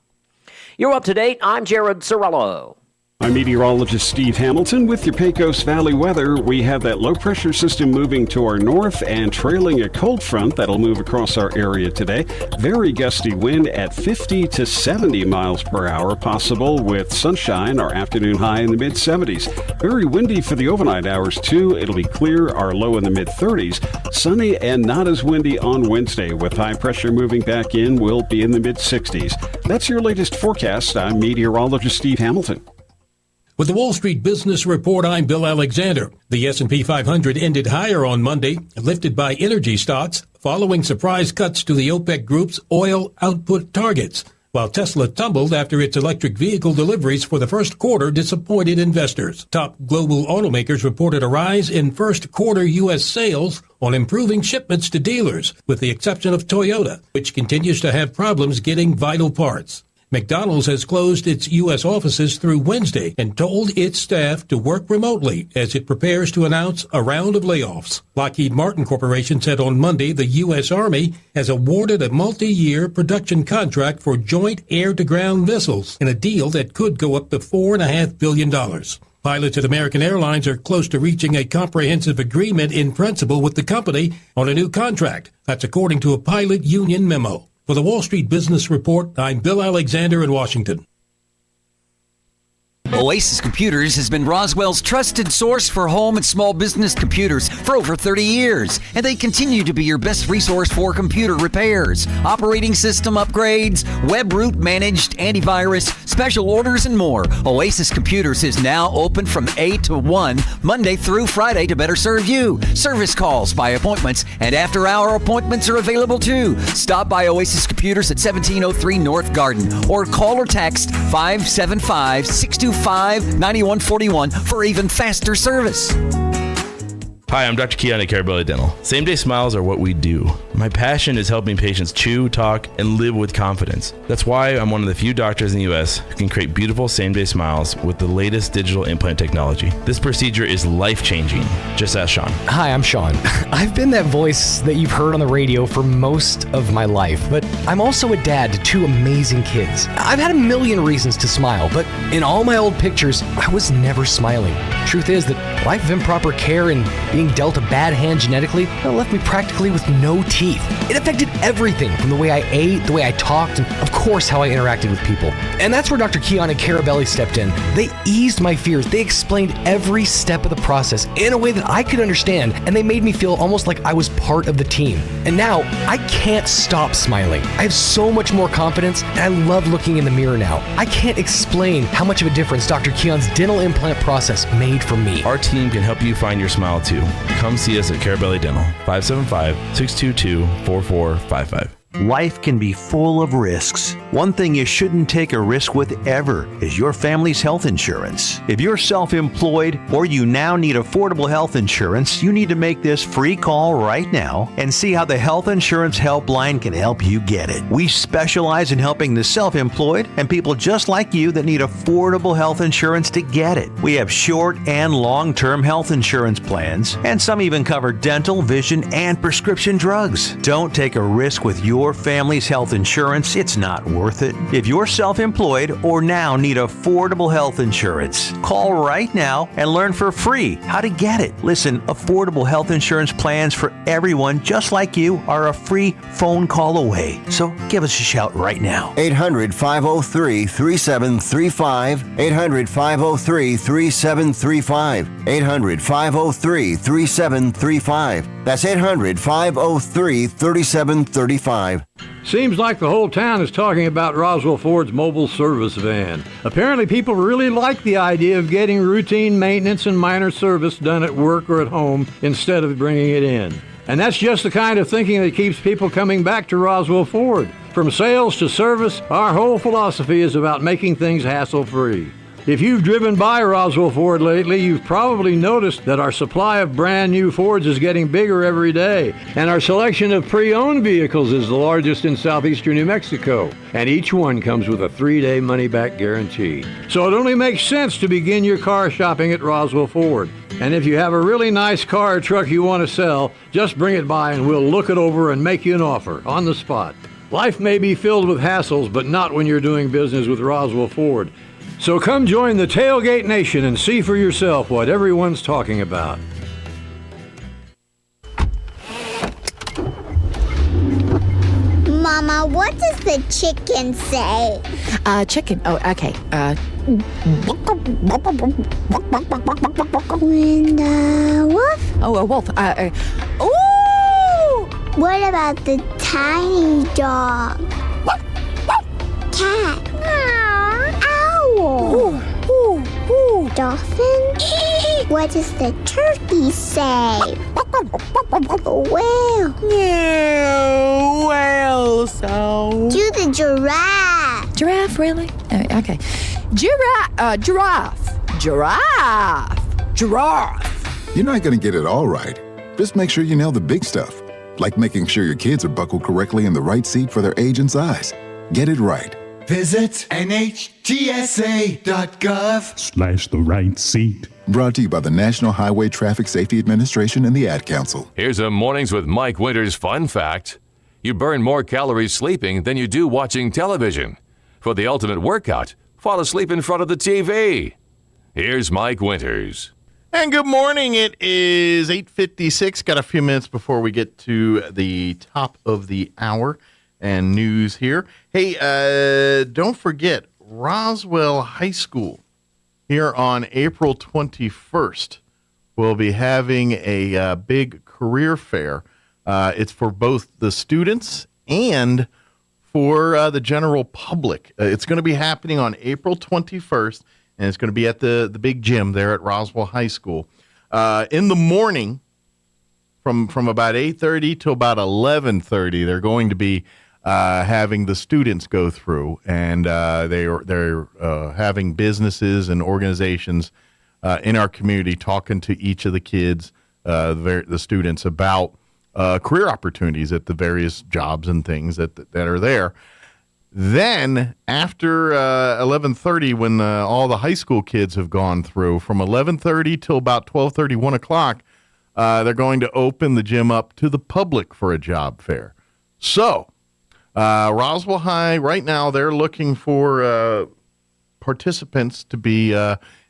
You're up to date. I'm Jared Sorello. I'm meteorologist Steve Hamilton with your Pecos Valley weather. We have that low-pressure system moving to our north and trailing a cold front that'll move across our area today. Very gusty wind at 50 to 70 miles per hour possible with sunshine, our afternoon high in the mid-70s. Very windy for the overnight hours, too. It'll be clear, our low in the mid-30s. Sunny and not as windy on Wednesday with high pressure moving back in. We'll be in the mid-60s. That's your latest forecast. I'm meteorologist Steve Hamilton. With the Wall Street Business Report, I'm Bill Alexander. The S&P 500 ended higher on Monday, lifted by energy stocks, following surprise cuts to the OPEC group's oil output targets, while Tesla tumbled after its electric vehicle deliveries for the first quarter disappointed investors. Top global automakers reported a rise in first quarter U.S. sales on improving shipments to dealers, with the exception of Toyota, which continues to have problems getting vital parts. McDonald's has closed its U.S. offices through Wednesday and told its staff to work remotely as it prepares to announce a round of layoffs. Lockheed Martin Corporation said on Monday the U.S. Army has awarded a multi-year production contract for joint air-to-ground missiles in a deal that could go up to $4.5 billion. Pilots at American Airlines are close to reaching a comprehensive agreement in principle with the company on a new contract. That's according to a pilot union memo. For the Wall Street Business Report, I'm Bill Alexander in Washington. Oasis Computers has been Roswell's trusted source for home and small business computers for over 30 years, and they continue to be your best resource for computer repairs, operating system upgrades, web root managed antivirus, special orders, and more. Oasis Computers is now open from 8 to 1, Monday through Friday to better serve you. Service calls by appointments and after-hour appointments are available too. Stop by Oasis Computers at 1703 North Garden or call or text 575-625-9141 for even faster service. Hi, I'm Dr. Keon at Carabelli Dental. Same-day smiles are what we do. My passion is helping patients chew, talk, and live with confidence. That's why I'm one of the few doctors in the U.S. who can create beautiful same-day smiles with the latest digital implant technology. This procedure is life-changing. Just ask Sean. Hi, I'm Sean. I've been that voice that you've heard on the radio for most of my life, but I'm also a dad to 2 amazing kids. I've had a million reasons to smile, but in all my old pictures, I was never smiling. Truth is that life of improper care and being dealt a bad hand genetically left me practically with no teeth. It affected everything from the way I ate, the way I talked, and of course how I interacted with people. And that's where Dr. Keon and Carabelli stepped in. They eased my fears. They explained every step of the process in a way that I could understand, and they made me feel almost like I was part of the team. And now, I can't stop smiling. I have so much more confidence, and I love looking in the mirror now. I can't explain how much of a difference Dr. Keon's dental implant process made for me. Our team can help you find your smile too. Come see us at Carabelli Dental, 575-622-4455. Life can be full of risks. One thing you shouldn't take a risk with ever is your family's health insurance. If you're self-employed or you now need affordable health insurance, you need to make this free call right now and see how the Health Insurance Helpline can help you get it. We specialize in helping the self-employed and people just like you that need affordable health insurance to get it. We have short and long-term health insurance plans, and some even cover dental, vision, and prescription drugs. Don't take a risk with your family's health insurance. It's not worth it. If you're self-employed or now need affordable health insurance, call right now and learn for free how to get it. Listen, affordable health insurance plans for everyone just like you are a free phone call away. So give us a shout right now. 800-503-3735. 800-503-3735. 800-503-3735. That's 800-503-3735. Seems like the whole town is talking about Roswell Ford's mobile service van. Apparently people really like the idea of getting routine maintenance and minor service done at work or at home instead of bringing it in. And that's just the kind of thinking that keeps people coming back to Roswell Ford. From sales to service, our whole philosophy is about making things hassle-free. If you've driven by Roswell Ford lately, you've probably noticed that our supply of brand new Fords is getting bigger every day, and our selection of pre-owned vehicles is the largest in southeastern New Mexico, and each one comes with a 3-day money-back guarantee. So it only makes sense to begin your car shopping at Roswell Ford. And if you have a really nice car or truck you want to sell, just bring it by and we'll look it over and make you an offer on the spot. Life may be filled with hassles, but not when you're doing business with Roswell Ford. So come join the Tailgate Nation and see for yourself what everyone's talking about. Mama, what does the chicken say? Chicken. Oh, okay. When the wolf? Oh, a wolf. Ooh! What about the tiny dog? Cat. Owl. Dolphin? What does the turkey say? Whale. Whale sound. Do the giraffe. Giraffe, really? Okay. Giraffe. You're not going to get it all right. Just make sure you nail the big stuff, like making sure your kids are buckled correctly in the right seat for their age and size. Get it right. Visit NHTSA.gov/the right seat. Brought to you by the National Highway Traffic Safety Administration and the Ad Council. Here's a Mornings with Mike Winters fun fact. You burn more calories sleeping than you do watching television. For the ultimate workout, fall asleep in front of the TV. Here's Mike Winters. And good morning. It is 8:56. Got a few minutes before we get to the top of the hour and news here. Hey, don't forget, Roswell High School here on April 21st will be having a big career fair. It's for both the students and for the general public. It's going to be happening on April 21st, and it's going to be at the big gym there at Roswell High School. In the morning, from about 8:30 to about 11:30, they're going to be having the students go through, and they're having businesses and organizations in our community talking to each of the kids the students about career opportunities at the various jobs and things that are there. Then after 11:30, when all the high school kids have gone through, from 11:30 till about 12:30, 1 o'clock, they're going to open the gym up to the public for a job fair. So Roswell High, right now, they're looking for participants to be,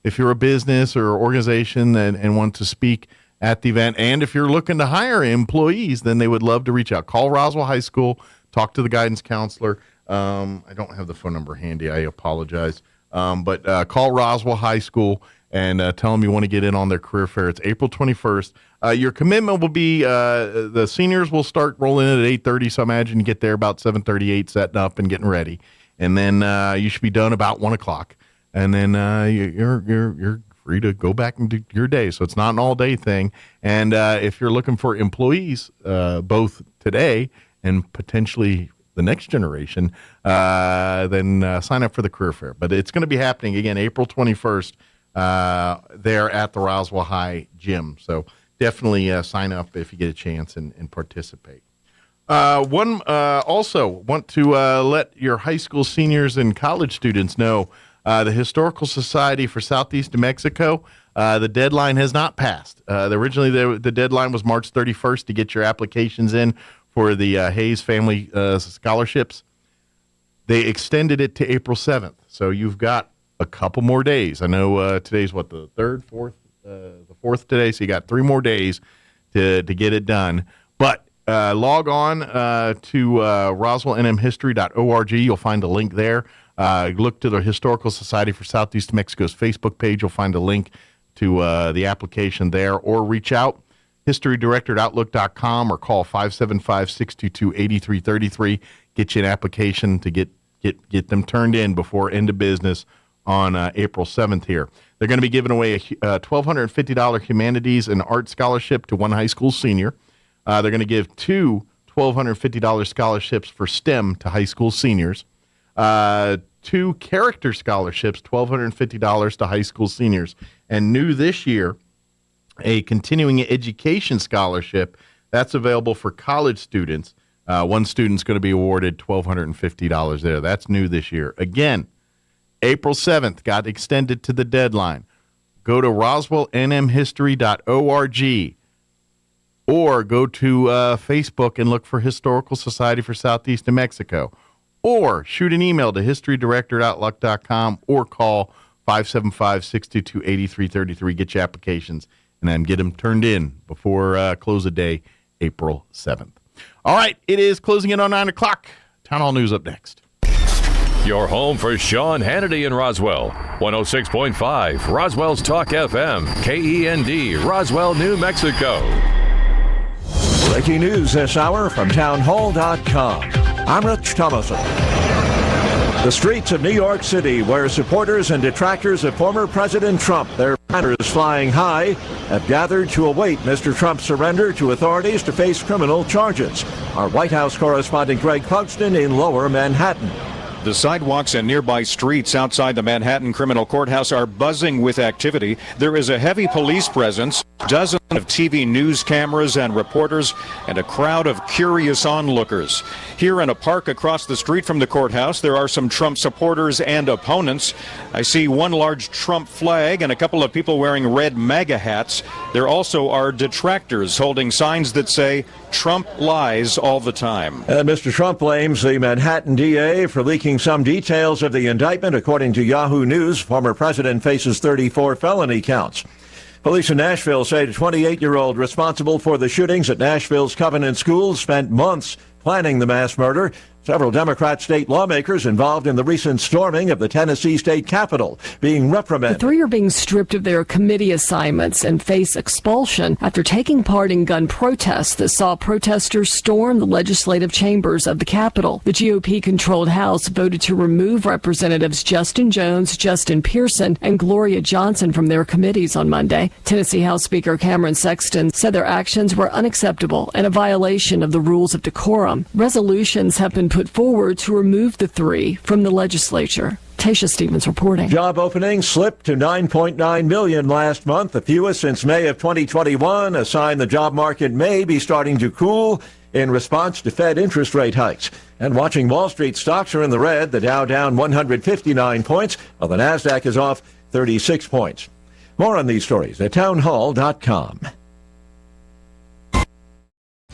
if you're a business or organization and want to speak at the event, and if you're looking to hire employees, then they would love to reach out. Call Roswell High School, talk to the guidance counselor. I don't have the phone number handy. I apologize. But call Roswell High School and tell them you want to get in on their career fair. It's April 21st. Your commitment will be the seniors will start rolling in at 8:30, so I imagine you get there about 7:38, setting up and getting ready. And then you should be done about 1 o'clock. And then you're free to go back and do your day. So it's not an all-day thing. And if you're looking for employees, both today and potentially the next generation, then sign up for the career fair. But it's going to be happening again April 21st there at the Roswell High Gym. So definitely sign up if you get a chance and participate. Also want to let your high school seniors and college students know the Historical Society for Southeast New Mexico, the deadline has not passed. Originally, the deadline was March 31st to get your applications in for the Hayes Family Scholarships. They extended it to April 7th, so you've got a couple more days. I know today's, the 3rd, 4th? The 4th today, so you got 3 more days to get it done. But log on to roswellnmhistory.org. You'll find a link there. Look to the Historical Society for Southeast Mexico's Facebook page. You'll find a link to the application there, or reach out, historydirector@outlook.com, or call 575-622-8333. Get you an application to get them turned in before end of business on April 7th here. They're going to be giving away a $1,250 humanities and art scholarship to one high school senior. They're going to give 2 $1,250 scholarships for STEM to high school seniors. 2 character scholarships, $1,250 to high school seniors. And new this year, a continuing education scholarship that's available for college students. One student's going to be awarded $1,250 there. That's new this year. Again, April 7th got extended to the deadline. Go to roswellnmhistory.org or go to Facebook and look for Historical Society for Southeast New Mexico, or shoot an email to historydirector@outlook.com, or call 575-622-8333. Get your applications and then get them turned in before close of day, April 7th. All right, it is closing in on 9 o'clock. Town Hall News up next. Your home for Sean Hannity in Roswell. 106.5 Roswell's Talk FM, KEND, Roswell, New Mexico. Breaking news this hour from townhall.com. I'm Rich Thomason. The streets of New York City, where supporters and detractors of former President Trump, their banners flying high, have gathered to await Mr. Trump's surrender to authorities to face criminal charges. Our White House correspondent Greg Clugston in Lower Manhattan. The sidewalks and nearby streets outside the Manhattan Criminal Courthouse are buzzing with activity. There is a heavy police presence, dozens of TV news cameras and reporters, and a crowd of curious onlookers. Here in a park across the street from the courthouse, there are some Trump supporters and opponents. I see one large Trump flag and a couple of people wearing red MAGA hats. There also are detractors holding signs that say, "Trump lies all the time." Mr. Trump blames the Manhattan DA for leaking some details of the indictment. According to Yahoo News, former president faces 34 felony counts. Police in Nashville say the 28-year-old responsible for the shootings at Nashville's Covenant School spent months planning the mass murder. Several Democrat state lawmakers involved in the recent storming of the Tennessee state capitol being reprimanded. The 3 are being stripped of their committee assignments and face expulsion after taking part in gun protests that saw protesters storm the legislative chambers of the Capitol. The GOP-controlled House voted to remove Representatives Justin Jones, Justin Pearson, and Gloria Johnson from their committees on Monday. Tennessee House Speaker Cameron Sexton said their actions were unacceptable and a violation of the rules of decorum. Resolutions have been put forward to remove the 3 from the legislature. Tasha Stevens reporting. Job openings slipped to 9.9 million last month, the fewest since May of 2021, a sign the job market may be starting to cool in response to Fed interest rate hikes. And watching Wall Street, stocks are in the red. The Dow down 159 points, while the Nasdaq is off 36 points. More on these stories at townhall.com.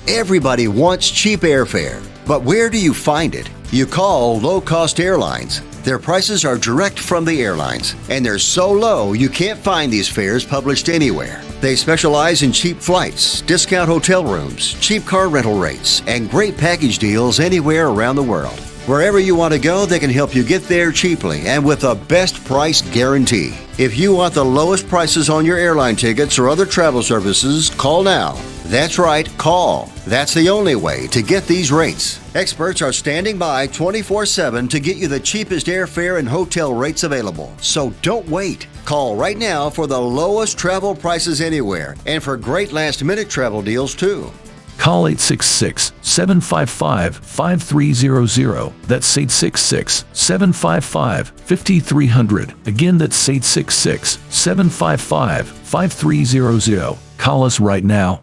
Everybody wants cheap airfare, but where do you find it? You call low-cost airlines. Their prices are direct from the airlines, and they're so low you can't find these fares published anywhere. They specialize in cheap flights, discount hotel rooms, cheap car rental rates, and great package deals anywhere around the world. Wherever you want to go, they can help you get there cheaply and with a best price guarantee. If you want the lowest prices on your airline tickets or other travel services, call now. That's right, call. That's the only way to get these rates. Experts are standing by 24/7 to get you the cheapest airfare and hotel rates available. So don't wait. Call right now for the lowest travel prices anywhere and for great last-minute travel deals too. Call 866-755-5300. That's 866-755-5300. Again, that's 866-755-5300. Call us right now.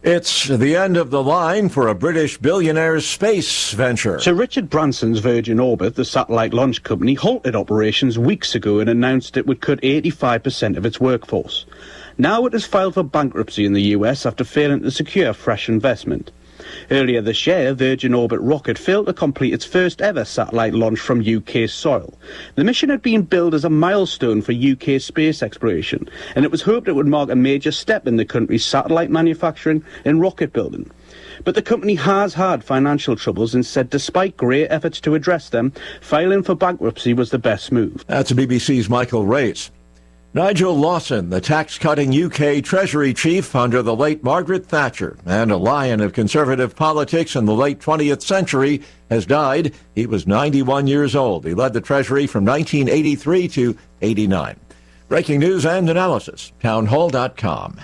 It's the end of the line for a British billionaire's space venture. Sir Richard Branson's Virgin Orbit, the satellite launch company, halted operations weeks ago and announced it would cut 85% of its workforce. Now it has filed for bankruptcy in the US after failing to secure fresh investment. Earlier this year, Virgin Orbit rocket failed to complete its first ever satellite launch from UK soil. The mission had been billed as a milestone for UK space exploration, and it was hoped it would mark a major step in the country's satellite manufacturing and rocket building. But the company has had financial troubles and said despite great efforts to address them, filing for bankruptcy was the best move. That's BBC's Michael Race. Nigel Lawson, the tax-cutting UK Treasury chief under the late Margaret Thatcher and a lion of conservative politics in the late 20th century, has died. He was 91 years old. He led the Treasury from 1983 to 89. Breaking news and analysis, townhall.com.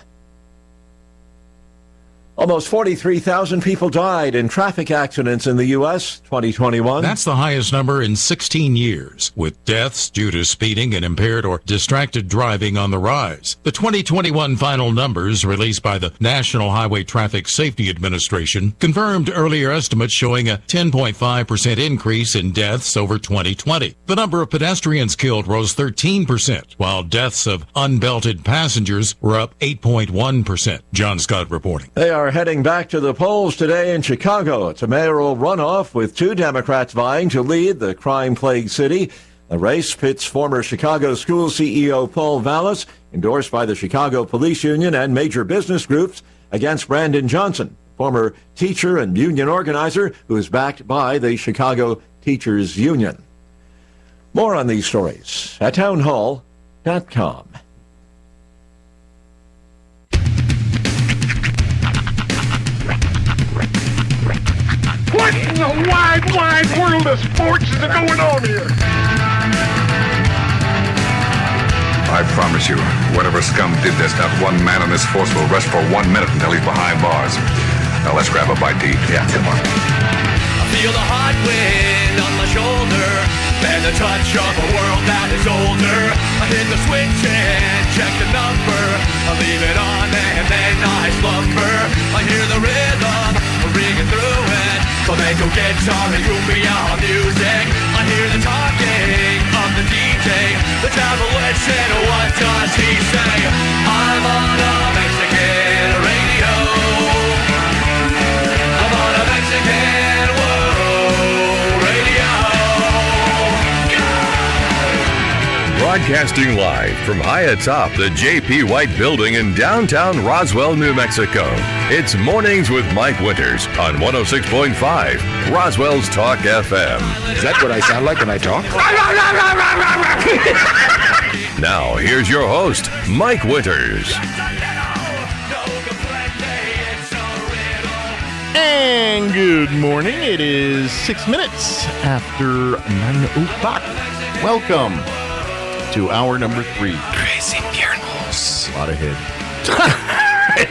Almost 43,000 people died in traffic accidents in the U.S. 2021. That's the highest number in 16 years, with deaths due to speeding and impaired or distracted driving on the rise. The 2021 final numbers released by the National Highway Traffic Safety Administration confirmed earlier estimates showing a 10.5% increase in deaths over 2020. The number of pedestrians killed rose 13%, while deaths of unbelted passengers were up 8.1%. John Scott reporting. They are heading back to the polls today in Chicago. It's a mayoral runoff with two Democrats vying to lead the crime-plagued city. The race pits former Chicago school CEO Paul Vallis, endorsed by the Chicago Police Union and major business groups, against Brandon Johnson, former teacher and union organizer who is backed by the Chicago Teachers Union. More on these stories at townhall.com. What in the wide world of sports is going on here? I promise you, whatever scum did this, not one man in this force will rest for 1 minute until he's behind bars. Now let's grab a bite to eat. Yeah, come on. I feel the hot wind on my shoulder and the touch of a world that is older. I hit the switch and check the number. I leave it on and then I slumber. I hear the rhythm ringing through it. Flamenco guitar and cumbia music. I hear the talking of the DJ. The travel listen, what does he say? I'm on a Mexican radio. I'm on a Mexican radio. Broadcasting live from high atop the J.P. White Building in downtown Roswell, New Mexico. It's Mornings with Mike Winters on 106.5 Roswell's Talk FM. Is that what I sound like when I talk? Now, here's your host, Mike Winters. And good morning. It is 6 minutes after 9 o'clock. Welcome to hour number 3. Crazy Piernos. A lot of hit.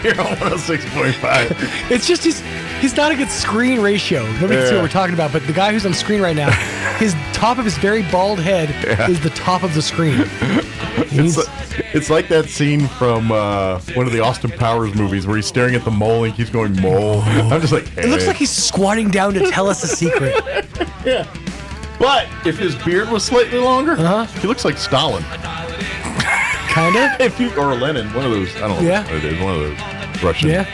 Here on 106.5. It's just his He's not a good screen ratio. Nobody can see what we're talking about, but the guy who's on screen right now, his top of his very bald head is the top of the screen. It's like that scene from one of the Austin Powers movies where he's staring at the mole and he keeps going, mole. I'm just like, hey. It looks like he's squatting down to tell us a secret. Yeah. But if his beard was slightly longer, he looks like Stalin. Kind of? Or Lenin, one of those. I don't know what it is. One of those Russian. Yeah.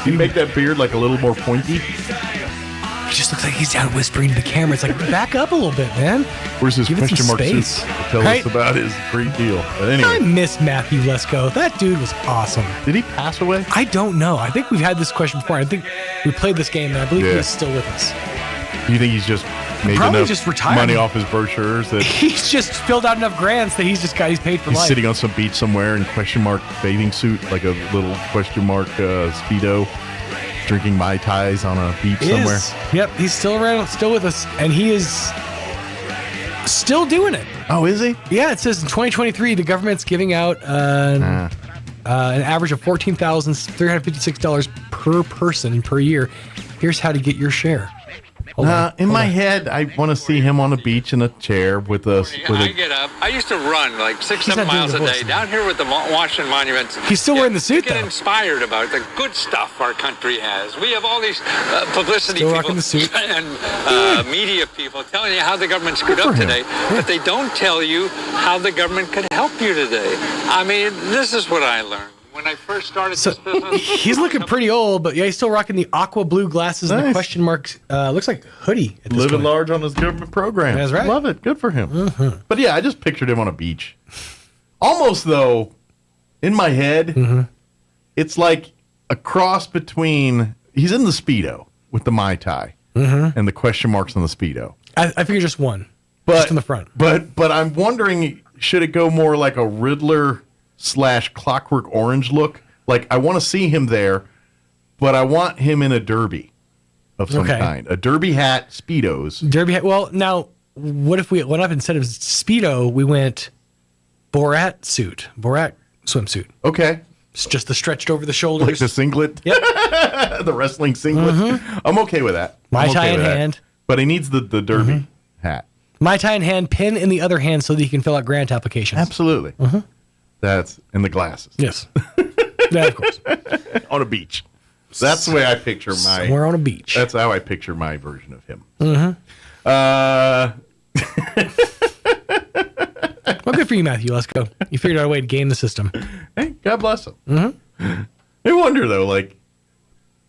You make that beard like a little more pointy. He just looks like he's down whispering to the camera. It's like, back up a little bit, man. Where's his Give question mark space. suit? Tell us about his great deal. But anyway. I miss Matthew Lesko. That dude was awesome. Did he pass away? I don't know. I think we've had this question before. I think we played this game, and I believe he's still with us. Do you think he's just made Probably enough just retired. money off his brochures that He's just filled out enough grants that he's paid for he's life. sitting on some beach somewhere in question mark bathing suit, like a little question mark Speedo, drinking Mai Tais on a beach somewhere? Yep, he's still around, still with us, and he is still doing it. Oh, is he? Yeah, it says in 2023, the government's giving out an average of $14,356 per person per year. Here's how to get your share. In my head, I want to see him on a beach in a chair with a. I get up. I used to run like 6-7 miles a day down here with the Washington monuments. He's still wearing the suit, though. Get inspired about the good stuff our country has. We have all these publicity Still people rocking the suit. and media people telling you how the government screwed up today, but they don't tell you how the government could help you today. I mean, this is what I learned. When I first started this business, He's looking pretty old, but yeah, he's still rocking the aqua blue glasses and the question mark. Looks like hoodie. At this Living point. large on his government program. That's right. Love it. Good for him. But yeah, I just pictured him on a beach. Almost though, in my head, it's like a cross between. He's in the Speedo with the Mai Tai and the question marks on the Speedo. I figure just one, just in the front. But I'm wondering, should it go more like a Riddler / Clockwork Orange look? Like, I want to see him there, but I want him in a derby of some kind. A derby hat, Speedos. Derby hat. Well, now, what if instead of Speedo, we went Borat swimsuit? Okay. It's just the stretched over the shoulders. Like the singlet? Yep. The wrestling singlet? I'm okay with that. Mai I'm Tai okay in with that. hand. But he needs the derby hat. Mai Tai in hand, pen in the other hand so that he can fill out grant applications. Absolutely. That's in the glasses. Yes. Yeah, of course. On a beach. That's the way I picture Somewhere on a beach. That's how I picture my version of him. Well, good for you, Matthew. Let's go. You figured out a way to game the system. Hey, God bless him. I wonder though, like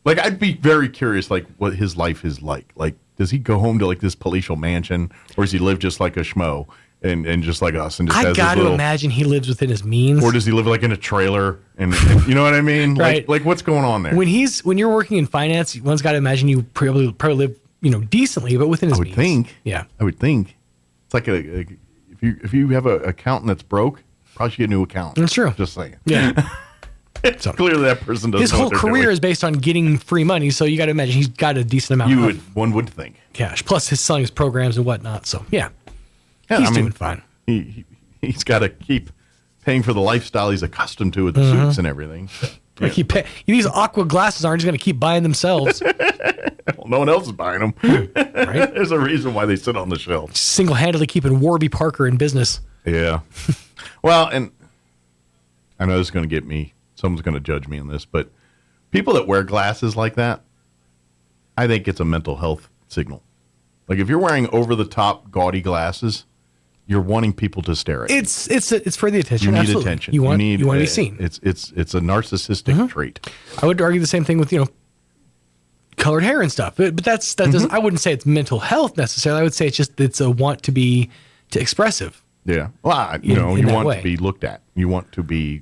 I'd be very curious, like what his life is like. Like, does he go home to like this palatial mansion, or does he live just like a schmo and just like us? And just I got to imagine he lives within his means. Or does he live like in a trailer? And you know what I mean? Right. Like what's going on there? When you're working in finance, one's got to imagine you probably live decently, but within his means. I would think. It's like if you have an accountant that's broke, probably should get a new accountant. That's true. Just saying. Yeah. So, clearly that person doesn't his know whole what they're career doing. is based on getting free money, so you got to imagine he's got a decent amount One would think. cash. Plus his selling his programs and whatnot. So yeah he's doing fine. He's got to keep paying for the lifestyle he's accustomed to with the suits and everything. So, yeah. These aqua glasses aren't just going to keep buying themselves. Well, no one else is buying them. Right? There's a reason why they sit on the shelf. Single-handedly keeping Warby Parker in business. Yeah. Well, and I know this is going to get me. Someone's going to judge me on this, but people that wear glasses like that, I think it's a mental health signal. Like if you're wearing over-the-top gaudy glasses, you're wanting people to stare at you. It's for the attention. You need Absolutely. attention. You want to be seen. It's a narcissistic trait. I would argue the same thing with colored hair and stuff, but that doesn't. I wouldn't say it's mental health necessarily. I would say it's a want to be expressive. Yeah. Well, you want to be looked at. You want to be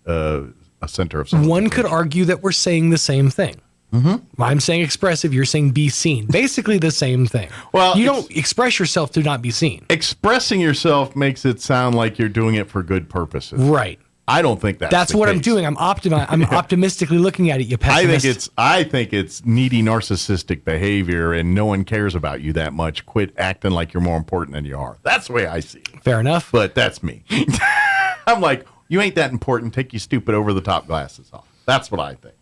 a center of something. One could argue that we're saying the same thing. I'm saying expressive. You're saying be seen. Basically the same thing. Well, you don't express yourself to not be seen. Expressing yourself makes it sound like you're doing it for good purposes. Right. I don't think that's what I'm doing. I'm optimistically looking at it. You pessimist. I think it's needy narcissistic behavior, and no one cares about you that much. Quit acting like you're more important than you are. That's the way I see it. Fair enough. But that's me. I'm like, you ain't that important. Take your stupid over the top glasses off. That's what I think.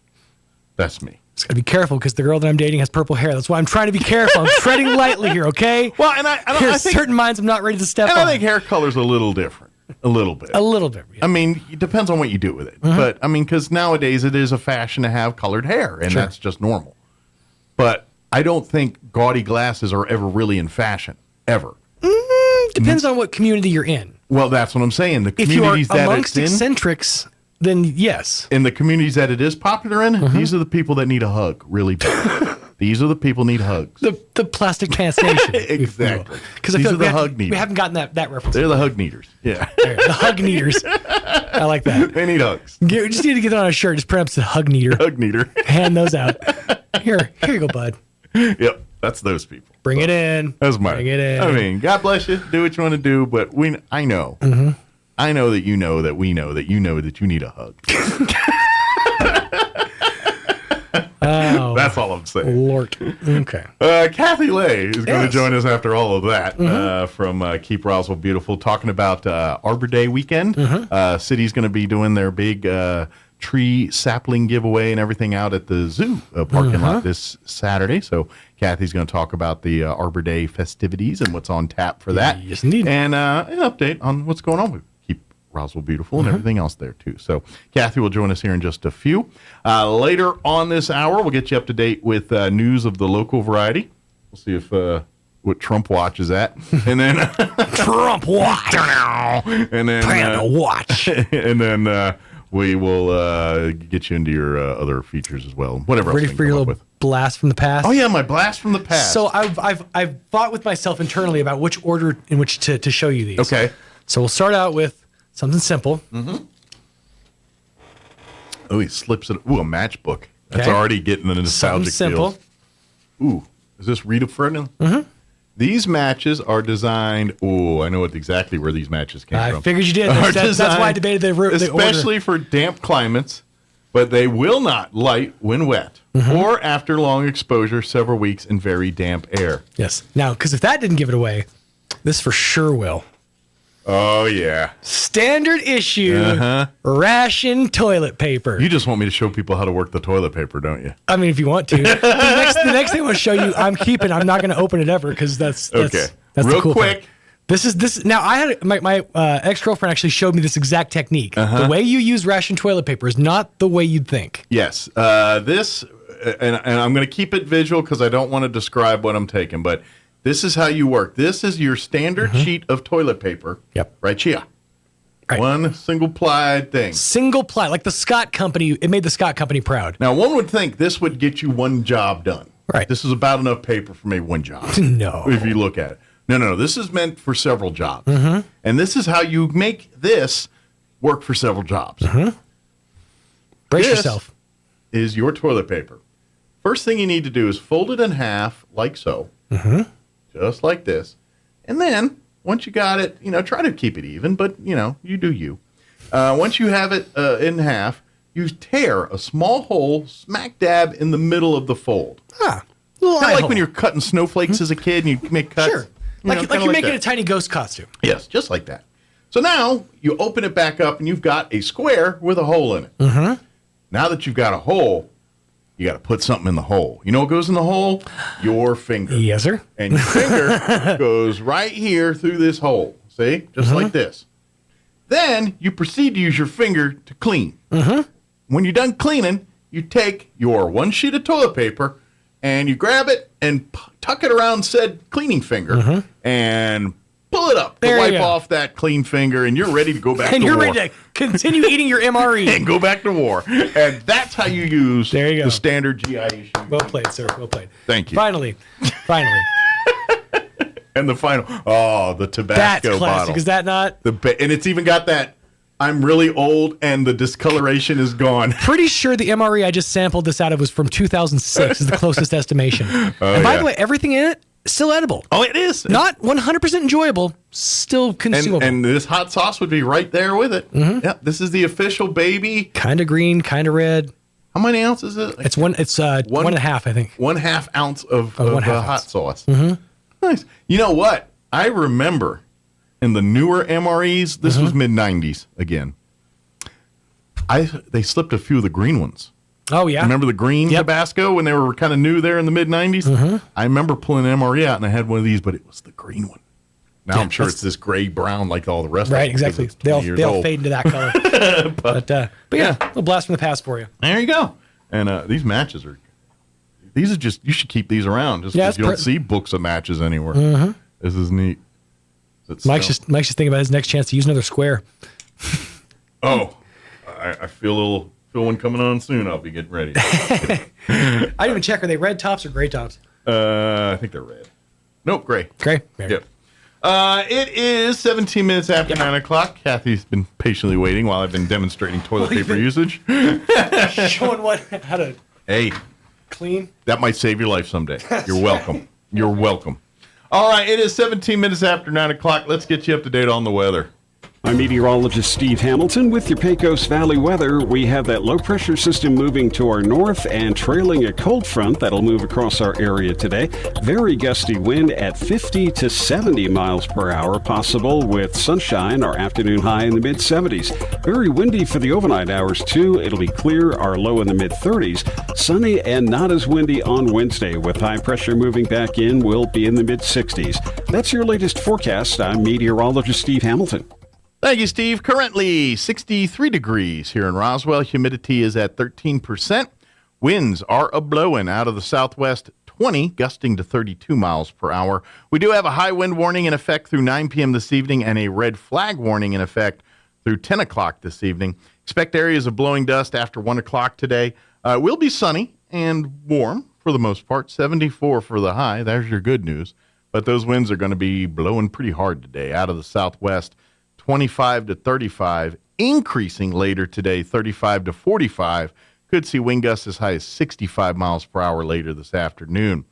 That's me. Just gotta be careful because the girl that I'm dating has purple hair. That's why I'm trying to be careful. I'm treading lightly here, okay? Well, and I There's think certain minds I'm not ready to step and on. I think hair color's a little different. A little bit. A little bit. Yeah. I mean, it depends on what you do with it. But, I mean, because nowadays it is a fashion to have colored hair, and that's just normal. But I don't think gaudy glasses are ever really in fashion, ever. Depends on what community you're in. Well, that's what I'm saying. The If you are communities that amongst it's in, eccentrics, then yes. in the communities that it is popular in, these are the people that need a hug, really bad. These are the people need hugs. The plastic pants nation. Exactly. Because These are the hug we needers. haven't gotten that reference. They're the hug needers. Yeah. The hug needers. I like that. They need hugs. We just need to get it on a shirt. Just print up the hug needer. Hug needer. Hand those out. Here you go, bud. Yep. That's those people. Bring it in. That's mine. Bring it in. I mean, God bless you. Do what you want to do, but I know. I know that you know that we know that you know that you need a hug. Oh, that's all I'm saying. Lord. Okay. Kathy Lay is going to join us after all of that from Keep Roswell Beautiful, talking about Arbor Day weekend. City's going to be doing their big tree sapling giveaway and everything out at the zoo parking lot this Saturday. So Kathy's going to talk about the Arbor Day festivities and what's on tap for that. Yes, indeed. And an update on what's going on with Keep Roswell Beautiful and everything else there, too. So Kathy will join us here in just a few. Later on this hour, we'll get you up to date with news of the local variety. We'll see if what Trump Watch is at. And then Trump Watch. And then Panda Watch. And then we will get you into your other features as well. Whatever Ready else we for can your come up little with. blast from the past? Oh yeah, my blast from the past. So I've thought with myself internally about which order in which to show you these. Okay. So we'll start out with something simple. Oh, he slips it. Ooh, a matchbook. That's Okay. already getting the nostalgic Something simple. feels. Ooh, is this Rita Ferdinand? These matches are designed. Oh, I know exactly where these matches came from. I figured you did. That's why I debated the order. Especially for damp climates, but they will not light when wet or after long exposure, several weeks in very damp air. Yes. Now, because if that didn't give it away, this for sure will. Oh, yeah. Standard issue ration toilet paper. You just want me to show people how to work the toilet paper, don't you? I mean, if you want to. the next thing I want to show you, I'm keeping. I'm not going to open it ever because that's Okay. That's Real the cool quick. Part. This. Now, I had my ex-girlfriend actually showed me this exact technique. The way you use ration toilet paper is not the way you'd think. Yes. This, and I'm going to keep it visual because I don't want to describe what I'm taking, but this is how you work. This is your standard sheet of toilet paper. Yep. Right here. Right. One single ply thing. Single ply, like the Scott Company. It made the Scott Company proud. Now, one would think this would get you one job done. Right. This is about enough paper for maybe one job. No. If you look at it. No. This is meant for several jobs. And this is how you make this work for several jobs. Brace This yourself. is your toilet paper. First thing you need to do is fold it in half, like so. Just like this. And then, once you got it, try to keep it even, but, you do you. Once you have it in half, you tear a small hole smack dab in the middle of the fold. Kind of like when you're cutting snowflakes as a kid and you make cuts. Sure. Like you're making a tiny ghost costume. Yes, just like that. So now, you open it back up and you've got a square with a hole in it. Now that you've got a hole, you got to put something in the hole. You know what goes in the hole? Your finger. Yes, sir. And your finger goes right here through this hole. See? Just like this. Then you proceed to use your finger to clean. When you're done cleaning, you take your one sheet of toilet paper and you grab it and tuck it around said cleaning finger and pull it up to There you wipe go. off that clean finger, and you're ready to go back And to you're war. ready to continue eating your MRE. And go back to war. And that's how you use There you go. the standard GI issue. Well played, sir. Well played. Thank you. Finally. And the final, the Tabasco That's classic. bottle. Is that not? And it's even got that, I'm really old and the discoloration is gone. Pretty sure the MRE I just sampled this out of was from 2006 is the closest estimation. And by the way, everything in it, still edible. Oh, it is. Not 100% enjoyable, still consumable. And this hot sauce would be right there with it. Yeah, this is the official baby. Kind of green, kind of red. How many ounces is it? It's 1.5, I think. 1/2 ounce of one half hot ounce. sauce. Nice. You know what? I remember in the newer MREs, this was mid-90s again. They slipped a few of the green ones. Oh, yeah. Remember the green Tabasco when they were kind of new there in the mid-'90s? Mm-hmm. I remember pulling an MRE out, and I had one of these, but it was the green one. Now I'm sure it's this gray-brown like all the rest of them. Right, exactly. They all fade into that color. but yeah, a little blast from the past for you. There you go. And these matches these are just, you should keep these around just because you don't see books of matches anywhere. Mm-hmm. This is neat. Mike's just thinking about his next chance to use another square. I feel one coming on soon. I'll be getting ready. I didn't even check. Are they red tops or gray tops? I think they're red. Nope, gray. Gray? Yep. It is 17 minutes after 9 o'clock. Kathy's been patiently waiting while I've been demonstrating toilet paper usage. Showing how to clean. That might save your life someday. You're welcome. You're welcome. All right, it is 17 minutes after 9 o'clock. Let's get you up to date on the weather. I'm meteorologist Steve Hamilton with your Pecos Valley weather. We have that low-pressure system moving to our north and trailing a cold front that'll move across our area today. Very gusty wind at 50 to 70 miles per hour possible with sunshine, our afternoon high in the mid-70s. Very windy for the overnight hours, too. It'll be clear, our low in the mid-30s. Sunny and not as windy on Wednesday with high pressure moving back in. We'll be in the mid-60s. That's your latest forecast. I'm meteorologist Steve Hamilton. Thank you, Steve. Currently 63 degrees here in Roswell. Humidity is at 13%. Winds are a-blowing out of the southwest 20, gusting to 32 miles per hour. We do have a high wind warning in effect through 9 p.m. this evening and a red flag warning in effect through 10 o'clock this evening. Expect areas of blowing dust after 1 o'clock today. It will be sunny and warm for the most part. 74 for the high. There's your good news. But those winds are going to be blowing pretty hard today out of the southwest. 25 to 35, increasing later today, 35 to 45. Could see wind gusts as high as 65 miles per hour later this afternoon.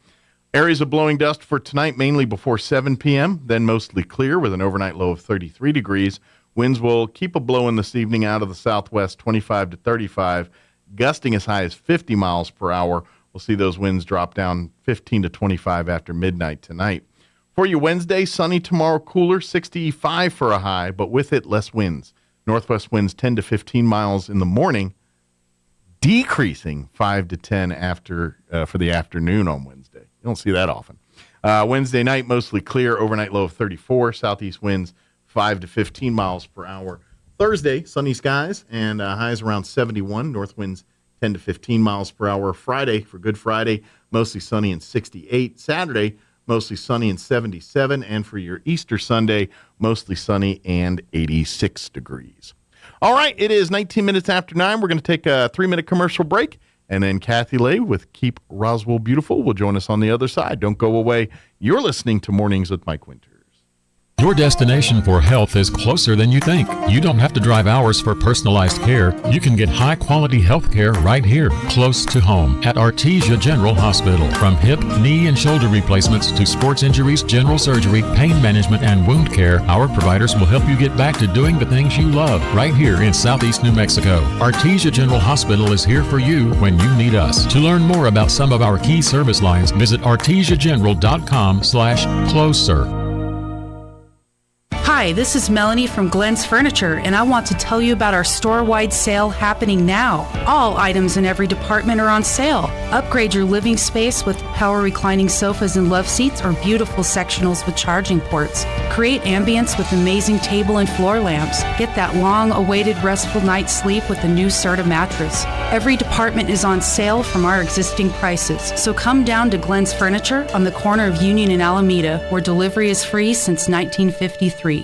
Areas of blowing dust for tonight, mainly before 7 p.m., then mostly clear with an overnight low of 33 degrees. Winds will keep a blowing this evening out of the southwest, 25 to 35, gusting as high as 50 miles per hour. We'll see those winds drop down 15 to 25 after midnight tonight. For you Wednesday, sunny tomorrow, cooler, 65 for a high, but with it, less winds. Northwest winds 10 to 15 miles in the morning, decreasing 5 to 10 after for the afternoon on Wednesday. You don't see that often. Wednesday night, mostly clear, overnight low of 34, southeast winds 5 to 15 miles per hour. Thursday, sunny skies and highs around 71, north winds 10 to 15 miles per hour. Friday, for Good Friday, mostly sunny and 68. Saturday, mostly sunny and 77, and for your Easter Sunday, mostly sunny and 86 degrees. All right, it is 19 minutes after 9. We're going to take a 3-minute commercial break, and then Kathy Lay with Keep Roswell Beautiful will join us on the other side. Don't go away. You're listening to Mornings with Mike Winters. Your destination for health is closer than you think. You don't have to drive hours for personalized care. You can get high-quality health care right here, close to home, at Artesia General Hospital. From hip, knee, and shoulder replacements to sports injuries, general surgery, pain management, and wound care, our providers will help you get back to doing the things you love right here in Southeast New Mexico. Artesia General Hospital is here for you when you need us. To learn more about some of our key service lines, visit artesiageneral.com/closer. Hi, this is Melanie from Glenn's Furniture, and I want to tell you about our store-wide sale happening now. All items in every department are on sale. Upgrade your living space with power reclining sofas and love seats or beautiful sectionals with charging ports. Create ambience with amazing table and floor lamps. Get that long-awaited restful night's sleep with a new Serta mattress. Every department is on sale from our existing prices, so come down to Glenn's Furniture on the corner of Union and Alameda, where delivery is free since 1953.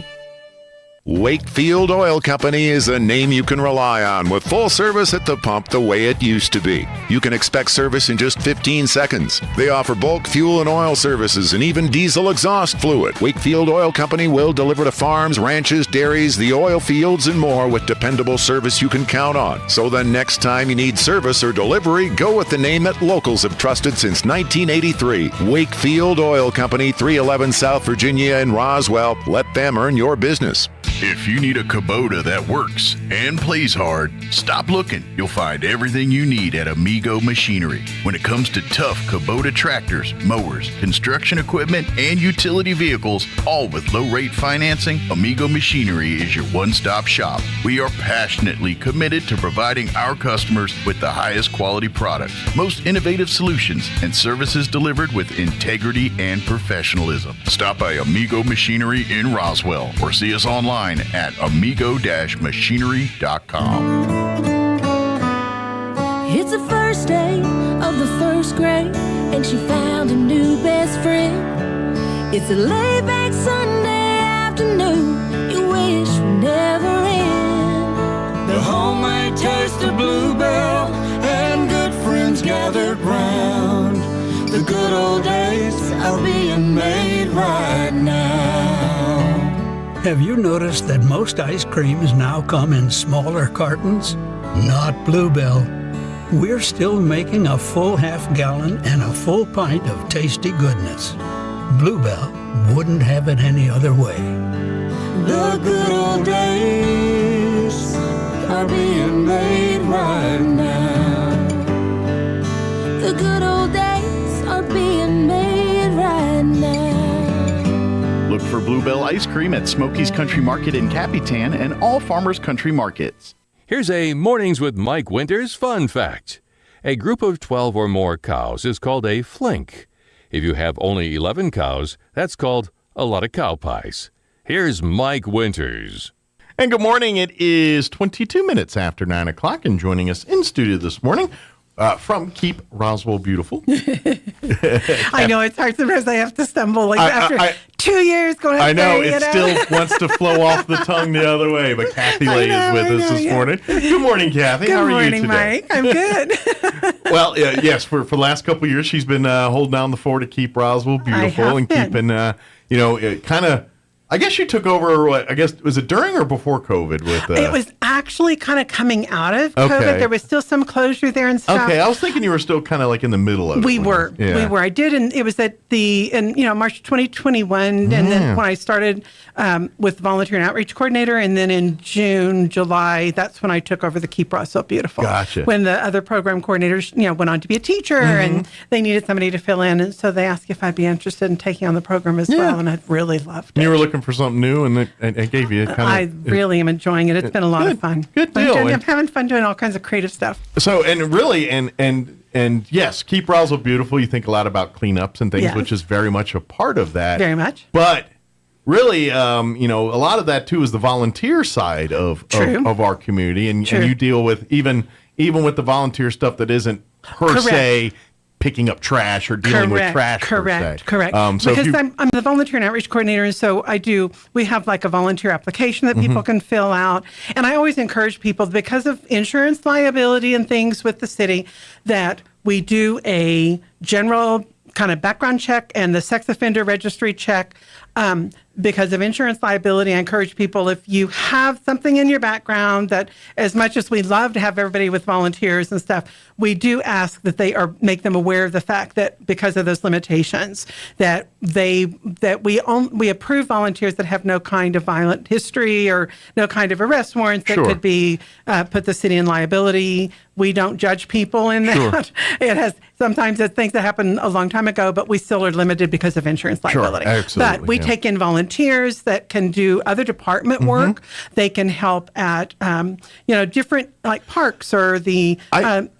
Wakefield Oil Company is a name you can rely on with full service at the pump the way it used to be. You can expect service in just 15 seconds. They offer bulk fuel and oil services and even diesel exhaust fluid. Wakefield Oil Company will deliver to farms, ranches, dairies, the oil fields, and more with dependable service you can count on. So the next time you need service or delivery, go with the name that locals have trusted since 1983. Wakefield Oil Company, 311 South Virginia in Roswell. Let them earn your business. If you need a Kubota that works and plays hard, stop looking. You'll find everything you need at Amigo Machinery. When it comes to tough Kubota tractors, mowers, construction equipment, and utility vehicles, all with low-rate financing, Amigo Machinery is your one-stop shop. We are passionately committed to providing our customers with the highest quality products, most innovative solutions, and services delivered with integrity and professionalism. Stop by Amigo Machinery in Roswell or see us online at amigo-machinery.com. It's the first day of the first grade, and she found a new best friend. It's a laid-back Sunday afternoon you wish would never end. The homemade taste of Bluebell and good friends gathered round. The good old days are being made right now. Have you noticed that most ice creams now come in smaller cartons? Not Bluebell. We're still making a full half gallon and a full pint of tasty goodness. Bluebell wouldn't have it any other way. The good old days are being made right now. The good old days are being made right now. Look for Bluebell ice cream at Smokey's Country Market in Capitan and all Farmers Country Markets. Here's a Mornings with Mike Winters fun fact. A group of 12 or more cows is called a flink. If you have only 11 cows, that's called a lot of cow pies. Here's Mike Winters. And good morning. It is 22 minutes after 9 o'clock, and joining us in studio this morning from Keep Roswell Beautiful. I know it's hard sometimes. I have to stumble after 2 years going. I know it still wants to flow off the tongue the other way, but Kathy Lay is with us this morning. Good morning, Kathy. Good How are morning, you today? Mike. I'm good. Well, yes, for the last couple of years, she's been holding down the fort to Keep Roswell Beautiful and keeping, kind of. I guess you took over, was it during or before COVID? It was actually kind of coming out of COVID. Okay. There was still some closure there and stuff. Okay, I was thinking you were still kind of like in the middle of it. We were. I did, and it was at March 2021, and then when I started with volunteer and outreach coordinator, and then in June, July, that's when I took over the Keep Roswell Beautiful. Gotcha. When the other program coordinators, went on to be a teacher, and they needed somebody to fill in, and so they asked if I'd be interested in taking on the program as well, and I'd really loved it. You were looking for something new, and it gave you kind of. I really am enjoying it. It's been a lot of fun. Good deal. I'm having fun doing all kinds of creative stuff. So, and really, and yes, Keep Roswell Beautiful. You think a lot about cleanups and things, which is very much a part of that. Very much. But really, a lot of that too is the volunteer side of our community, and you deal with even with the volunteer stuff that isn't per se picking up trash or dealing with trash. Correct. So because I'm the volunteer and outreach coordinator, and so we have like a volunteer application that people can fill out. And I always encourage people, because of insurance liability and things with the city, that we do a general kind of background check and the sex offender registry check. Because of insurance liability, I encourage people, if you have something in your background, that as much as we love to have everybody with volunteers and stuff, we do ask that make them aware of the fact that because of those limitations, that we approve volunteers that have no kind of violent history or no kind of arrest warrants that could be put the city in liability. We don't judge people in that. Sometimes it's things that happened a long time ago, but we still are limited because of insurance liability. Absolutely. But we take in volunteers that can do other department work. They can help at different like parks or the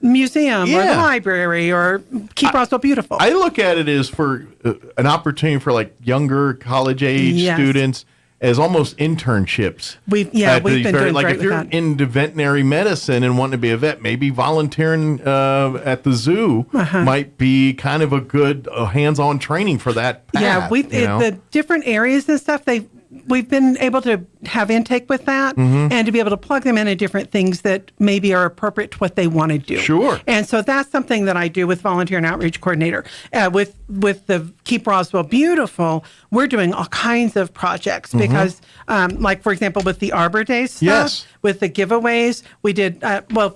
museum or the library or Keep Roswell Beautiful. I look at it as for an opportunity for like younger college age students as almost internships. We've been doing great like if you're with that. into veterinary medicine and wanting to be a vet, maybe volunteering at the zoo might be kind of a good hands-on training for that path. The different areas and stuff, we've been able to have intake with that and to be able to plug them into different things that maybe are appropriate to what they want to do. Sure. And so that's something that I do with volunteer and outreach coordinator. With the Keep Roswell Beautiful, we're doing all kinds of projects because, like, for example, with the Arbor Day stuff, with the giveaways, we did,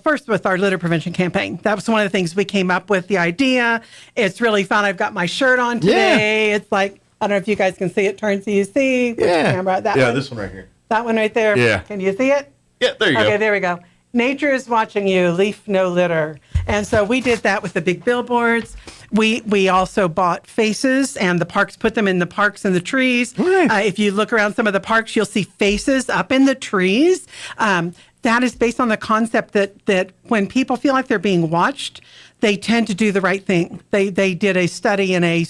first with our litter prevention campaign. That was one of the things we came up with, the idea. It's really fun. I've got my shirt on today. It's like, I don't know if you guys can see it. Turn so you see. Which camera? That one? This one right here. That one right there. Yeah. Can you see it? Yeah, there you go. Okay, there we go. Nature is watching you. Leaf no litter. And so we did that with the big billboards. We also bought faces, and the parks put them in the parks and the trees. Right. If you look around some of the parks, you'll see faces up in the trees. That is based on the concept that when people feel like they're being watched, they tend to do the right thing. They did a study in a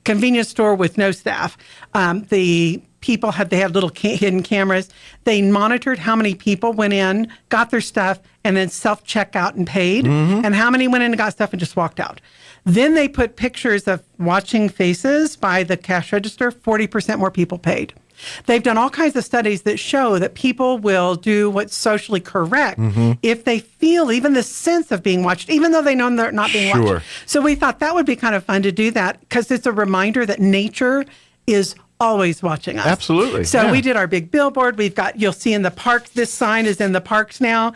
convenience store with no staff. The people had little hidden cameras. They monitored how many people went in, got their stuff, and then self-checkout and paid, and how many went in and got stuff and just walked out. Then they put pictures of watching faces by the cash register. 40% more people paid. They've done all kinds of studies that show that people will do what's socially correct if they feel even the sense of being watched, even though they know they're not being watched. So we thought that would be kind of fun to do that because it's a reminder that nature is always watching us. Absolutely. So we did our big billboard. You'll see in the parks, this sign is in the parks now.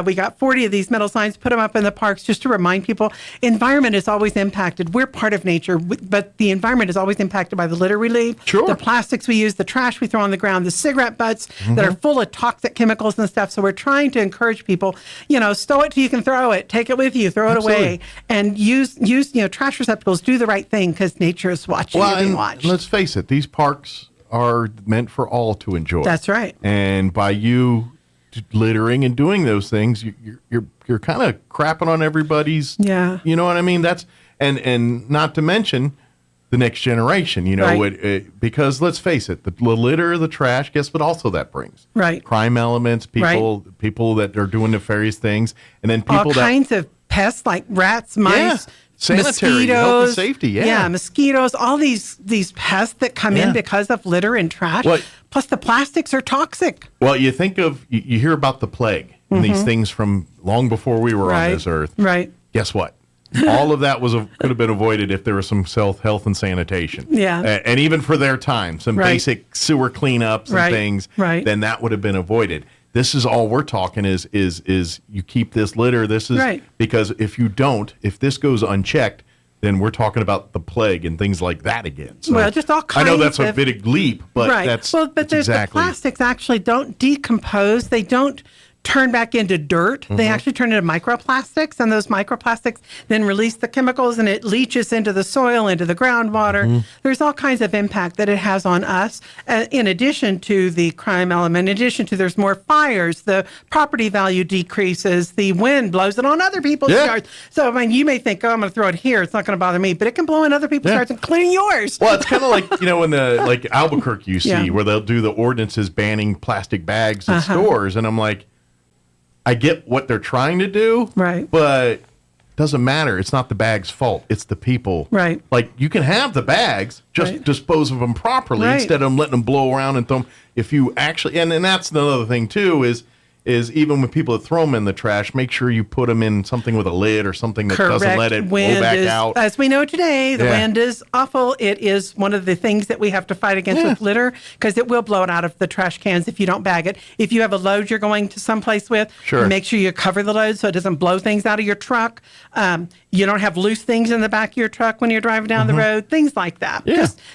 We got 40 of these metal signs, put them up in the parks just to remind people, environment is always impacted. We're part of nature, but the environment is always impacted by the litter we leave, the plastics we use, the trash we throw on the ground, the cigarette butts that are full of toxic chemicals and stuff. So we're trying to encourage people, stow it till you can throw it, take it with you, throw it away, and use trash receptacles, do the right thing because nature is watching. You're being watched. Let's face it, these parks are meant for all to enjoy. That's right. And by you littering and doing those things, you're kind of crapping on everybody's. Yeah. You know what I mean? That's and not to mention the next generation. Because let's face it, the litter, the trash. Guess what? Also, that brings crime elements. People that are doing nefarious things, and then people all kinds of pests like rats, mice. Sanitary, health and safety, mosquitoes, all these pests that come in because of litter and trash. Plus the plastics are toxic. Well, you hear about the plague and these things from long before we were on this earth. Right. Guess what? All of that could have been avoided if there was some health and sanitation. Yeah. And even for their time, some basic sewer cleanups and things, then that would have been avoided. This is all we're talking is you keep this litter. This is because if this goes unchecked, then we're talking about the plague and things like that again. So just all kinds. I know that's a big leap, but that's the plastics actually don't decompose. They don't turn back into dirt. They actually turn into microplastics, and those microplastics then release the chemicals, and it leaches into the soil, into the groundwater. There's all kinds of impact that it has on us, in addition to the crime element, in addition to there's more fires, the property value decreases, the wind blows it on other people's yards. So, you may think, I'm going to throw it here, it's not going to bother me, but it can blow in other people's yards, including yours. Well, it's kind of like, in the Albuquerque you see, where they'll do the ordinances banning plastic bags in stores, and I'm like, I get what they're trying to do, but it doesn't matter. It's not the bag's fault. It's the people. Right. Like, you can have the bags, just dispose of them properly instead of letting them blow around and throw them. If you actually, and that's another thing too, is even when people throw them in the trash, make sure you put them in something with a lid or something that doesn't let it blow back out. As we know today, the wind is awful. It is one of the things that we have to fight against with litter, because it will blow it out of the trash cans if you don't bag it. If you have a load you're going to someplace with, make sure you cover the load so it doesn't blow things out of your truck. You don't have loose things in the back of your truck when you're driving down the road, things like that.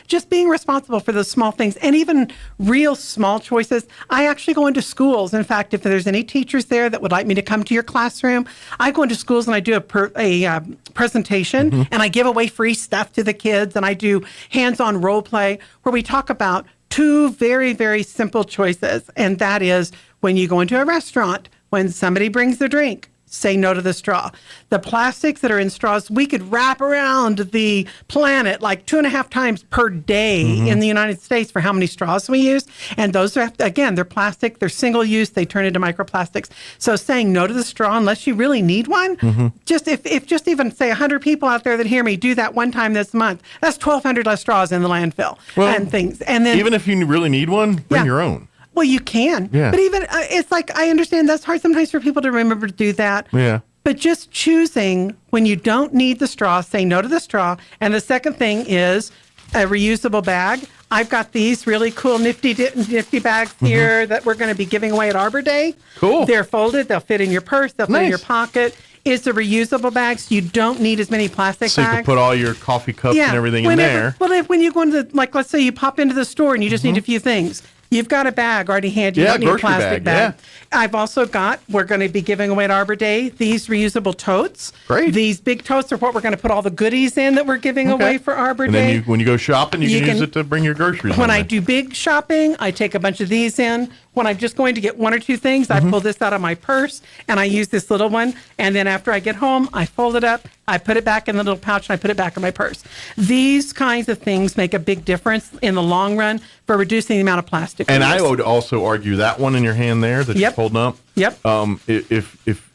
Just being responsible for those small things, and even real small choices. I actually go into schools. In fact, if there's any teachers there that would like me to come to your classroom, I go into schools and I do a presentation, and I give away free stuff to the kids, and I do hands-on role play where we talk about two very, very simple choices, and that is when you go into a restaurant, when somebody brings their drink, say no to the straw. The plastics that are in straws, we could wrap around the planet like 2.5 times per day in the United States for how many straws we use. And those are, again, they're plastic, they're single use, they turn into microplastics. So saying no to the straw unless you really need one, just if just even say 100 people out there that hear me do that one time this month, that's 1,200 less straws in the landfill and things. And then even if you really need one, bring your own. Well, you can. Yeah. But even, it's like, I understand that's hard sometimes for people to remember to do that. Yeah. But just choosing when you don't need the straw, say no to the straw. And the second thing is a reusable bag. I've got these really cool nifty bags here that we're going to be giving away at Arbor Day. Cool. They're folded. They'll fit in your purse. They'll fit in your pocket. It's a reusable bag, so you don't need as many plastic bags. So you can put all your coffee cups and everything in there. Well, when you go into, let's say you pop into the store and you just need a few things. You've got a bag already handy. You don't need a grocery plastic bag. Yeah. I've also got, we're going to be giving away at Arbor Day, these reusable totes. Great. These big totes are what we're going to put all the goodies in that we're giving away for Arbor and Day. then when you go shopping, you can use it to bring your groceries. When I do big shopping, I take a bunch of these in. When I'm just going to get one or two things, I pull this out of my purse and I use this little one. And then after I get home, I fold it up, I put it back in the little pouch, and I put it back in my purse. These kinds of things make a big difference in the long run for reducing the amount of plastic. And we I use. would also argue that one in your hand there that you're holding up. Yep. If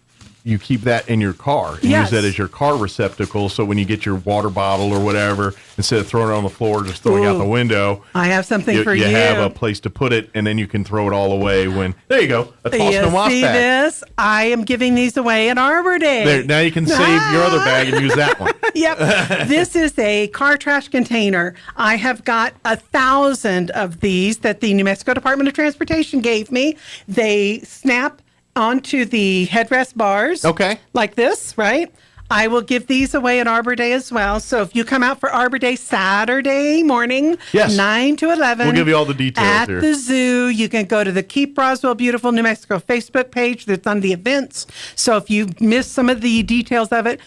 you keep that in your car and use that as your car receptacle, so when you get your water bottle or whatever, instead of throwing it on the floor, just throwing it out the window, I have something for you. You have a place to put it, and then you can throw it all away when. There you go. A toss and wash see bag. this? I am giving these away at Arbor Day. There, now you can save your other bag and use that one. Yep. This is a car trash container. I have got 1,000 of these that the New Mexico Department of Transportation gave me. They snap onto the headrest bars. Okay. Like this, right? I will give these away at Arbor Day as well. So if you come out for Arbor Day Saturday morning, 9 to 11. We'll give you all the details at here. the zoo. You can go to the Keep Roswell Beautiful New Mexico Facebook page that's on the events. So if you missed some of the details of it,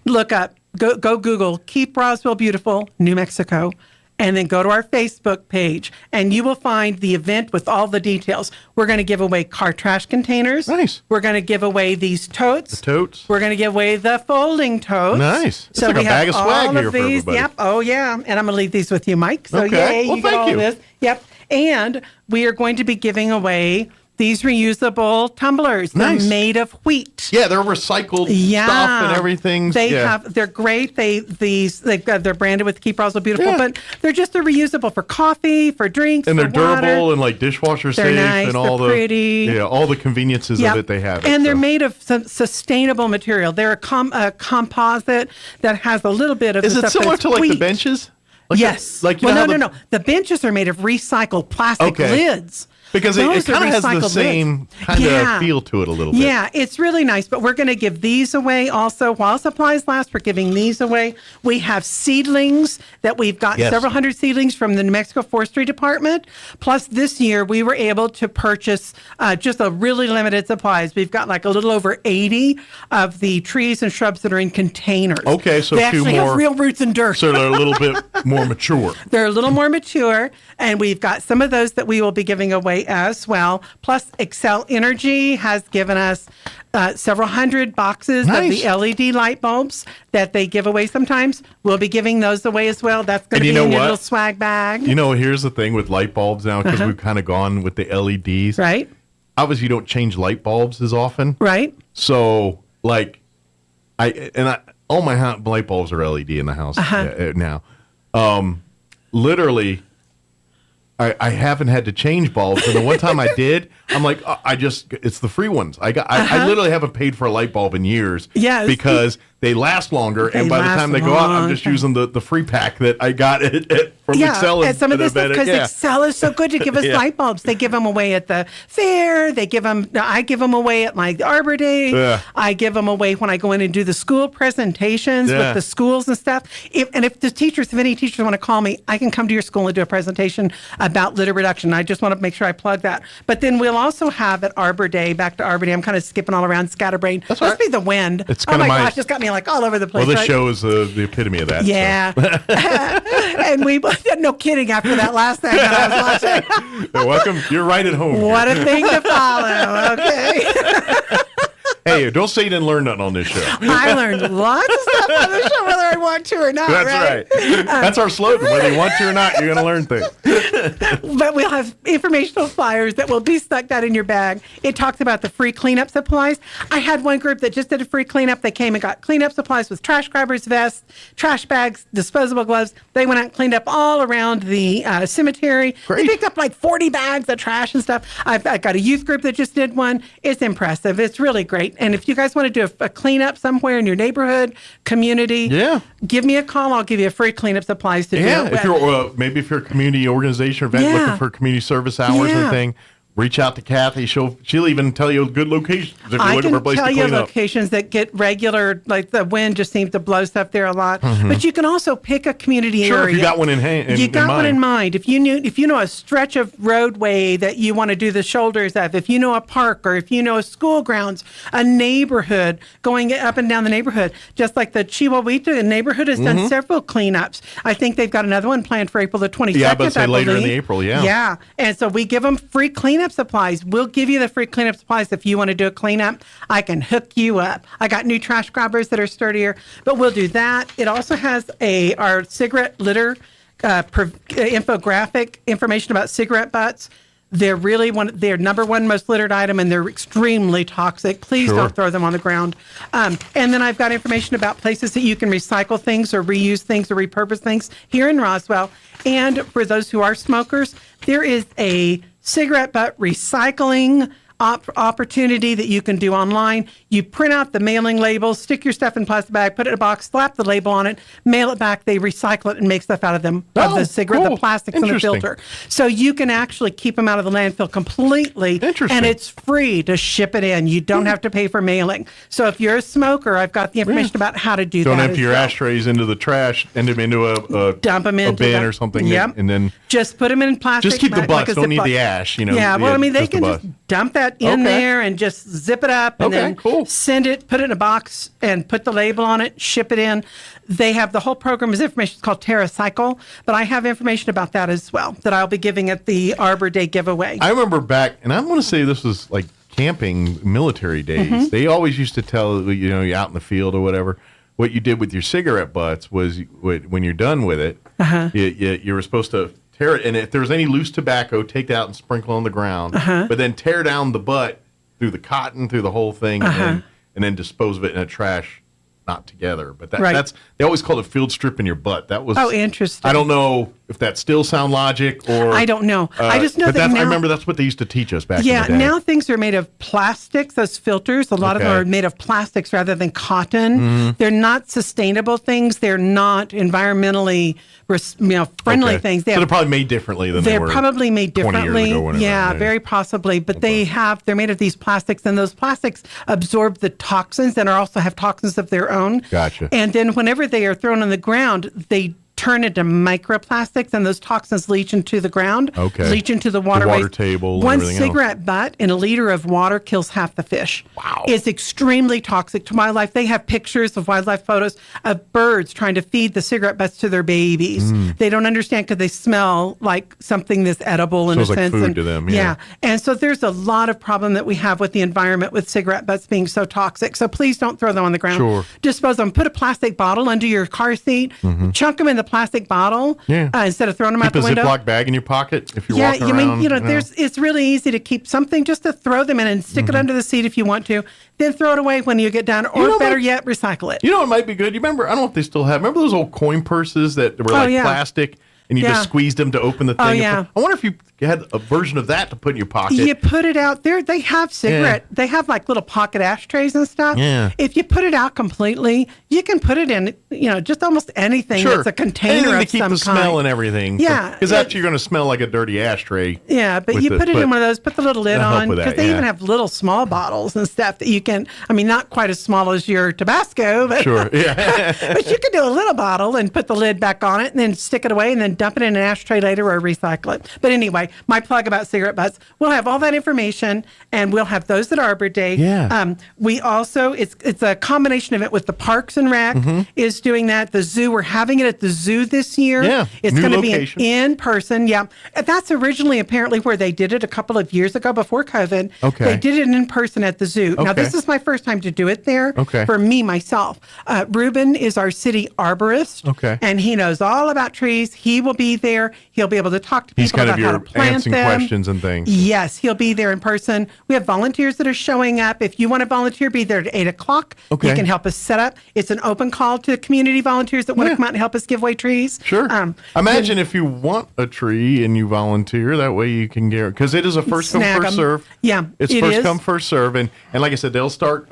look up, go Google Keep Roswell Beautiful New Mexico. And then go to our Facebook page, and you will find the event with all the details. We're going to give away car trash containers. Nice. We're going to give away these totes. The totes. We're going to give away the folding totes. Nice. It's So like we a bag have of swag all here of for these. everybody. Yep. Oh, yeah. And I'm going to leave these with you, Mike. So, Okay. yay, Well, you get thank all you. of this. Yep. And we are going to be giving away these reusable tumblers. Nice. They're made of wheat. Yeah, they're recycled stuff and everything. They're great. They're branded with Keep Roswell Beautiful, but they're reusable for coffee, for drinks, and they're for water. durable and like dishwasher They're safe nice, and all they're pretty. all the conveniences Yep. of it they have. And they're made of some sustainable material. They're a composite that has a little bit of. Is the it stuff similar that's to like the wheat. benches? Yes. Like you well, know no. The benches are made of recycled plastic lids. Because it Those are kind of has the recycled same lids. kind Yeah. of feel to it a little bit. Yeah, it's really nice, but we're going to give these away also. While supplies last, we're giving these away. We have seedlings that we've got several hundred seedlings from the New Mexico Forestry Department. Plus, this year, we were able to purchase just a really limited supplies. We've got like a little over 80 of the trees and shrubs that are in containers. Okay, so they a few actually more. have real roots and dirt. So they're a little bit more mature. They're a little more mature, and we've got some of those that we will be giving away as well. Plus, Excel Energy has given us several hundred boxes of the LED light bulbs that they give away sometimes. We'll be giving those away as well. That's going to be in your little swag bag. You know, here's the thing with light bulbs now, because we've kind of gone with the LEDs. Right. Obviously, you don't change light bulbs as often. Right. So, like, all my light bulbs are LED in the house now. Literally, I haven't had to change bulbs, and the one time I did, I'm like, it's the free ones. I literally haven't paid for a light bulb in years. Yes. Because they last longer, and by the time they go out, I'm just using the free pack that I got from Excel. And some of this stuff, because Excel is so good to give us Yeah. light bulbs. They give them away at the fair. I give them away at my Arbor Day. Yeah. I give them away when I go in and do the school presentations with the schools and stuff. If any teachers want to call me, I can come to your school and do a presentation about litter reduction. I just want to make sure I plug that. But then we'll also have at Arbor Day, back to Arbor Day, I'm kind of skipping all around, scatterbrained. Must be the wind. It's oh kinda my my- gosh, it's got me like all over the place. Well, this right? show is the epitome of that. Yeah. And we, no kidding, after that last thing that I was watching. You're welcome. You're right at home. What a thing to follow. Okay. Hey, don't say you didn't learn nothing on this show. I learned lots of stuff on the show, whether I want to or not. That's right. That's our slogan. Whether you want to or not, you're going to learn things. But we'll have informational flyers that will be stuck down in your bag. It talks about the free cleanup supplies. I had one group that just did a free cleanup. They came and got cleanup supplies with trash grabbers, vests, trash bags, disposable gloves. They went out and cleaned up all around the cemetery. Great. They picked up like 40 bags of trash and stuff. I've got a youth group that just did one. It's impressive. It's really great. And if you guys want to do a cleanup somewhere in your neighborhood, community, give me a call. I'll give you a free cleanup supplies to do it. If you're maybe if you're a community organization or event looking for community service hours and thing, reach out to Kathy. She'll even tell you good locations if you're I looking for a can place to tell clean you up. locations that get regular, like the wind just seems to blow stuff there a lot. Mhm. But you can also pick a community Sure, area. if you got one in mind. If you know a stretch of roadway that you want to do the shoulders of, if you know a park, or if you know a school grounds, a neighborhood going up and down the neighborhood, just like the Chihuahuita neighborhood has done several cleanups. I think they've got another one planned for April the 22nd. Yeah, but say later in believe. the April, yeah. Yeah, and so we give them free cleanup supplies. We'll give you the free cleanup supplies if you want to do a cleanup. I can hook you up. I got new trash grabbers that are sturdier, but we'll do that. It also has our cigarette litter infographic information about cigarette butts. They're really their number one most littered item, and they're extremely toxic. Please don't throw them on the ground. And then I've got information about places that you can recycle things or reuse things or repurpose things here in Roswell. And for those who are smokers, there is a cigarette butt recycling opportunity that you can do online. You print out the mailing labels, stick your stuff in a plastic bag, put it in a box, slap the label on it, mail it back. They recycle it and make stuff out of them, of the cigarette, the plastics and the filter. So you can actually keep them out of the landfill completely. And it's free to ship it in. You don't have to pay for mailing. So if you're a smoker, I've got the information about how to do that. Don't empty your ashtrays into the trash, end them into dump them into a bin or something. Yep. And then just put them in plastic. just keep the butts. Don't need the ash. Yeah. Well, I mean, they can just dump that in there and just zip it up and then send it, put it in a box and put the label on it, ship it in. They have the whole program is information. It's called TerraCycle, but I have information about that as well that I'll be giving at the Arbor Day giveaway. I remember back, and I want to say this was like camping military days. They always used to tell, you're out in the field or whatever, what you did with your cigarette butts was when you're done with it, you were supposed to tear it, and if there was any loose tobacco, take that out and sprinkle on the ground. But then tear down the butt through the cotton, through the whole thing, and then dispose of it in a trash, not together. But that's they always called it field stripping your butt. That was interesting. I don't know if that still sound logic or I don't know. I just know that now, I remember that's what they used to teach us back in the day. Yeah, now things are made of plastics. Those filters, a lot of them are made of plastics rather than cotton. They're not sustainable things. They're not environmentally friendly things. So they're probably made differently than they were. They're probably made 20 differently. years ago, whenever, yeah, very possibly. But they're made of these plastics, and those plastics absorb the toxins and also have toxins of their own. Gotcha. And then whenever they are thrown on the ground, they turn into microplastics, and those toxins leach into the ground, leach into the waterways. The water table. One and cigarette butt in a liter of water kills half the fish. Wow. It's extremely toxic to wildlife. They have pictures of wildlife photos of birds trying to feed the cigarette butts to their babies. They don't understand because they smell like something that's edible in a sense. Like food to them. Yeah. And so there's a lot of problem that we have with the environment with cigarette butts being so toxic. So please don't throw them on the ground. Sure. Dispose of them. Put a plastic bottle under your car seat. Chunk them in the plastic bottle instead of throwing them out the window. Keep a Ziploc bag in your pocket if you're walking around. It's really easy to keep something just to throw them in and stick it under the seat if you want to. Then throw it away when you get done, or better yet, recycle it. You know what might be good? You remember, I don't know if they still have, remember those old coin purses that were plastic? And you just squeezed them to open the thing. Oh, yeah. I wonder if you had a version of that to put in your pocket. You put it out there. They have they have like little pocket ashtrays and stuff. Yeah. If you put it out completely, you can put it in, just almost anything that's a container anything of to keep some the smell kind. and everything. Yeah. Because actually you're going to smell like a dirty ashtray. Yeah, but you put it in one of those, put the little lid on, because they even have little small bottles and stuff that you can, not quite as small as your Tabasco, but, sure. Yeah. but you can do a little bottle and put the lid back on it and then stick it away and then dump it in an ashtray later or recycle it. But anyway, my plug about cigarette butts, we'll have all that information, and we'll have those at Arbor Day. Yeah. We also, it's a combination of it with the Parks and Rec is doing that. The zoo, we're having it at the zoo this year. Yeah. It's going to be in person. Yeah. That's originally apparently where they did it a couple of years ago before COVID. Okay. They did it in person at the zoo. Now, this is my first time to do it there for me, myself. Ruben is our city arborist. Okay. And he knows all about trees. He will be there. He'll be able to talk to people about how to plant them. Questions and things. Yes, he'll be there in person. We have volunteers that are showing up. If you want to volunteer, be there at 8 o'clock. Okay. You can help us set up. It's an open call to community volunteers that want to come out and help us give away trees. Sure. Imagine if you want a tree and you volunteer, that way you can get, because it is a first come, first serve. Yeah, it's first come, first serve. And like I said, they'll start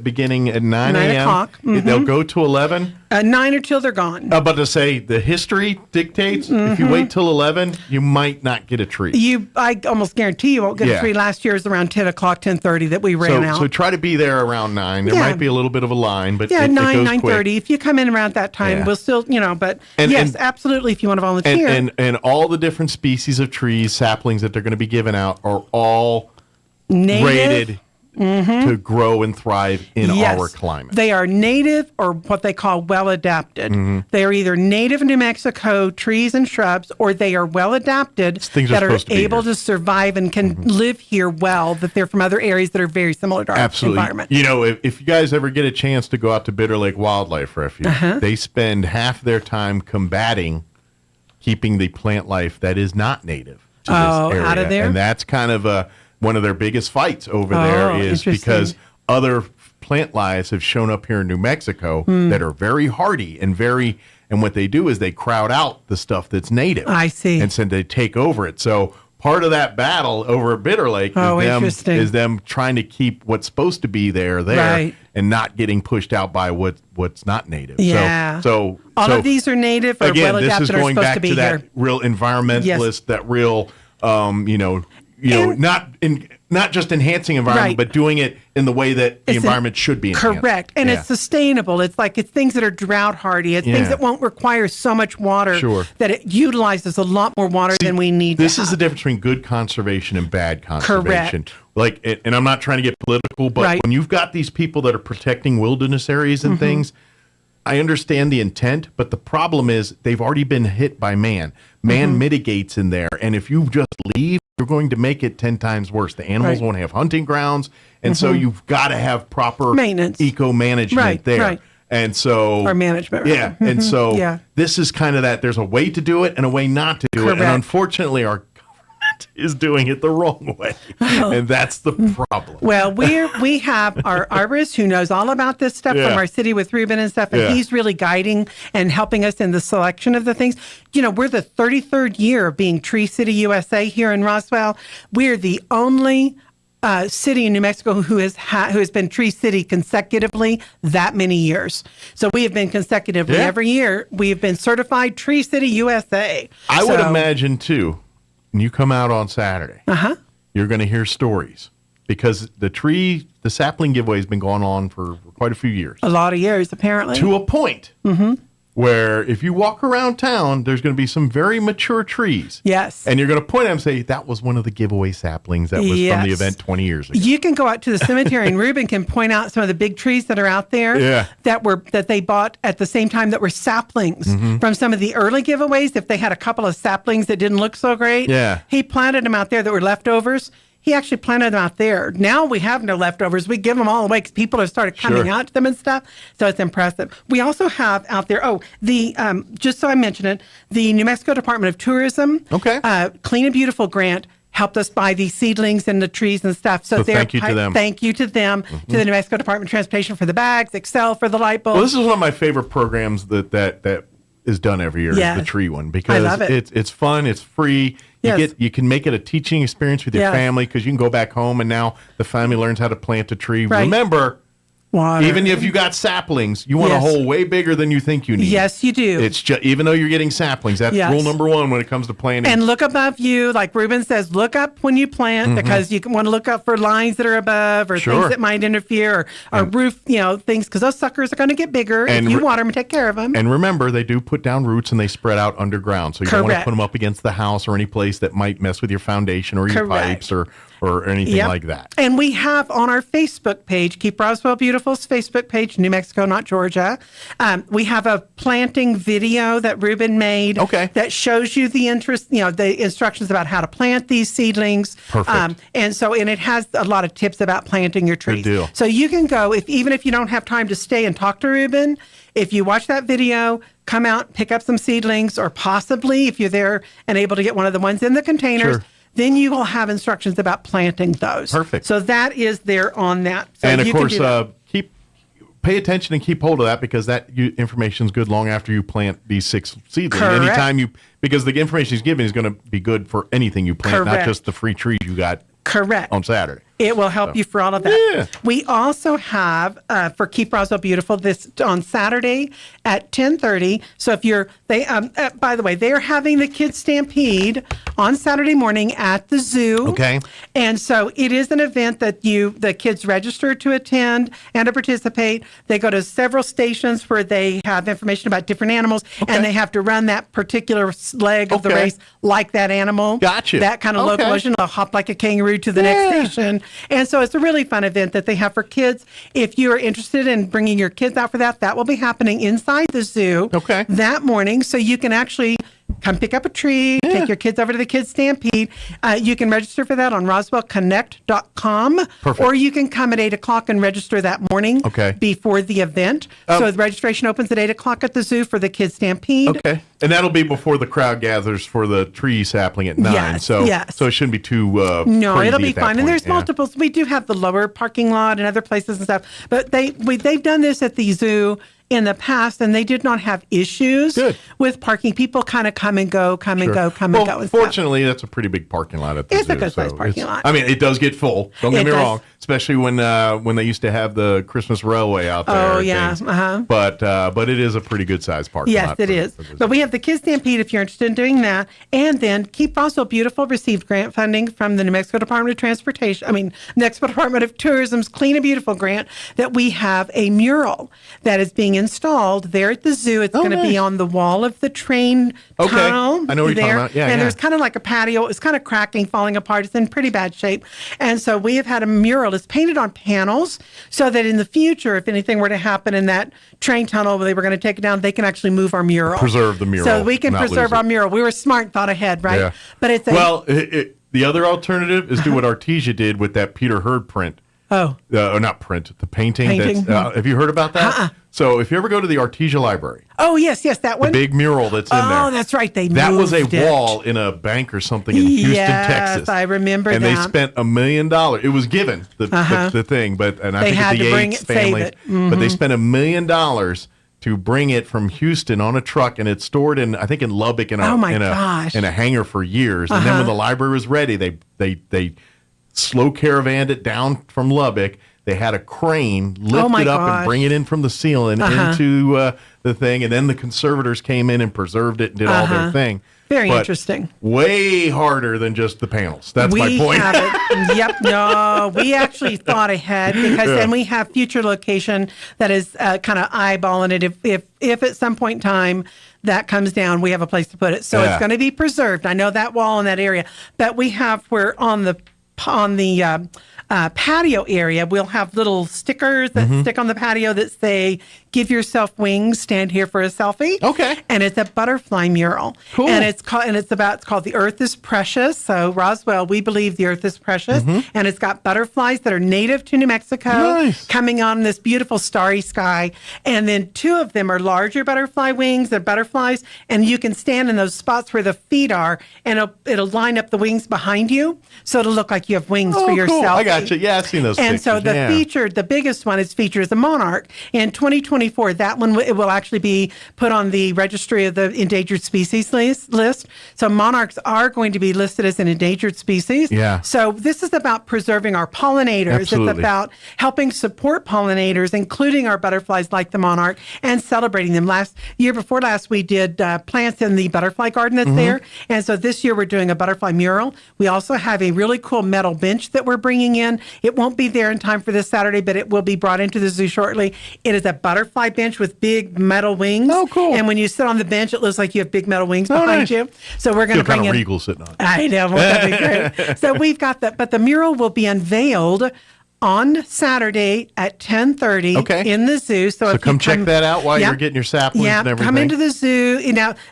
beginning at 9 a.m. o'clock. They'll go to 11. 9 or till they're gone. I'm about to say the history dictates if you wait till 11, you might not get a tree. I almost guarantee you won't get a tree. Last year was around 10 o'clock, 10:30 that we ran out. So try to be there around 9. There might be a little bit of a line, but yeah, 9, it goes 9:30. quick. If you come in around that time, we'll still, but absolutely if you want to volunteer. And all the different species of trees, saplings that they're going to be giving out are all rated to grow and thrive in our climate. They are native or what they call well adapted. They are either native New Mexico trees and shrubs, or they are well adapted that are able to survive and can live here well, that they're from other areas that are very similar to our environment. You know, if you guys ever get a chance to go out to Bitter Lake Wildlife Refuge, they spend half their time combating keeping the plant life that is not native to this area. Out of there? And that's kind of one of their biggest fights over there is because other plant lives have shown up here in New Mexico that are very hardy and what they do is they crowd out the stuff that's native. I see. And so they take over it. So part of that battle over at Bitter Lake is them trying to keep what's supposed to be there and not getting pushed out by what's not native. Yeah. So all of these are native or well adapted, this is going back to that real environmentalist, that real not just enhancing environment, but doing it in the way that the environment should be enhanced. Correct. And it's sustainable. It's things that are drought hardy. It's things that won't require so much water that it utilizes a lot more water than we need. This is the difference between good conservation and bad conservation. Correct. And I'm not trying to get political, but when you've got these people that are protecting wilderness areas and things, I understand the intent, but the problem is they've already been hit by man. Man mitigates in there, and if you just leave, you're going to make it 10 times worse. The animals won't have hunting grounds, and so you've got to have proper maintenance, eco-management there. Right. And so, or management. Yeah. And so this is kind of that. There's a way to do it and a way not to do it. And unfortunately, our government is doing it the wrong way. And that's the problem. Well, we have our arborist who knows all about this stuff from our city with Ruben and stuff. And he's really guiding and helping us in the selection of the things. You know, we're the 33rd year of being Tree City USA here in Roswell. We're the only city in New Mexico who has been Tree City consecutively that many years. So we have been consecutively every year. We have been certified Tree City USA. I would imagine too, when you come out on Saturday, you're going to hear stories because the sapling giveaway has been going on for quite a few years. A lot of years, apparently. To a point. Where if you walk around town, there's going to be some very mature trees. Yes. And you're going to point at them and say, that was one of the giveaway saplings that was from the event 20 years ago. You can go out to the cemetery and Ruben can point out some of the big trees that are out there that they bought at the same time that were saplings from some of the early giveaways. If they had a couple of saplings that didn't look so great, he planted them out there that were leftovers. He actually planted them out there. Now we have no leftovers. We give them all away because people have started coming out to them and stuff. So it's impressive. We also have out there, just so I mention it, the New Mexico Department of Tourism Clean and Beautiful grant helped us buy these seedlings and the trees and stuff. So thank you to them. Thank you to them, to the New Mexico Department of Transportation for the bags, Excel for the light bulbs. Well, this is one of my favorite programs that is done every year, the tree one, because I love it. It's fun, it's free. You can make it a teaching experience with your family because you can go back home and now the family learns how to plant a tree. Remember, water. Even if you got saplings, you want a hole way bigger than you think you need. Yes, you do. It's just even though you're getting saplings, that's rule number one when it comes to planting. And look above you, like Ruben says, look up when you plant because you want to look up for lines that are above or things that might interfere or roof, things because those suckers are going to get bigger if you water them and take care of them. And remember, they do put down roots and they spread out underground, so you don't want to put them up against the house or any place that might mess with your foundation or your pipes or anything like that. And we have on our Facebook page, Keep Roswell Beautiful's Facebook page, New Mexico, not Georgia, we have a planting video that Ruben made that shows you the instructions about how to plant these seedlings. Perfect. And it has a lot of tips about planting your trees. Good deal. So you can go, even if you don't have time to stay and talk to Ruben, if you watch that video, come out, pick up some seedlings, or possibly if you're there and able to get one of the ones in the containers, then you will have instructions about planting those. Perfect. So that is there on that. So and of course, pay attention and keep hold of that because that information is good long after you plant these 6 seedlings. Anytime because the information he's giving is going to be good for anything you plant, not just the free trees you got on Saturday. It will help you for all of that. Yeah. We also have for Keep Roswell Beautiful this on Saturday at 10:30. So if you're by the way, they are having the Kids Stampede on Saturday morning at the zoo. Okay. And so it is an event that the kids register to attend and to participate. They go to several stations where they have information about different animals, and they have to run that particular leg of the race like that animal. Gotcha. That kind of locomotion. They'll hop like a kangaroo to the next station. And so it's a really fun event that they have for kids. If you are interested in bringing your kids out for that, that will be happening inside the zoo that morning. So you can actually come pick up a tree, take your kids over to the Kids Stampede. You can register for that on roswellconnect.com. Perfect. Or you can come at 8 o'clock and register that morning before the event. So the registration opens at 8 o'clock at the zoo for the Kids Stampede. Okay. And that'll be before the crowd gathers for the tree sapling at 9. Yes, so yes. So it shouldn't be too No, crazy it'll be at that fine. point. And there's multiples. We do have the lower parking lot and other places and stuff. But they've done this at the zoo in the past, and they did not have issues with parking. People kind of come and go, come and go. Well, fortunately, that's a pretty big parking lot at the zoo. It's a good-sized parking lot. I mean, it does get full. Don't get me wrong, especially when they used to have the Christmas Railway out there. Oh, yeah. But it is a pretty good-sized parking lot. Yes, it is. But we have the Kids Stampede if you're interested in doing that. And then Keep Roswell Beautiful received grant funding from the New Mexico Department of Transportation. New Mexico Department of Tourism's Clean and Beautiful grant that we have a mural that is being installed there at the zoo. It's going to be on the wall of the train tunnel. I know what you're talking about. Yeah, and there's kind of like a patio. It's kind of cracking, falling apart. It's in pretty bad shape. And so we have had a mural. It's painted on panels so that in the future, if anything were to happen in that train tunnel where they were going to take it down, they can actually move our mural. Preserve the mural. So we can preserve our mural. We were smart, thought ahead, right? Yeah. But it's the other alternative is do what Artesia did with that Peter Hurd print. Not print, the painting. Have you heard about that? So if you ever go to the Artesia Library. Oh, yes, that one. The big mural that's in there. Oh, that's right. That was a wall in a bank or something in Houston, Texas. Yes, I remember and that. And they spent $1 million. It was given, the thing, and I think it's the Yates family. But they spent $1 million to bring it from Houston on a truck, and it's stored in Lubbock in a hangar for years. And then when the library was ready, they slow caravanned it down from Lubbock. They had a crane lift it up and bring it in from the ceiling into the thing, and then the conservators came in and preserved it and did all their thing. Very interesting. Way harder than just the panels. That's my point. Yep. No, we actually thought ahead because then we have future location that is kind of eyeballing it. If at some point in time that comes down, we have a place to put it. So it's going to be preserved. I know that wall in that area, but we're on the patio area, we'll have little stickers that stick on the patio that say, "Give yourself wings, stand here for a selfie." Okay. And it's a butterfly mural. Cool. And it's called The Earth is Precious. So Roswell, we believe the earth is precious. And it's got butterflies that are native to New Mexico coming on this beautiful starry sky. And then 2 of them are larger butterfly wings. They're butterflies. And you can stand in those spots where the feet are, and it'll line up the wings behind you. So it'll look like you have wings for yourself. Cool. I got you. Yeah, I've seen those And pictures. so the biggest one is featured as a monarch. In 2024, that one it will actually be put on the registry of the endangered species list. So monarchs are going to be listed as an endangered species. Yeah. So this is about preserving our pollinators. Absolutely. It's about helping support pollinators, including our butterflies like the monarch, and celebrating them. Year before last, we did plants in the butterfly garden that's there. And so this year we're doing a butterfly mural. We also have a really cool metal bench that we're bringing in. It won't be there in time for this Saturday, but it will be brought into the zoo shortly. It is a butterfly bench with big metal wings. Oh, cool. And when you sit on the bench, it looks like you have big metal wings behind you. So we're going to bring in... regal sitting on it. I know. Won't that be great? So we've got that. But the mural will be unveiled on Saturday at 10:30 in the zoo. So come check that out while you're getting your saplings and everything. Come into the zoo.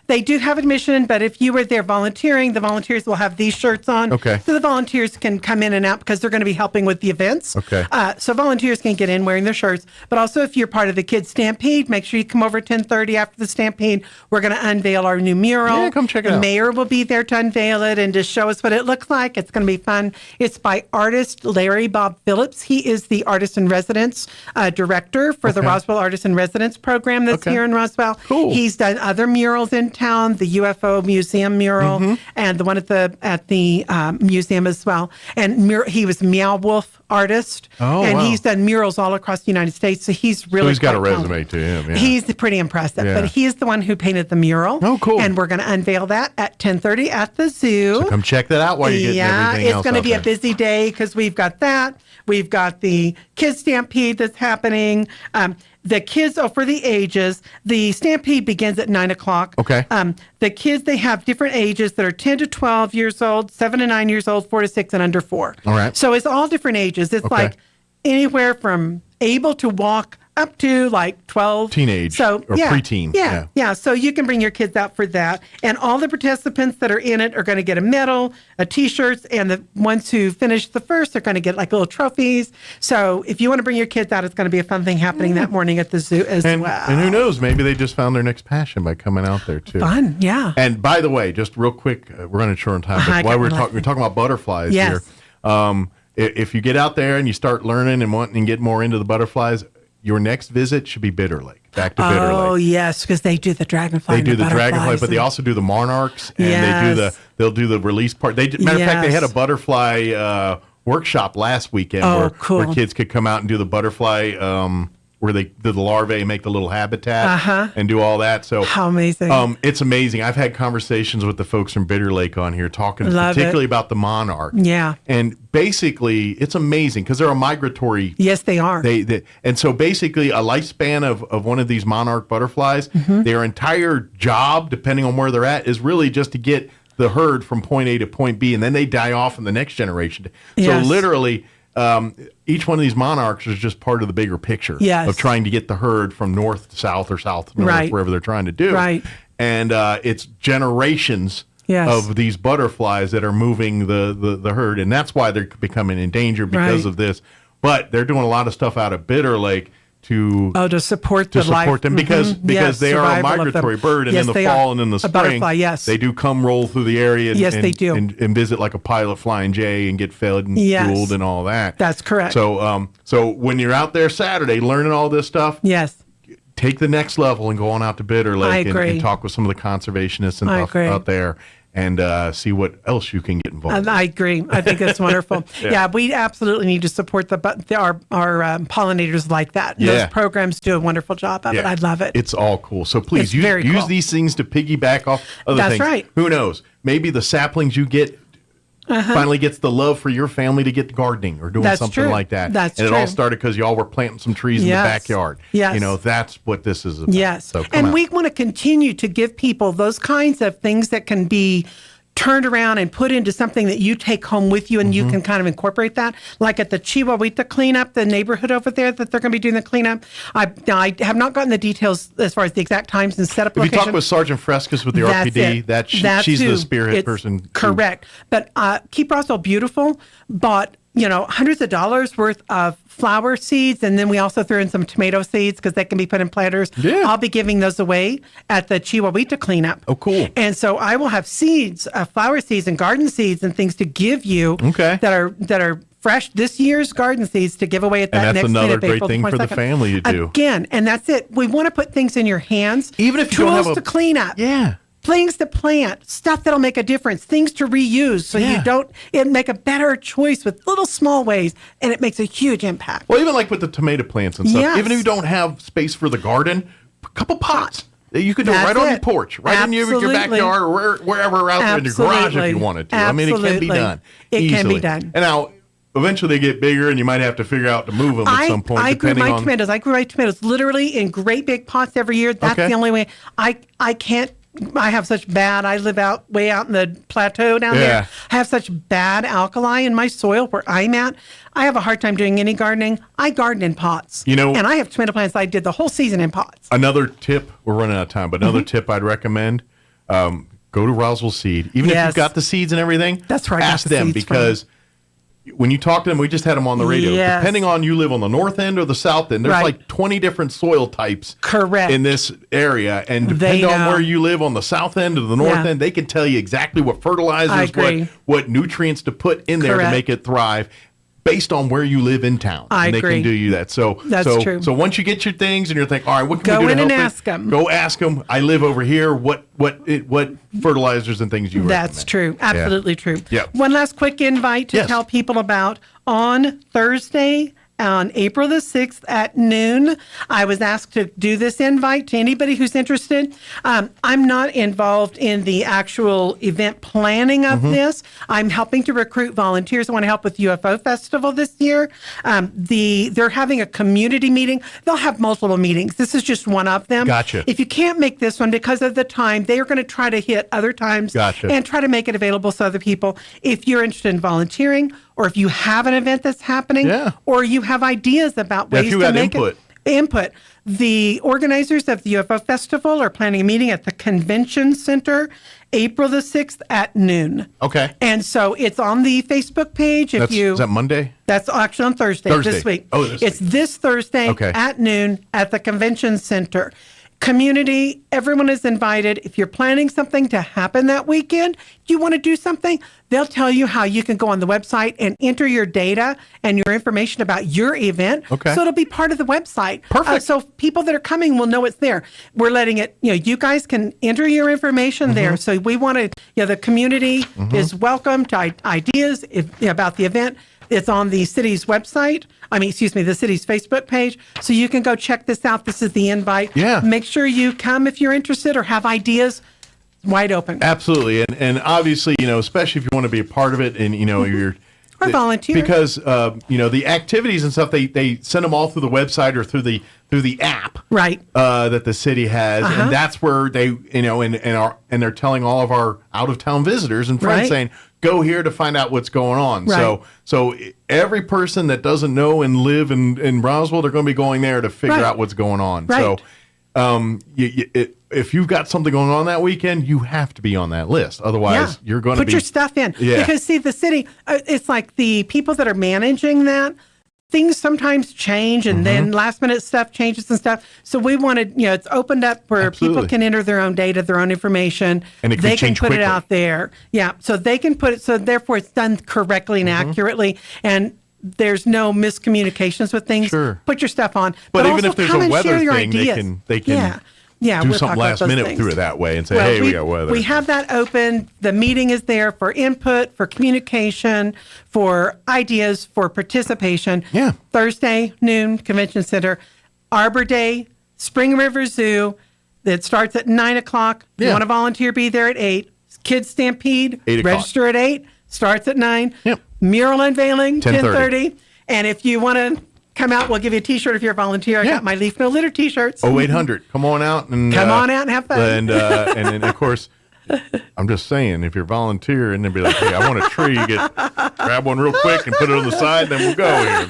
They do have admission, but if you were there volunteering, the volunteers will have these shirts on. Okay. So the volunteers can come in and out because they're going to be helping with the events. Okay. So volunteers can get in wearing their shirts. But also if you're part of the Kids Stampede, make sure you come over at 10:30 after the Stampede. We're going to unveil our new mural. Yeah, come check it out. The mayor will be there to unveil it and to show us what it looks like. It's going to be fun. It's by artist Larry Bob Phillips. Phillips. He is the Artist in Residence director for the Roswell Artist in Residence program that's here in Roswell. Cool. He's done other murals in town, the UFO Museum mural and the one at the museum as well. And he was Meow Wolf artist, and he's done murals all across the United States. So he's really he's got a quite resume to him. Yeah. He's pretty impressive, but he's the one who painted the mural. Oh, cool! And we're going to unveil that at 10:30 at the zoo. So come check that out while you're getting everything else. It's going to be a busy day because we've got that. We've got the Kids Stampede that's happening. The kids, for the ages, the Stampede begins at 9 o'clock. Okay. The kids, they have different ages that are 10 to 12 years old, 7 to 9 years old, 4 to 6, and under 4. All right. So it's all different ages. It's like anywhere from able to walk up to like 12. Teenage or preteen. Yeah. So you can bring your kids out for that. And all the participants that are in it are going to get a medal, a T-shirts, and the ones who finish the first are going to get like little trophies. So if you want to bring your kids out, it's going to be a fun thing happening that morning at the zoo as well. And who knows, maybe they just found their next passion by coming out there too. Fun, yeah. And by the way, just real quick, we're running short on time, but while we're talking about butterflies here, if you get out there and you start learning and wanting to get more into the butterflies, your next visit should be Bitter Lake. Back to Bitter Lake. Oh yes, because they do the dragonfly. They do the dragonfly, but they also do the monarchs, and they'll do the release part. Matter of fact, they had a butterfly workshop last weekend where kids could come out and do the butterfly. Where they do the larvae, make the little habitat, and do all that. So how amazing! It's amazing. I've had conversations with the folks from Bitter Lake on here, talking particularly about the monarch. Yeah, and basically, it's amazing because they're a migratory. Yes, they are. And so basically, a lifespan of one of these monarch butterflies, their entire job, depending on where they're at, is really just to get the herd from point A to point B, and then they die off in the next generation. So literally. Each one of these monarchs is just part of the bigger picture of trying to get the herd from north to south or south to north, wherever they're trying to do. Right. And it's generations of these butterflies that are moving the herd, and that's why they're becoming endangered because of this. But they're doing a lot of stuff out of Bitter Lake to support them because they are a migratory bird, and in the fall and in the spring, they do come roll through the area and visit like a pilot flying jay and get fed and fueled and all that. That's correct. So so when you're out there Saturday learning all this stuff, take the next level and go on out to Bitter Lake and talk with some of the conservationists and stuff out there. And see what else you can get involved in. I agree. I think that's wonderful. We absolutely need to support our pollinators like that. Those programs do a wonderful job of it. I love it. It's all cool. So please use these things to piggyback off other things. That's right. Who knows? Maybe the saplings you get finally gets the love for your family to get gardening or doing something like that. That's true. And it all started because y'all were planting some trees in the backyard. Yes. You know, that's what this is about. Yes. So we want to continue to give people those kinds of things that can be turned around and put into something that you take home with you and you can kind of incorporate that. Like at the Chihuahuita cleanup, the neighborhood over there that they're going to be doing the cleanup. I have not gotten the details as far as the exact times and setup location. If you talk with Sergeant Frescas with the RPD, she's the spearhead person. Correct. But Keep Roswell Beautiful bought, hundreds of dollars worth of flower seeds, and then we also threw in some tomato seeds because they can be put in planters. I'll be giving those away at the Chihuahuita cleanup. Oh, cool. And so I will have seeds, flower seeds and garden seeds and things to give you that are fresh this year's garden seeds to give away at that next cleanup. And that's another great thing for the family to do. Again, and that's it. We want to put things in your hands. Even if you tools don't have to clean up. Yeah. Things to plant, stuff that'll make a difference, things to reuse so it make a better choice with little small ways, and it makes a huge impact. Well, even like with the tomato plants and stuff, even if you don't have space for the garden, a couple pots. You could do it right on your porch, right in your backyard, or wherever out there in your garage if you wanted to. Absolutely. I mean, it can be done. It can be done. And now, eventually they get bigger, and you might have to figure out to move them at some point. I grew my tomatoes literally in great big pots every year. That's the only way. I can't. I have such bad, I live way out in the plateau down there. I have such bad alkali in my soil where I'm at. I have a hard time doing any gardening. I garden in pots. And I have tomato plants I did the whole season in pots. Another tip, we're running out of time, but another tip I'd recommend, go to Roswell Seed. Even if you've got the seeds and everything, that's right. Ask them because when you talk to them, we just had them on the radio. Depending on you live on the north end or the south end, there's like 20 different soil types in this area. And depending on where you live on the south end or the north end, they can tell you exactly what fertilizers, what nutrients to put in there to make it thrive. based on where you live in town. I and agree. They can do you that. So That's true. So once you get your things and you're thinking, all right, what can Go we do in to and help ask them. Go ask them. I live over here. What fertilizers and things you recommend? That's true. Absolutely true. Yeah. One last quick invite to Yes. tell people about on Thursday, on April the 6th at noon. I was asked to do this invite to anybody who's interested. I'm not involved in the actual event planning of this. I'm helping to recruit volunteers. I want to help with UFO Festival this year. They're having a community meeting. They'll have multiple meetings. This is just one of them. Gotcha. If you can't make this one because of the time, they are going to try to hit other times Gotcha. and try to make it available to other people. If you're interested in volunteering, or if you have an event that's happening, or you have ideas about ways to make input. The organizers of the UFO Festival are planning a meeting at the Convention Center April the 6th at noon. Okay. And so it's on the Facebook page. Is that Monday? That's actually on Thursday. This week. Oh, this It's this Thursday at noon at the Convention Center. Community, everyone is invited. If you're planning something to happen that weekend, you want to do something, they'll tell you how you can go on the website and enter your data and your information about your event. Okay. So it'll be part of the website. Perfect. So people that are coming will know it's there. We're letting it, you guys can enter your information there. So we want to, the community is welcome to ideas about the event. It's on the city's website. The city's Facebook page. So you can go check this out. This is the invite. Yeah. Make sure you come if you're interested or have ideas. Wide open. Absolutely. And obviously, especially if you want to be a part of it and, you're... Or volunteer. Because, the activities and stuff, they send them all through the website or through the app. Right. That the city has. And that's where they, and they're telling all of our out-of-town visitors and friends saying, go here to find out what's going on. Right. So every person that doesn't know and live in Roswell, they're going to be going there to figure out what's going on. Right. So if you've got something going on that weekend, you have to be on that list. Otherwise, you're going to put your stuff in. Yeah. Because see, the city, it's like the people that are managing that, things sometimes change and then last minute stuff changes and stuff. So we wanted, it's opened up where people can enter their own data, their own information. And it can they change can put quickly. it out there. Yeah. So they can put it, so therefore it's done correctly and accurately. And there's no miscommunications with things. Sure. Put your stuff on. But even also if there's come a and weather share your thing, ideas. they can do we'll something talk about last those minute things. through it that way and say, hey, we got weather. We have that open. The meeting is there for input, for communication, for ideas, for participation. Yeah. Thursday, noon, Convention Center. Arbor Day, Spring River Zoo. That starts at 9 o'clock. You want to volunteer, be there at 8. Kids Stampede, 8 o'clock. register at 8. Starts at 9. Yep. Mural unveiling, 10:30. 10:30. And if you want to come out, we'll give you a T-shirt if you're a volunteer. I got my Leaf No Litter T-shirts. 0800. Come on out and Come on out and have fun. And then of course, I'm just saying, if you're volunteer and then be like, hey, I want a tree, grab one real quick and put it on the side, then we'll go here.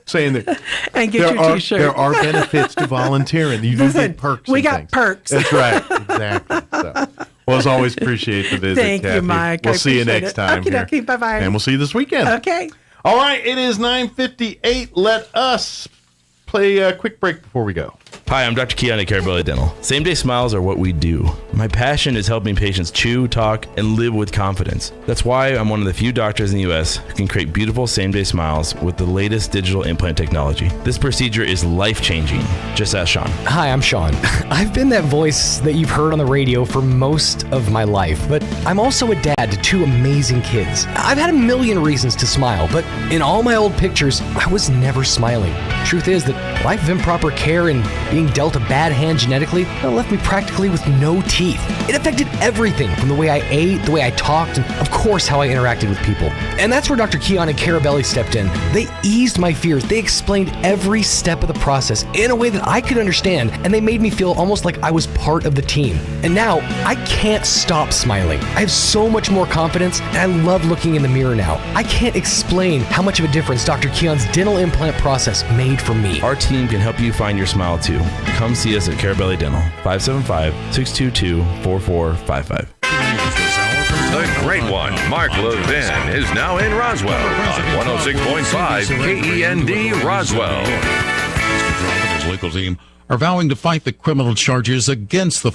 Saying that and get your T-shirt. There are benefits to volunteering. You do get perks. We and got things. perks. That's right. Exactly. So, well, as always, appreciate the visit. Thank you, Kathy. Mike. We'll I see you appreciate next it. time. Okie dokie. Bye-bye. And we'll see you this weekend. Okay. All right. It is 9:58. Let us play a quick break before we go. Hi, I'm Dr. Keon at Carabelli Dental. Same-day smiles are what we do. My passion is helping patients chew, talk, and live with confidence. That's why I'm one of the few doctors in the U.S. who can create beautiful same-day smiles with the latest digital implant technology. This procedure is life-changing. Just ask Sean. Hi, I'm Sean. I've been that voice that you've heard on the radio for most of my life, but I'm also a dad to 2 amazing kids. I've had a million reasons to smile, but in all my old pictures, I was never smiling. Truth is that life of improper care and being dealt a bad hand genetically left me practically with no teeth. It affected everything from the way I ate, the way I talked, and of course how I interacted with people. And that's where Dr. Keon and Carabelli stepped in. They eased my fears. They explained every step of the process in a way that I could understand, and they made me feel almost like I was part of the team. And now I can't stop smiling. I have so much more confidence, and I love looking in the mirror now. I can't explain how much of a difference Dr. Keon's dental implant process made for me. Our team can help you find your smile too. Come see us at Carabelli Dental, 575-622-4455. The great one, Mark Levin, is now in Roswell on 106.5 KEND Roswell. His legal team are vowing to fight the criminal charges against the